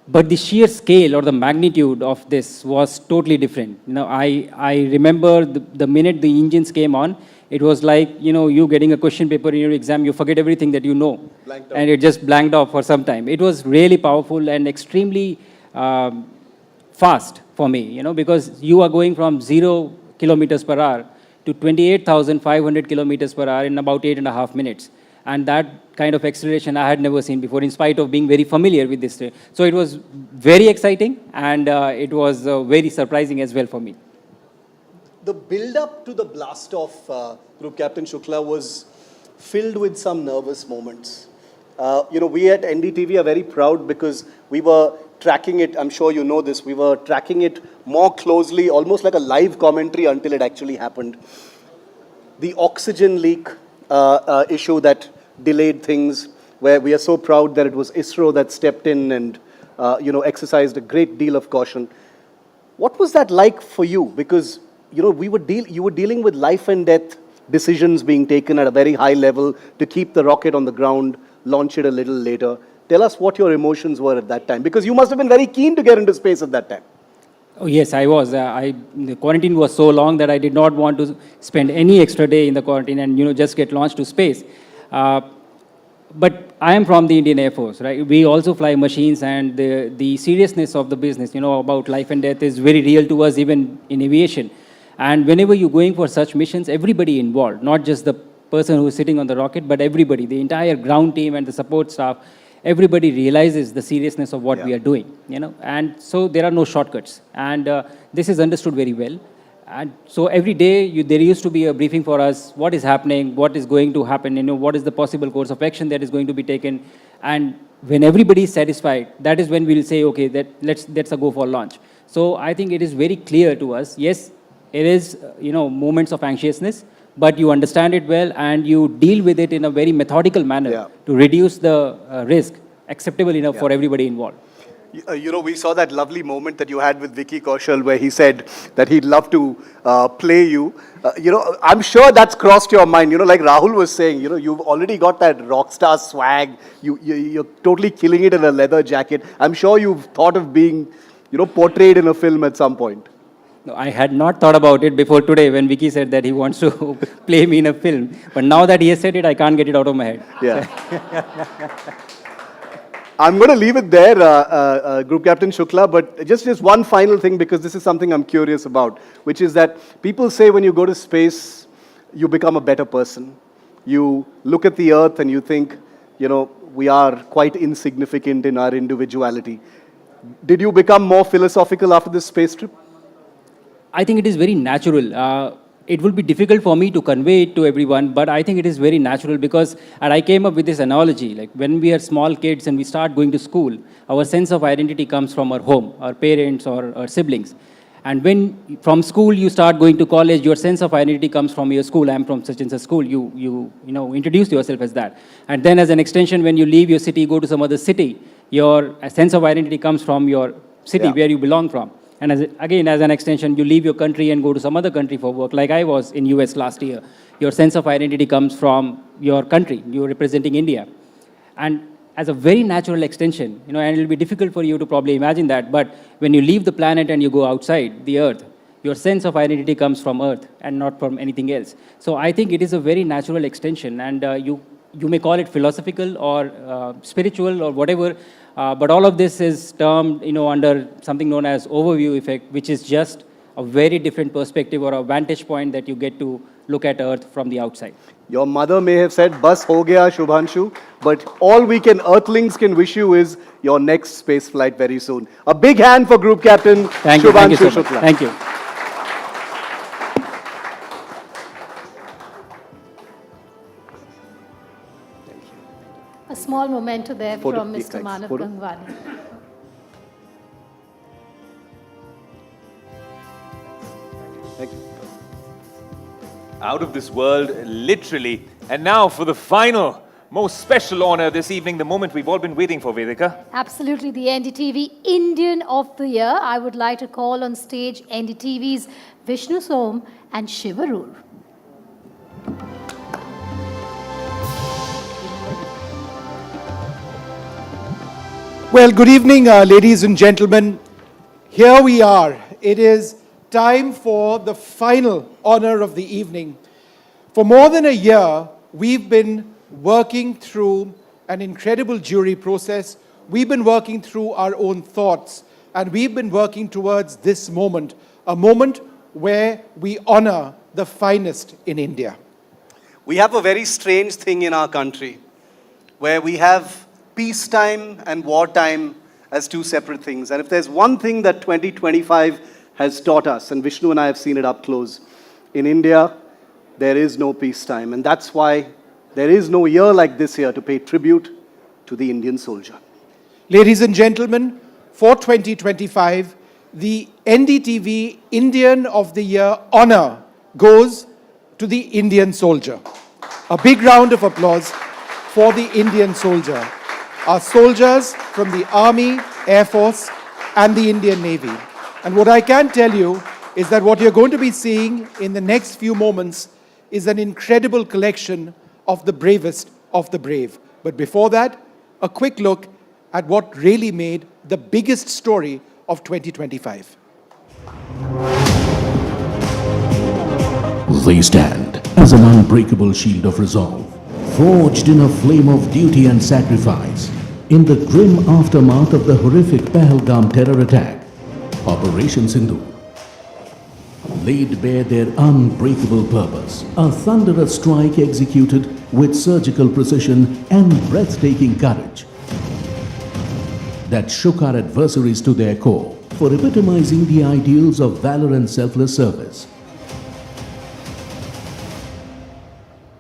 But the sheer scale or the magnitude of this was totally different. I remember the minute the engines came on, it was like, you getting a question paper in your exam, you forget everything that you know. And it just blanked off for some time. It was really powerful and extremely fast for me, because you are going from 0 kilometers per hour to 28,500 kilometers per hour in about 8.5 minutes. And that kind of acceleration I had never seen before, in spite of being very familiar with this. So it was very exciting, and it was very surprising as well for me. The build-up to the blast-off, Group Captain Shukla, was filled with some nervous moments. We at NDTV are very proud because we were tracking it. I'm sure you know this. We were tracking it more closely, almost like a live commentary until it actually happened. The oxygen leak issue that delayed things, where we are so proud that it was ISRO that stepped in and exercised a great deal of caution. What was that like for you? Because you were dealing with life and death decisions being taken at a very high level to keep the rocket on the ground, launch it a little later. Tell us what your emotions were at that time, because you must have been very keen to get into space at that time. Oh, yes, I was. The quarantine was so long that I did not want to spend any extra day in the quarantine and just get launched to space. But I am from the Indian Air Force, right? We also fly machines, and the seriousness of the business, about life and death is very real to us, even in aviation. And whenever you're going for such missions, everybody involved, not just the person who is sitting on the rocket, but everybody, the entire ground team and the support staff, everybody realizes the seriousness of what we are doing, and so there are no shortcuts, and this is understood very well. And so every day there used to be a briefing for us, what is happening, what is going to happen, what is the possible course of action that is going to be taken. And when everybody is satisfied, that is when we'll say, okay, let's go for launch. So I think it is very clear to us, yes, it is, moments of anxiousness, but you understand it well and you deal with it in a very methodical manner to reduce the risk acceptable enough for everybody involved. We saw that lovely moment that you had with Vicky Kaushal where he said that he'd love to play you. I'm sure that's crossed your mind. Like Rahul was saying, you've already got that rock star swag. You're totally killing it in a leather jacket. I'm sure you've thought of being, portrayed in a film at some point. No, I had not thought about it before today when Vicky said that he wants to play me in a film. But now that he has said it, I can't get it out of my head. Yeah. I'm going to leave it there, Group Captain Shukla, but just one final thing, because this is something I'm curious about, which is that people say when you go to space, you become a better person. You look at the Earth and you think, we are quite insignificant in our individuality. Did you become more philosophical after this space trip? I think it is very natural. It will be difficult for me to convey it to everyone, but I think it is very natural because, and I came up with this analogy, like when we are small kids and we start going to school, our sense of identity comes from our home, our parents or our siblings. And when from school you start going to college, your sense of identity comes from your school. I'm from such and such school. You introduce yourself as that. And then as an extension, when you leave your city, go to some other city, your sense of identity comes from your city where you belong from. And again, as an extension, you leave your country and go to some other country for work, like I was in US last year. Your sense of identity comes from your country. You're representing India. And as a very natural extension, and it'll be difficult for you to probably imagine that, but when you leave the planet and you go outside the Earth, your sense of identity comes from Earth and not from anything else. So I think it is a very natural extension, and you may call it philosophical or spiritual or whatever, but all of this is termed, under something known as overview effect, which is just a very different perspective or a vantage point that you get to look at Earth from the outside. Your mother may have said, "Bas ho gaya, Shubhanshu," but all we Earthlings can wish you is your next space flight very soon. A big hand for Group Captain Shubhanshu Shukla. Thank you. A small memento there Photo, from Mr. thanks. Manav Photo. Gangwani. Thank you. Out of this world, literally. And now for the final, most special honor this evening, the moment we've all been waiting for, Vedika. Absolutely, the NDTV Indian of the Year. I would like to call on stage NDTV's Vishnu Som and Shivarur. Well, good evening, ladies and gentlemen. Here we are. It is time for the final honor of the evening. For more than a year, we've been working through an incredible jury process. We've been working through our own thoughts, and we've been working towards this moment, a moment where we honor the finest in India. We have a very strange thing in our country where we have peacetime and wartime as two separate things. And if there's one thing that 2025 has taught us, and Vishnu and I have seen it up close, in India, there is no peacetime. And that's why there is no year like this year to pay tribute to the Indian soldier. Ladies and gentlemen, for 2025, the NDTV Indian of the Year honor goes to the Indian soldier. A big round of applause for the Indian soldier. Our soldiers from the Army, Air Force, and the Indian Navy. And what I can tell you is that what you're going to be seeing in the next few moments is an incredible collection of the bravest of the brave. But before that, a quick look at what really made the biggest story of 2025. They stand as an unbreakable shield of resolve, forged in a flame of duty and sacrifice. In the grim aftermath of the horrific Pahalgam terror attack, Operation Sindhu laid bare their unbreakable purpose, a thunderous strike executed with surgical precision and breathtaking courage that shook our adversaries to their core, for epitomizing the ideals of valor and selfless service.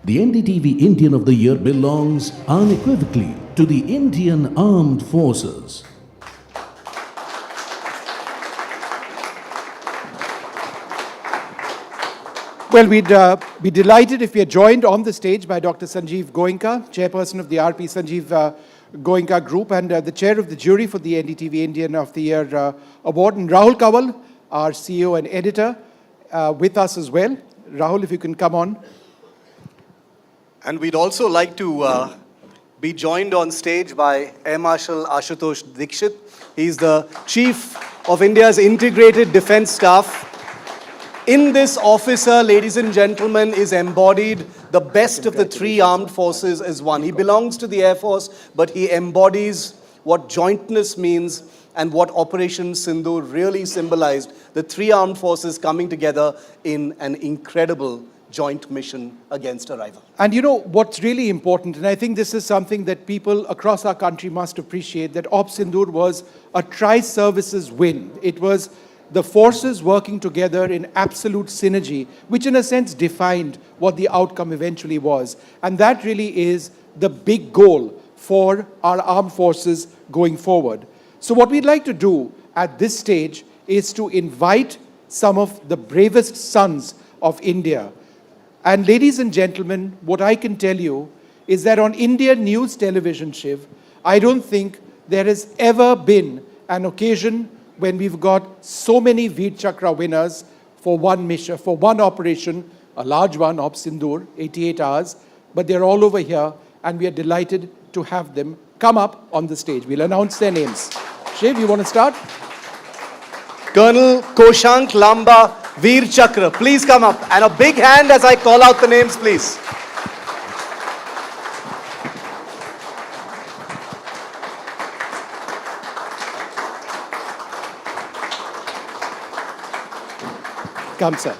The NDTV Indian of the Year belongs unequivocally to the Indian Armed Forces. Well, we'd be delighted if we are joined on the stage by Dr. Sanjeev Goenka, chairperson of the RP Sanjeev Goenka Group, and the chair of the jury for the NDTV Indian of the Year award, and Rahul Kawal, our CEO and editor, with us as well. Rahul, if you can come on. And we'd also like to be joined on stage by Air Marshal Ashutosh Dikshit. He's the Chief of India's Integrated Defense Staff. In this officer, ladies and gentlemen, is embodied the best of the three armed forces as one. He belongs to the Air Force, but he embodies what jointness means and what Operation Sindhu really symbolized. The three armed forces coming together in an incredible joint mission against a rival. And you know what's really important, and I think this is something that people across our country must appreciate, that Op Sindoor was a tri-services win. It was the forces working together in absolute synergy, which in a sense defined what the outcome eventually was. And that really is the big goal for our armed forces going forward. So what we'd like to do at this stage is to invite some of the bravest sons of India. And ladies and gentlemen, what I can tell you is that on Indian news television, Shiv, I don't think there has ever been an occasion when we've got so many Veer Chakra winners for one mission, for one operation, a large one, Op Sindoor, 88 hours, but they're all over here, and we are delighted to have them come up on the stage. We'll announce their names. Shiv, you want to start? Colonel Koshank Lamba Veer Chakra, please come up. And a big hand as I call out the names, please. Come, sir.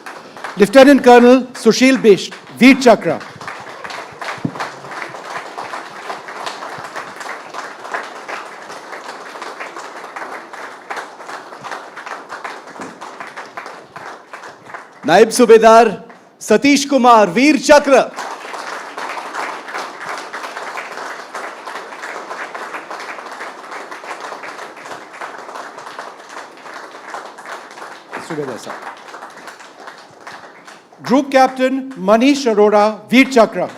Lieutenant Colonel Sushil Bisht, Veer Chakra. Naib Subedar Satish Kumar, Veer Chakra. Subedar, sir. Group Captain Manish Arora, Veer Chakra.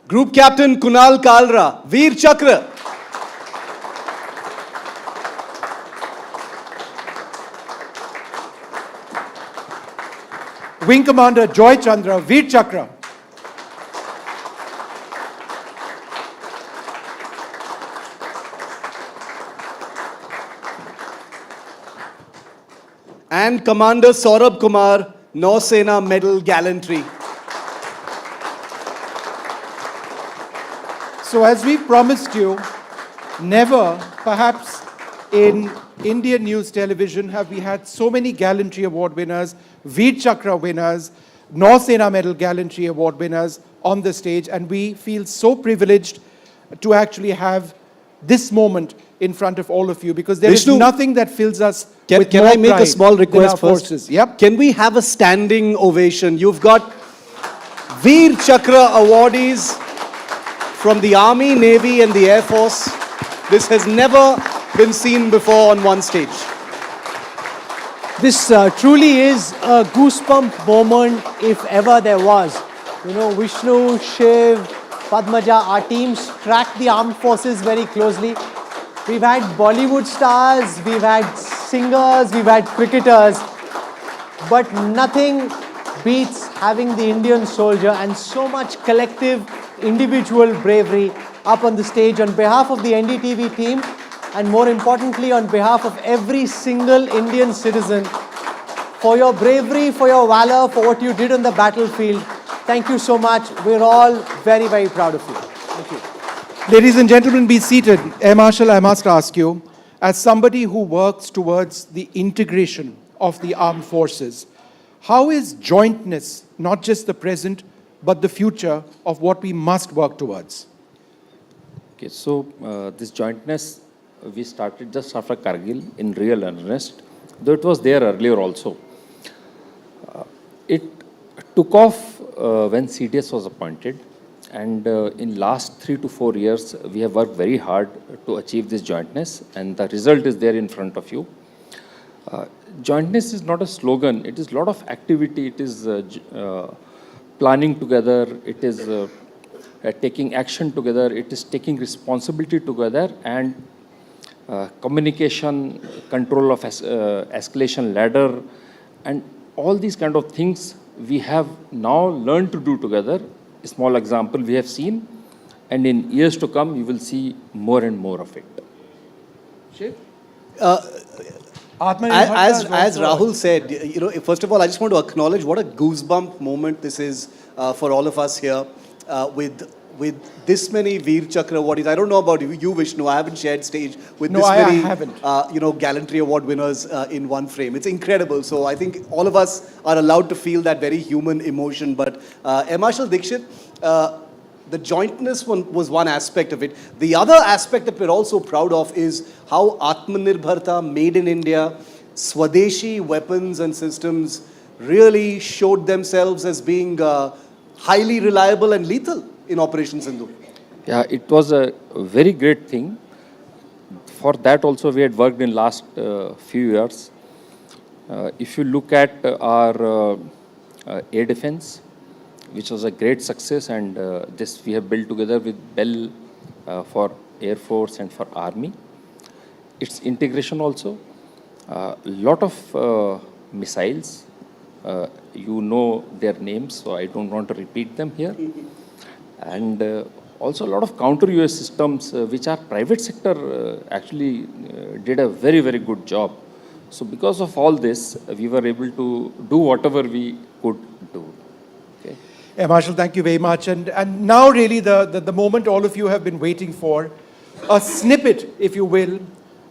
Group Captain Kunal Kalra, Veer Chakra. Wing Commander Joy Chandra, Veer Chakra. And Commander Saurabh Kumar, Nausena Medal Gallantry. So as we promised you, never, perhaps in Indian news television, have we had so many Gallantry Award winners, Veer Chakra winners, Nausena Medal Gallantry Award winners on the stage, and we feel so privileged to actually have this moment in front of all of you, because there is Vishnu, nothing that fills us Can with I more make a pride small than request our first? forces. Yep. Can we have a standing ovation? You've got Veer Chakra awardees from the Army, Navy and the Air Force. This has never been seen before on one stage. This truly is a goosebump moment if ever there was. You know, Vishnu, Shiv, Padmaja, our teams track the armed forces very closely. We've had Bollywood stars, we've had singers, we've had cricketers, but nothing beats having the Indian soldier and so much collective individual bravery up on the stage on behalf of the NDTV team, and more importantly on behalf of every single Indian citizen, for your bravery, for your valor, for what you did on the battlefield. Thank you so much. We're all very, very proud of you. Thank you. Ladies and gentlemen, be seated. Air Marshal, I must ask you, as somebody who works towards the integration of the armed forces, how is jointness not just the present, but the future of what we must work towards? Okay, so this jointness, we started just after Kargil in real earnest, though it was there earlier also. It took off when CDS was appointed, and in last 3 to 4 years, we have worked very hard to achieve this jointness, and the result is there in front of you. Jointness is not a slogan, it is a lot of activity, it is planning together, it is taking action together, it is taking responsibility together, and communication, control of escalation ladder, and all these kind of things we have now learned to do together. A small example we have seen, and in years to come, you will see more and more of it. Shiv? As Rahul said, you know, first of all, I just want to acknowledge what a goosebump moment this is for all of us here with this many Veer Chakra awardees. I don't know about you, Vishnu. I haven't shared stage with this many, you know, Gallantry Award winners in one frame. It's incredible. So I think all of us are allowed to feel that very human emotion. But Air Marshal Dikshit, the jointness was one aspect of it. The other aspect that we're also proud of is how Atmanirbharta, made in India, Swadeshi weapons and systems really showed themselves as being highly reliable and lethal in Operation Sindhu. Yeah, it was a very great thing. For that also we had worked in last few years. If you look at our air defense, which was a great success, and this we have built together with Bell for Air Force and for Army. Its integration also, lot of missiles. You know their names, so I don't want to repeat them here. And also a lot of counter-UAS systems, which our private sector actually did a very, very good job. So because of all this, we were able to do whatever we could do. Okay. Yeah, Marshal, thank you very much. And now really the moment all of you have been waiting for, a snippet, if you will,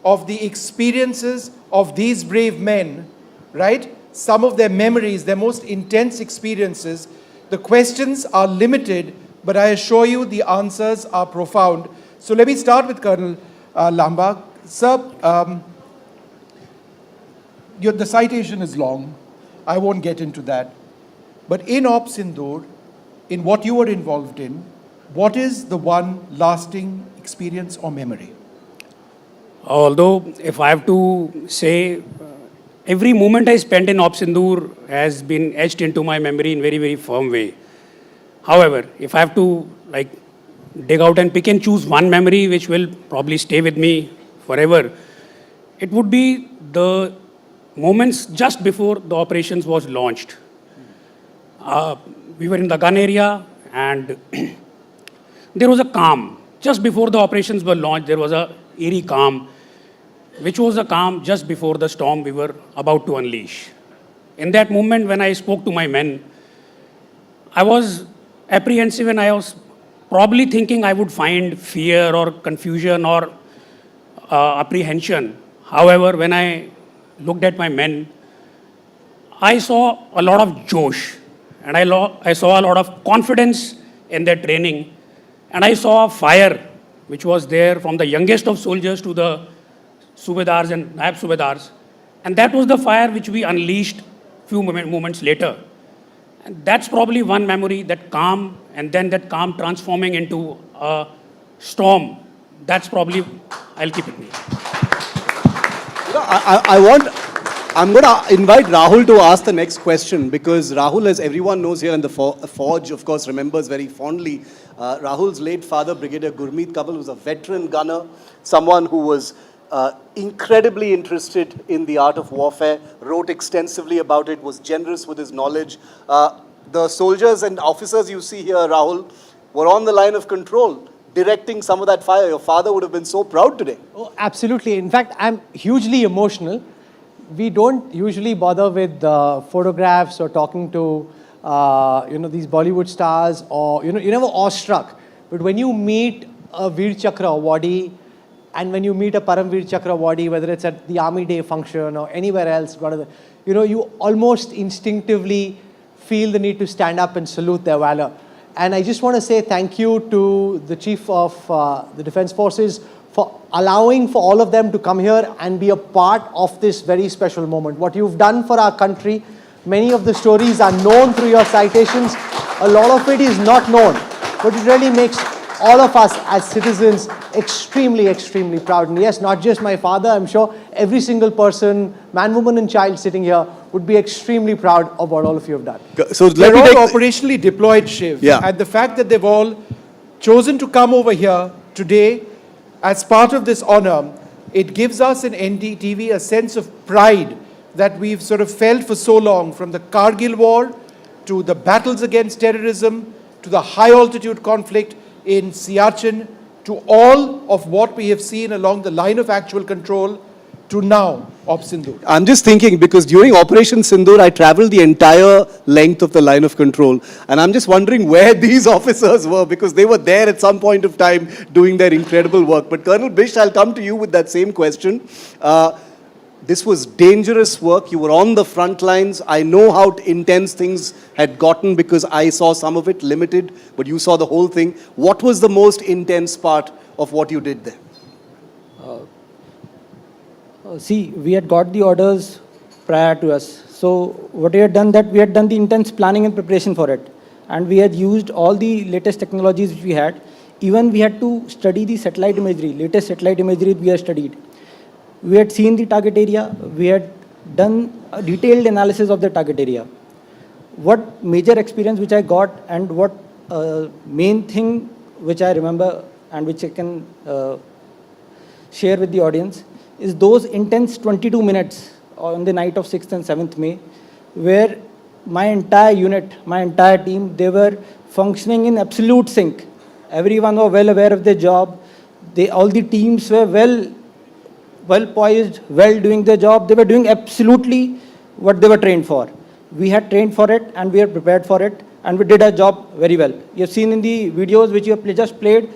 of the experiences of these brave men, right? Some of their memories, their most intense experiences. The questions are limited, but I assure you the answers are profound. So let me start with Colonel Lamba. Sir, the citation is long. I won't get into that. But in Op Sindoor, in what you were involved in, what is the one lasting experience or memory? Although, if I have to say, every moment I spent in Op Sindoor has been etched into my memory in very, very firm way. However, if I have to dig out and pick and choose one memory which will probably stay with me forever, it would be the moments just before the operations was launched. We were in the gun area and there was a calm. Just before the operations were launched, there was a eerie calm, which was a calm just before the storm we were about to unleash. In that moment when I spoke to my men, I was apprehensive and I was probably thinking I would find fear or confusion or apprehension. However, when I looked at my men, I saw a lot of josh and I saw a lot of confidence in their training, and I saw a fire which was there from the youngest of soldiers to the Subedars and Naib Subedars, and that was the fire which we unleashed few moments later. And that's probably one memory, that calm, and then that calm transforming into a storm. That's probably, I'll keep it me. I'm going to invite Rahul to ask the next question, because Rahul, as everyone knows here in the Forge, of course, remembers very fondly. Rahul's late father, Brigadier Gurmeet Kabul, was a veteran gunner, someone who was incredibly interested in the art of warfare, wrote extensively about it, was generous with his knowledge. The soldiers and officers you see here, Rahul, were on the line of control, directing some of that fire. Your father would have been so proud today. Oh, absolutely. In fact, I'm hugely emotional. We don't usually bother with photographs or talking to these Bollywood stars, or you're never awestruck. But when you meet a Veer Chakra awardee, and when you meet a Paramveer Chakra awardee, whether it's at the Army Day function or anywhere else, you almost instinctively feel the need to stand up and salute their valor. And I just want to say thank you to the Chief of the Defense Forces for allowing for all of them to come here and be a part of this very special moment. What you've done for our country, many of the stories are known through your citations. A lot of it is not known, but it really makes all of us as citizens extremely, extremely proud. And yes, not just my father, I'm sure every single person, man, woman and child sitting here would be extremely proud of what all of you have done. So they're all operationally deployed, Shiv. Yeah. And the fact that they've all chosen to come over here today as part of this honor, it gives us in NDTV a sense of pride that we've sort of felt for so long, from the Kargil war to the battles against terrorism to the high altitude conflict in Siachen, to all of what we have seen along the line of actual control, to now, Op Sindoor. I'm just thinking, because during Operation Sindoor, I traveled the entire length of the line of control. And I'm just wondering where these officers were, because they were there at some point of time doing their incredible work. But Colonel Bish, I'll come to you with that same question. This was dangerous work. You were on the front lines. I know how intense things had gotten because I saw some of it limited, but you saw the whole thing. What was the most intense part of what you did there? See, we had got the orders prior to us. So what we had done, that we had done the intense planning and preparation for it. And we had used all the latest technologies which we had. Even we had to study the satellite imagery, latest satellite imagery we had studied. We had seen the target area. We had done a detailed analysis of the target area. what major experience which I got and what main thing which I remember and which I can share with the audience is those intense 22 minutes on the night of 6th and 7th May, where my entire unit, my entire team, they were functioning in absolute sync. Everyone was well aware of their job. All the teams were well poised, well doing their job. They were doing absolutely what they were trained for. We had trained for it and we are prepared for it, and we did our job very well. You have seen in the videos which you have just played,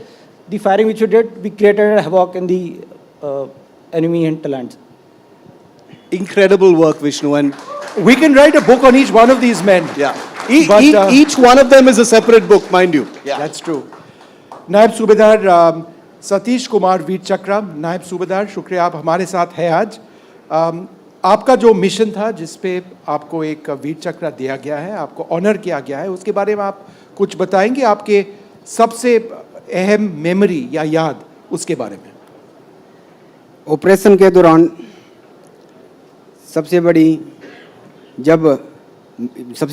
the firing which we did, we created a havoc in the enemy hinterlands. Incredible work, Vishnu. And we can write a book on each one of these men. Yeah. But, each one of them is a separate book, mind you. Yeah. That's true. नायब सूबेदार सतीश कुमार वीर चक्र, नायब सूबेदार शुक्रिया आप हमारे साथ हैं आज। आपका जो मिशन था जिस पे आपको एक वीर चक्र दिया गया है, आपको ऑनर किया गया है, उसके बारे में आप कुछ बताएंगे? आपके सबसे अहम मेमोरी या याद उसके बारे में? ऑपरेशन के दौरान सबसे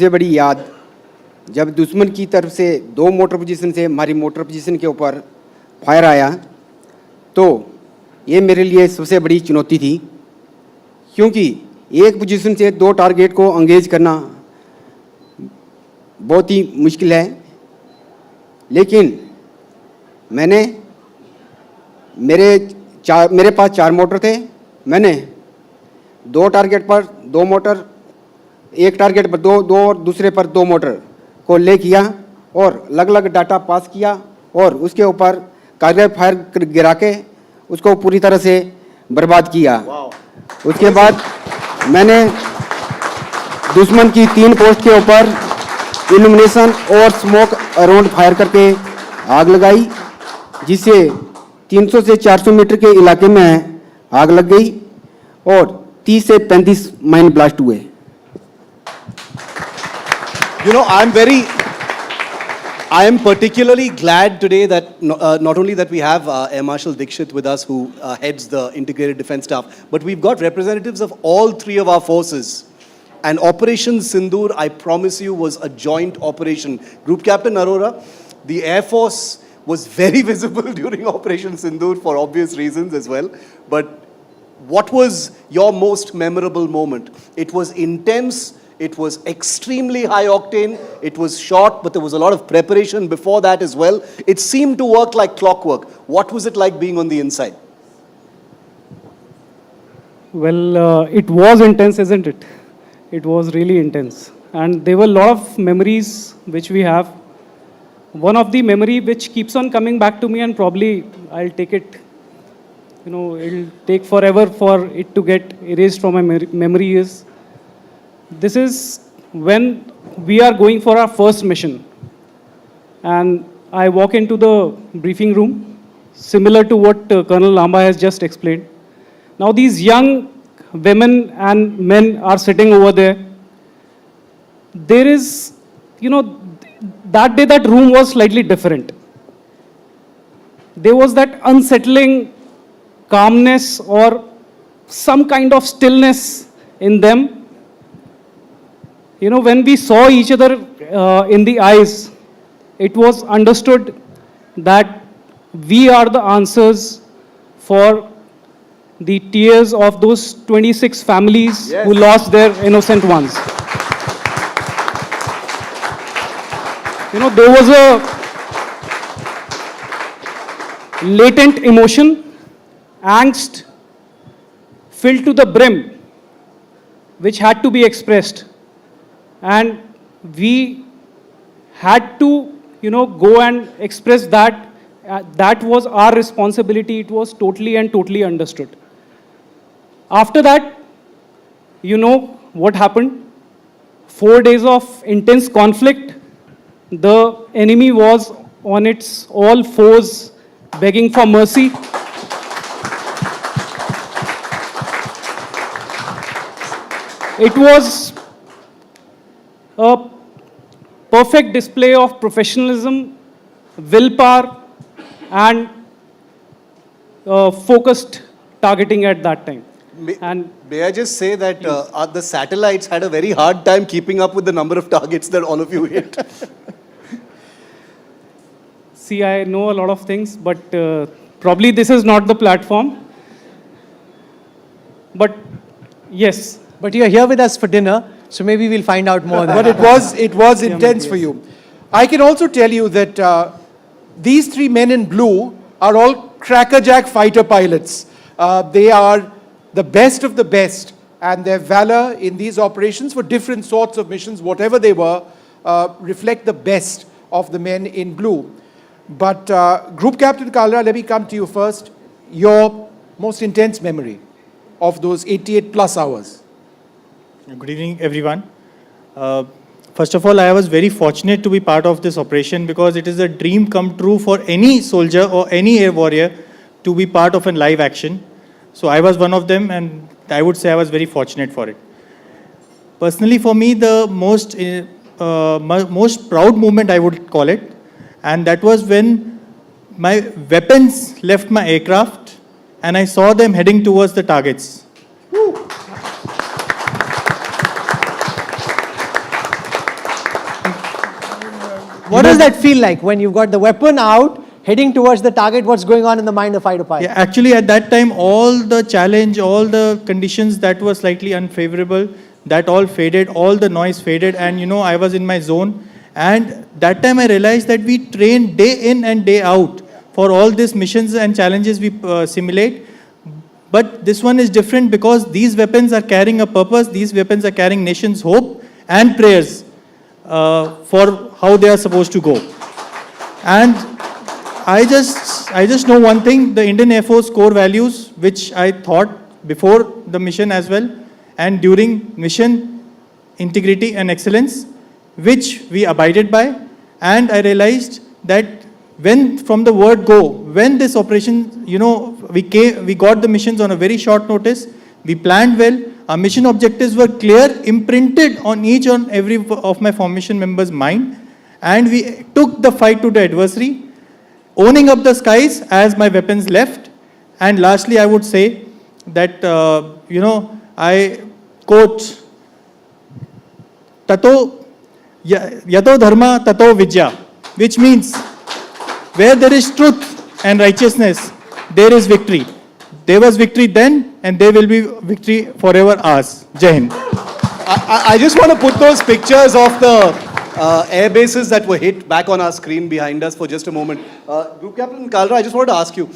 बड़ी याद जब दुश्मन की तरफ से 2 मोटर पोजीशन से हमारी मोटर पोजीशन के ऊपर फायर आया, तो ये मेरे लिए सबसे बड़ी चुनौती थी, क्योंकि एक पोजीशन से 2 टारगेट को एंगेज करना बहुत ही मुश्किल है। लेकिन मेरे पास 4 मोटर थे। मैंने 2 टारगेट पर 2 मोटर, एक टारगेट पर 2 और दूसरे पर 2 मोटर को ले किया और अलग अलग डाटा पास किया और उसके ऊपर कारगर फायर गिरा के उसको पूरी तरह से बर्बाद किया। उसके बाद मैंने दुश्मन की 3 पोस्ट के ऊपर इल्यूमिनेशन और स्मोक अराउंड फायर करके आग लगाई, जिससे 300 से 400 मीटर के इलाके में आग लग गई और 30 से 35 माइन ब्लास्ट हुए। You know, I am particularly glad today that not only that we have Air Marshal Dikshit with us, who heads the Integrated Defence Staff, but we've got representatives of all 3 of our forces. And Operation Sindoor, I promise you, was a joint operation. Group Captain Arora, the Air Force was very visible during Operation Sindoor for obvious reasons as well. But what was your most memorable moment? It was intense. It was extremely high octane. It was short, but there was a lot of preparation before that as well. It seemed to work like clockwork. What was it like being on the inside? Well, it was intense, isn't it? It was really intense. And there were a lot of memories which we have. One of the memory which keeps on coming back to me, and probably I'll take it, it'll take forever for it to get erased from my memory, is this is when we are going for our first mission. And I walk into the briefing room, similar to what Colonel Lamba has just explained. Now these young women and men are sitting over there. There is, that day that room was slightly different. There was that unsettling calmness or some kind of stillness in them. When we saw each other in the eyes, it was understood that we are the answers for the tears of those 26 families who lost their innocent ones. There was a latent emotion, angst, filled to the brim, which had to be expressed. And we had to, go and express that. That was our responsibility. It was totally understood. After that, what happened? 4 days of intense conflict. The enemy was on its all fours, begging for mercy. It was a perfect display of professionalism, willpower, and focused targeting at that time. May I just say that the satellites had a very hard time keeping up with the number of targets that all of you hit. See, I know a lot of things, but probably this is not the platform. But yes. But you're here with us for dinner, so maybe we'll find out more. But it was intense for you. I can also tell you that these three men in blue are all crackerjack fighter pilots. They are the best of the best, and their valor in these operations for different sorts of missions, whatever they were, reflect the best of the men in blue. But Group Captain Kalra, let me come to you first. Your most intense memory of those 88 plus hours. Good evening, everyone. First of all, I was very fortunate to be part of this operation because it is a dream come true for any soldier or any air warrior to be part of a live action. So I was one of them, and I would say I was very fortunate for it. Personally, for me, the most proud moment, I would call it, and that was when my weapons left my aircraft and I saw them heading towards the targets. What does that feel like when you've got the weapon out, heading towards the target? What's going on in the mind of fighter pilot? Yeah, actually, at that time, all the challenge, all the conditions that were slightly unfavorable, that all faded, all the noise faded, and I was in my zone. And that time I realized that we train day in and day out for all these missions and challenges we simulate. But this one is different because these weapons are carrying a purpose. These weapons are carrying nation's hope and prayers for how they are supposed to go. And I just know one thing, the Indian Air Force core values, which I thought before the mission as well, and during mission, integrity and excellence, which we abided by. And I realized that when from the word go, when this operation, we got the missions on a very short notice, we planned well, our mission objectives were clear, imprinted on each and every of my formation members' mind, and we took the fight to the adversary, owning up the skies as my weapons left. And lastly, I would say that, I quote, Tato Yato Dharma Tato Vidya, which means where there is truth and righteousness, there is victory. There was victory then, and there will be victory forever ours. Jai Hind. I just want to put those pictures of the air bases that were hit back on our screen behind us for just a moment. Group Captain Kalra, I just wanted to ask you,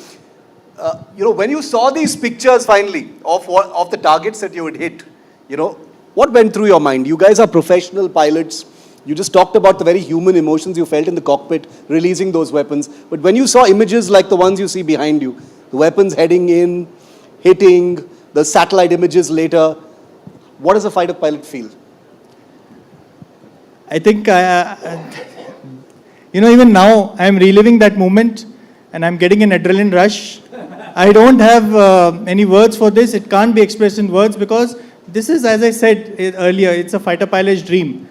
when you saw these pictures finally of the targets that you had hit, what went through your mind? You guys are professional pilots. You just talked about the very human emotions you felt in the cockpit, releasing those weapons. But when you saw images like the ones you see behind you, the weapons heading in, hitting, the satellite images later, what does a fighter pilot feel? I think, even now, I'm reliving that moment and I'm getting an adrenaline rush. I don't have any words for this. It can't be expressed in words because this is, as I said earlier, it's a fighter pilot's dream.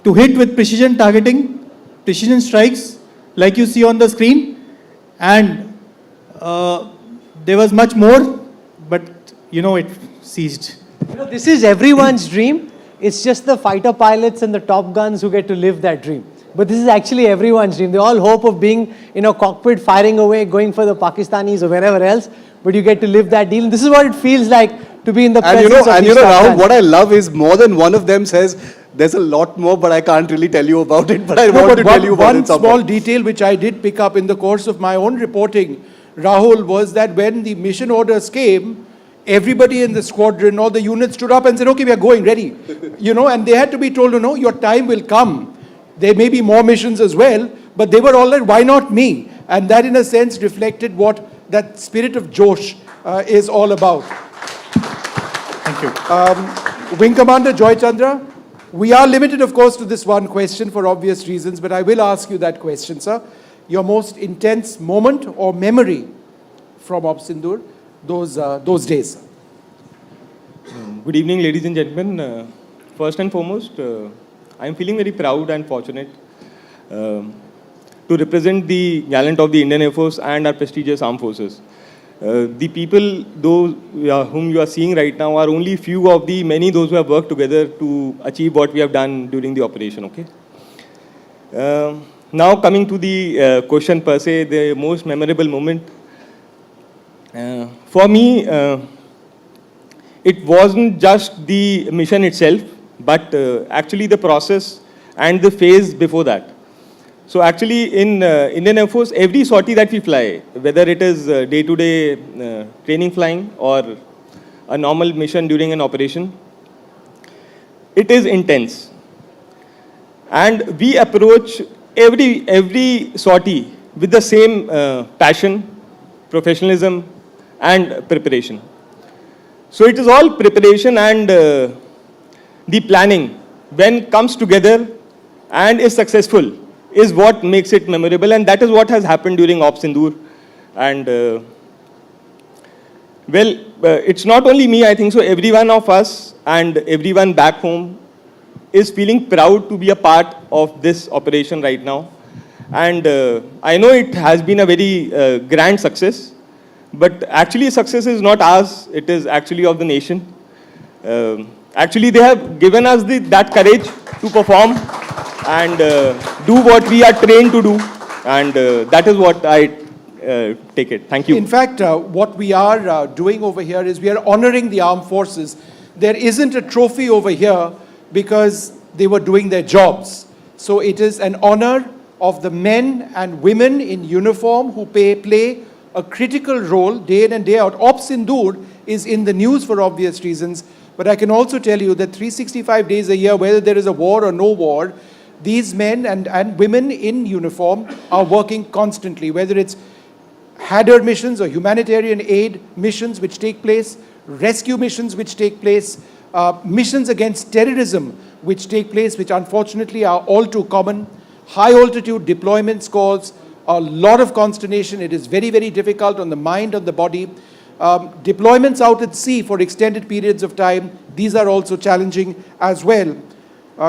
To hit with precision targeting, precision strikes, like you see on the screen, and there was much more, but it ceased. This is everyone's dream. It's just the fighter pilots and the top guns who get to live that dream. But this is actually everyone's dream. They all hope of being in a cockpit, firing away, going for the Pakistanis or wherever else. But you get to live that deal. And this is what it feels like to be in the presence of these top Rahul, guns. what I love is more than one of them says, there's a lot more, but I can't really tell you about it. But I want to tell you about it. One small detail which I did pick up in the course of my own reporting, Rahul, was that when the mission orders came, everybody in the squadron, all the units stood up and said, okay, we are going, ready. And they had to be told, your time will come. There may be more missions as well, but they were all like, why not me? And that in a sense reflected what that spirit of Josh is all about. Thank you. Wing Commander Joy Chandra, we are limited, of course, to this one question for obvious reasons, but I will ask you that question, sir. Your most intense moment or memory from Sindur, those days, sir. Good evening, ladies and gentlemen. First and foremost, I am feeling very proud and fortunate to represent the gallant of the Indian Air Force and our prestigious armed forces. The people, those whom you are seeing right now, are only few of the many those who have worked together to achieve what we have done during the operation. Okay. Now coming to the question per se, the most memorable moment. For me, it wasn't just the mission itself, but actually the process and the phase before that. So actually in Indian Air Force, every sortie that we fly, whether it is day-to-day training flying or a normal mission during an operation, it is intense. And we approach every sortie with the same passion, professionalism and preparation. So it is all preparation and the planning when comes together and is successful is what makes it memorable, and that is what has happened during Op Sindoor. And it's not only me, I think so every one of us and everyone back home is feeling proud to be a part of this operation right now. And I know it has been a very grand success, but actually success is not ours, it is actually of the nation. Actually they have given us that courage to perform and do what we are trained to do, and that is what I take it. Thank you. In fact, what we are doing over here is we are honoring the armed forces. There isn't a trophy over here because they were doing their jobs. So it is an honor of the men and women in uniform who play a critical role day in and day out. Op Sindoor is in the news for obvious reasons, but I can also tell you that 365 days a year, whether there is a war or no war, these men and women in uniform are working constantly, whether it's Hadar missions or humanitarian aid missions which take place, rescue missions which take place, missions against terrorism which take place, which unfortunately are all too common, high altitude deployments cause a lot of consternation. It is very, very difficult on the mind, on the body. Deployments out at sea for extended periods of time, these are also challenging as well.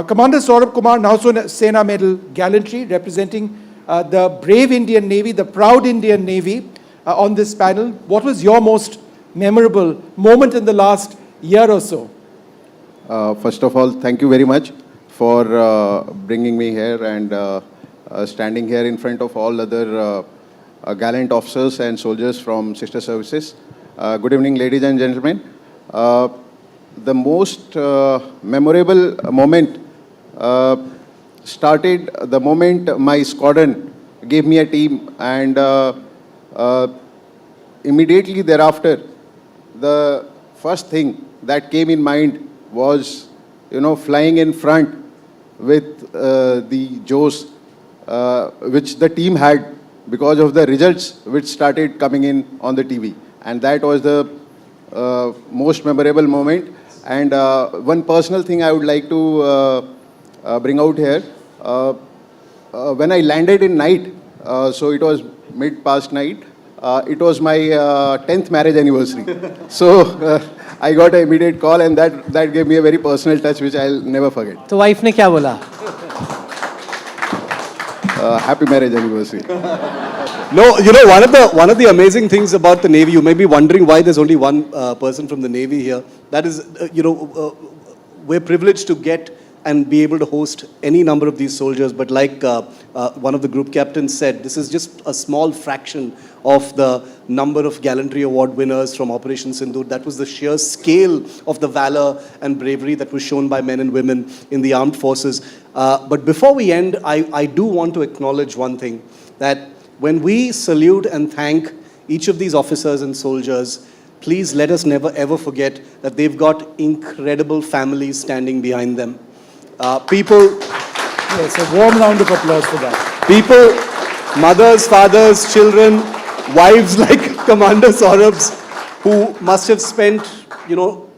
Commander Saurabh Kumar, Nausea Sena Medal Gallantry, representing the brave Indian Navy, the proud Indian Navy on this panel. What was your most memorable moment in the last year or so? First of all, thank you very much for bringing me here and standing here in front of all other gallant officers and soldiers from sister services. Good evening, ladies and gentlemen. The most memorable moment started the moment my squadron gave me a team, and immediately thereafter, the first thing that came in mind was, flying in front with the Joes which the team had because of the results which started coming in on the TV. And that was the most memorable moment. And one personal thing I would like to bring out here. When I landed in night, so it was mid-past night, it was my 10th marriage anniversary. So I got an immediate call, and that gave me a very personal touch which I'll never forget. So wife ne kya bola? Happy marriage anniversary. No, one of the amazing things about the Navy, you may be wondering why there's only one person from the Navy here. That is, we're privileged to get and be able to host any number of these soldiers. But like one of the group captains said, this is just a small fraction of the number of gallantry award winners from Operation Sindoor. That was the sheer scale of the valor and bravery that was shown by men and women in the armed forces. But before we end, I do want to acknowledge one thing, that when we salute and thank each of these officers and soldiers, please let us never ever forget that they've got incredible families standing behind them. Yes, a warm round of applause for that. People, mothers, fathers, children, wives like Commander Saurabh's, who must have spent,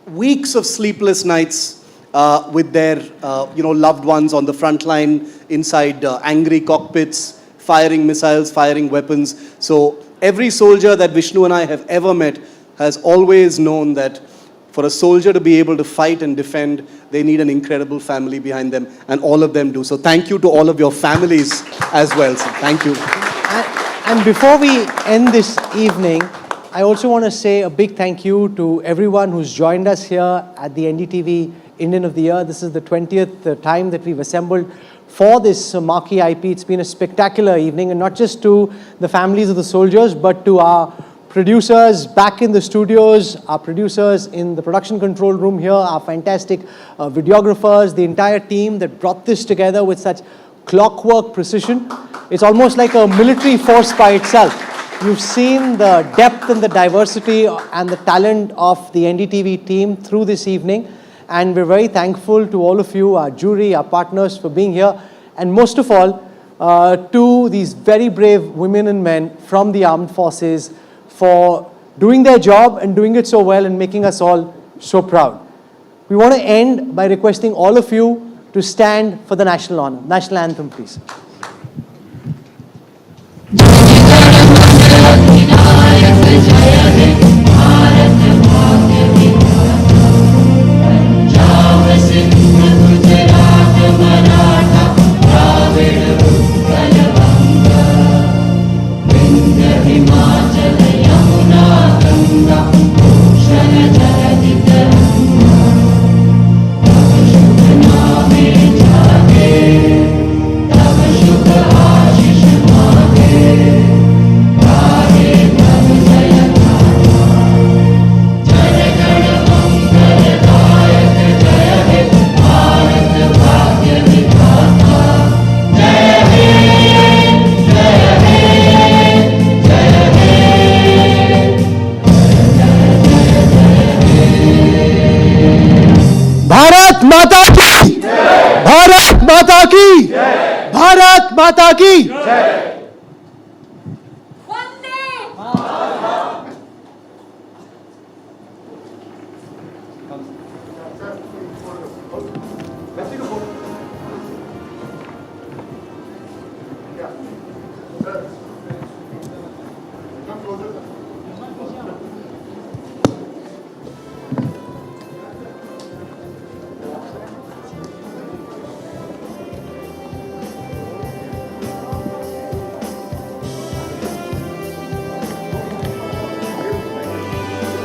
weeks of sleepless nights with their, loved ones on the front line, inside angry cockpits, firing missiles, firing weapons. So every soldier that Vishnu and I have ever met has always known that for a soldier to be able to fight and defend, they need an incredible family behind them, and all of them do. So thank you to all of your families as well. So thank you. And before we end this evening, I also want to say a big thank you to everyone who's joined us here at the NDTV Indian of the Year. This is the 20th time that we've assembled for this marquee IP. It's been a spectacular evening, and not just to the families of the soldiers, but to our producers back in the studios, our producers in the production control room here, our fantastic videographers, the entire team that brought this together with such clockwork precision. It's almost like a military force by itself. You've seen the depth and the diversity and the talent of the NDTV team through this evening. And we're very thankful to all of you, our jury, our partners, for being here. And most of all, to these very brave women and men from the armed forces for doing their job and doing it so well and making us all so proud. We want to end by requesting all of you to stand for the national honor. National anthem, please. Bharat माता की जय। भारत माता की जय। भारत माता की जय।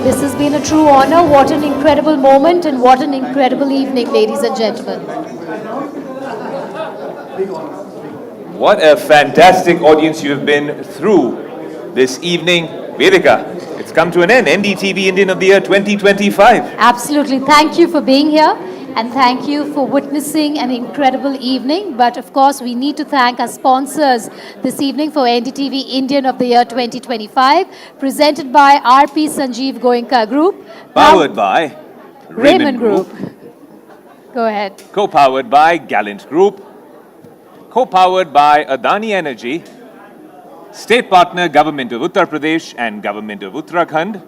This has been a true honor. What an incredible moment and what an incredible evening, ladies and gentlemen. What a fantastic audience you have been through this evening. Vedika, it's come to an end. NDTV Indian of the Year 2025. Absolutely. Thank you for being here and thank you for witnessing an incredible evening. But of course, we need to thank our sponsors this evening for NDTV Indian of the Year 2025, presented by RP Sanjeev Goenka Group. Powered by Raymond Group. Go ahead. Co-powered by Gallant Group. Co-powered by Adani Energy. State partner Government of Uttar Pradesh and Government of Uttarakhand.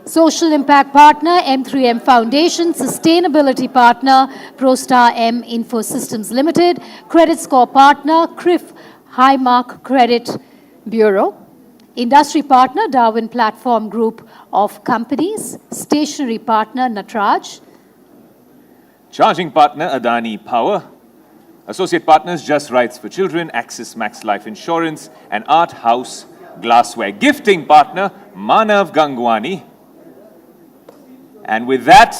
Social impact partner M3M Foundation, sustainability partner ProStar M Info Systems Limited, credit score partner CRIF Highmark Credit Bureau, industry partner Darwin Platform Group of Companies, stationery partner Natraj, Charging partner Adani Power. Associate partners Just Rights for Children, Axis Max Life Insurance, and Art House Glassware. Gifting partner Manav Gangwani. And with that,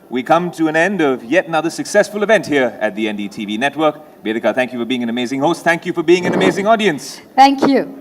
we come to an end of yet another successful event here at the NDTV network. Vedika, thank you for being an amazing host. Thank you for being an amazing audience. Thank you.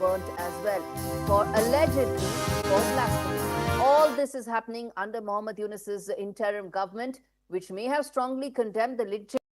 burnt as well for allegedly for blasphemy. All this is happening under Mohammed Yunus's interim government, which may have strongly condemned the lynching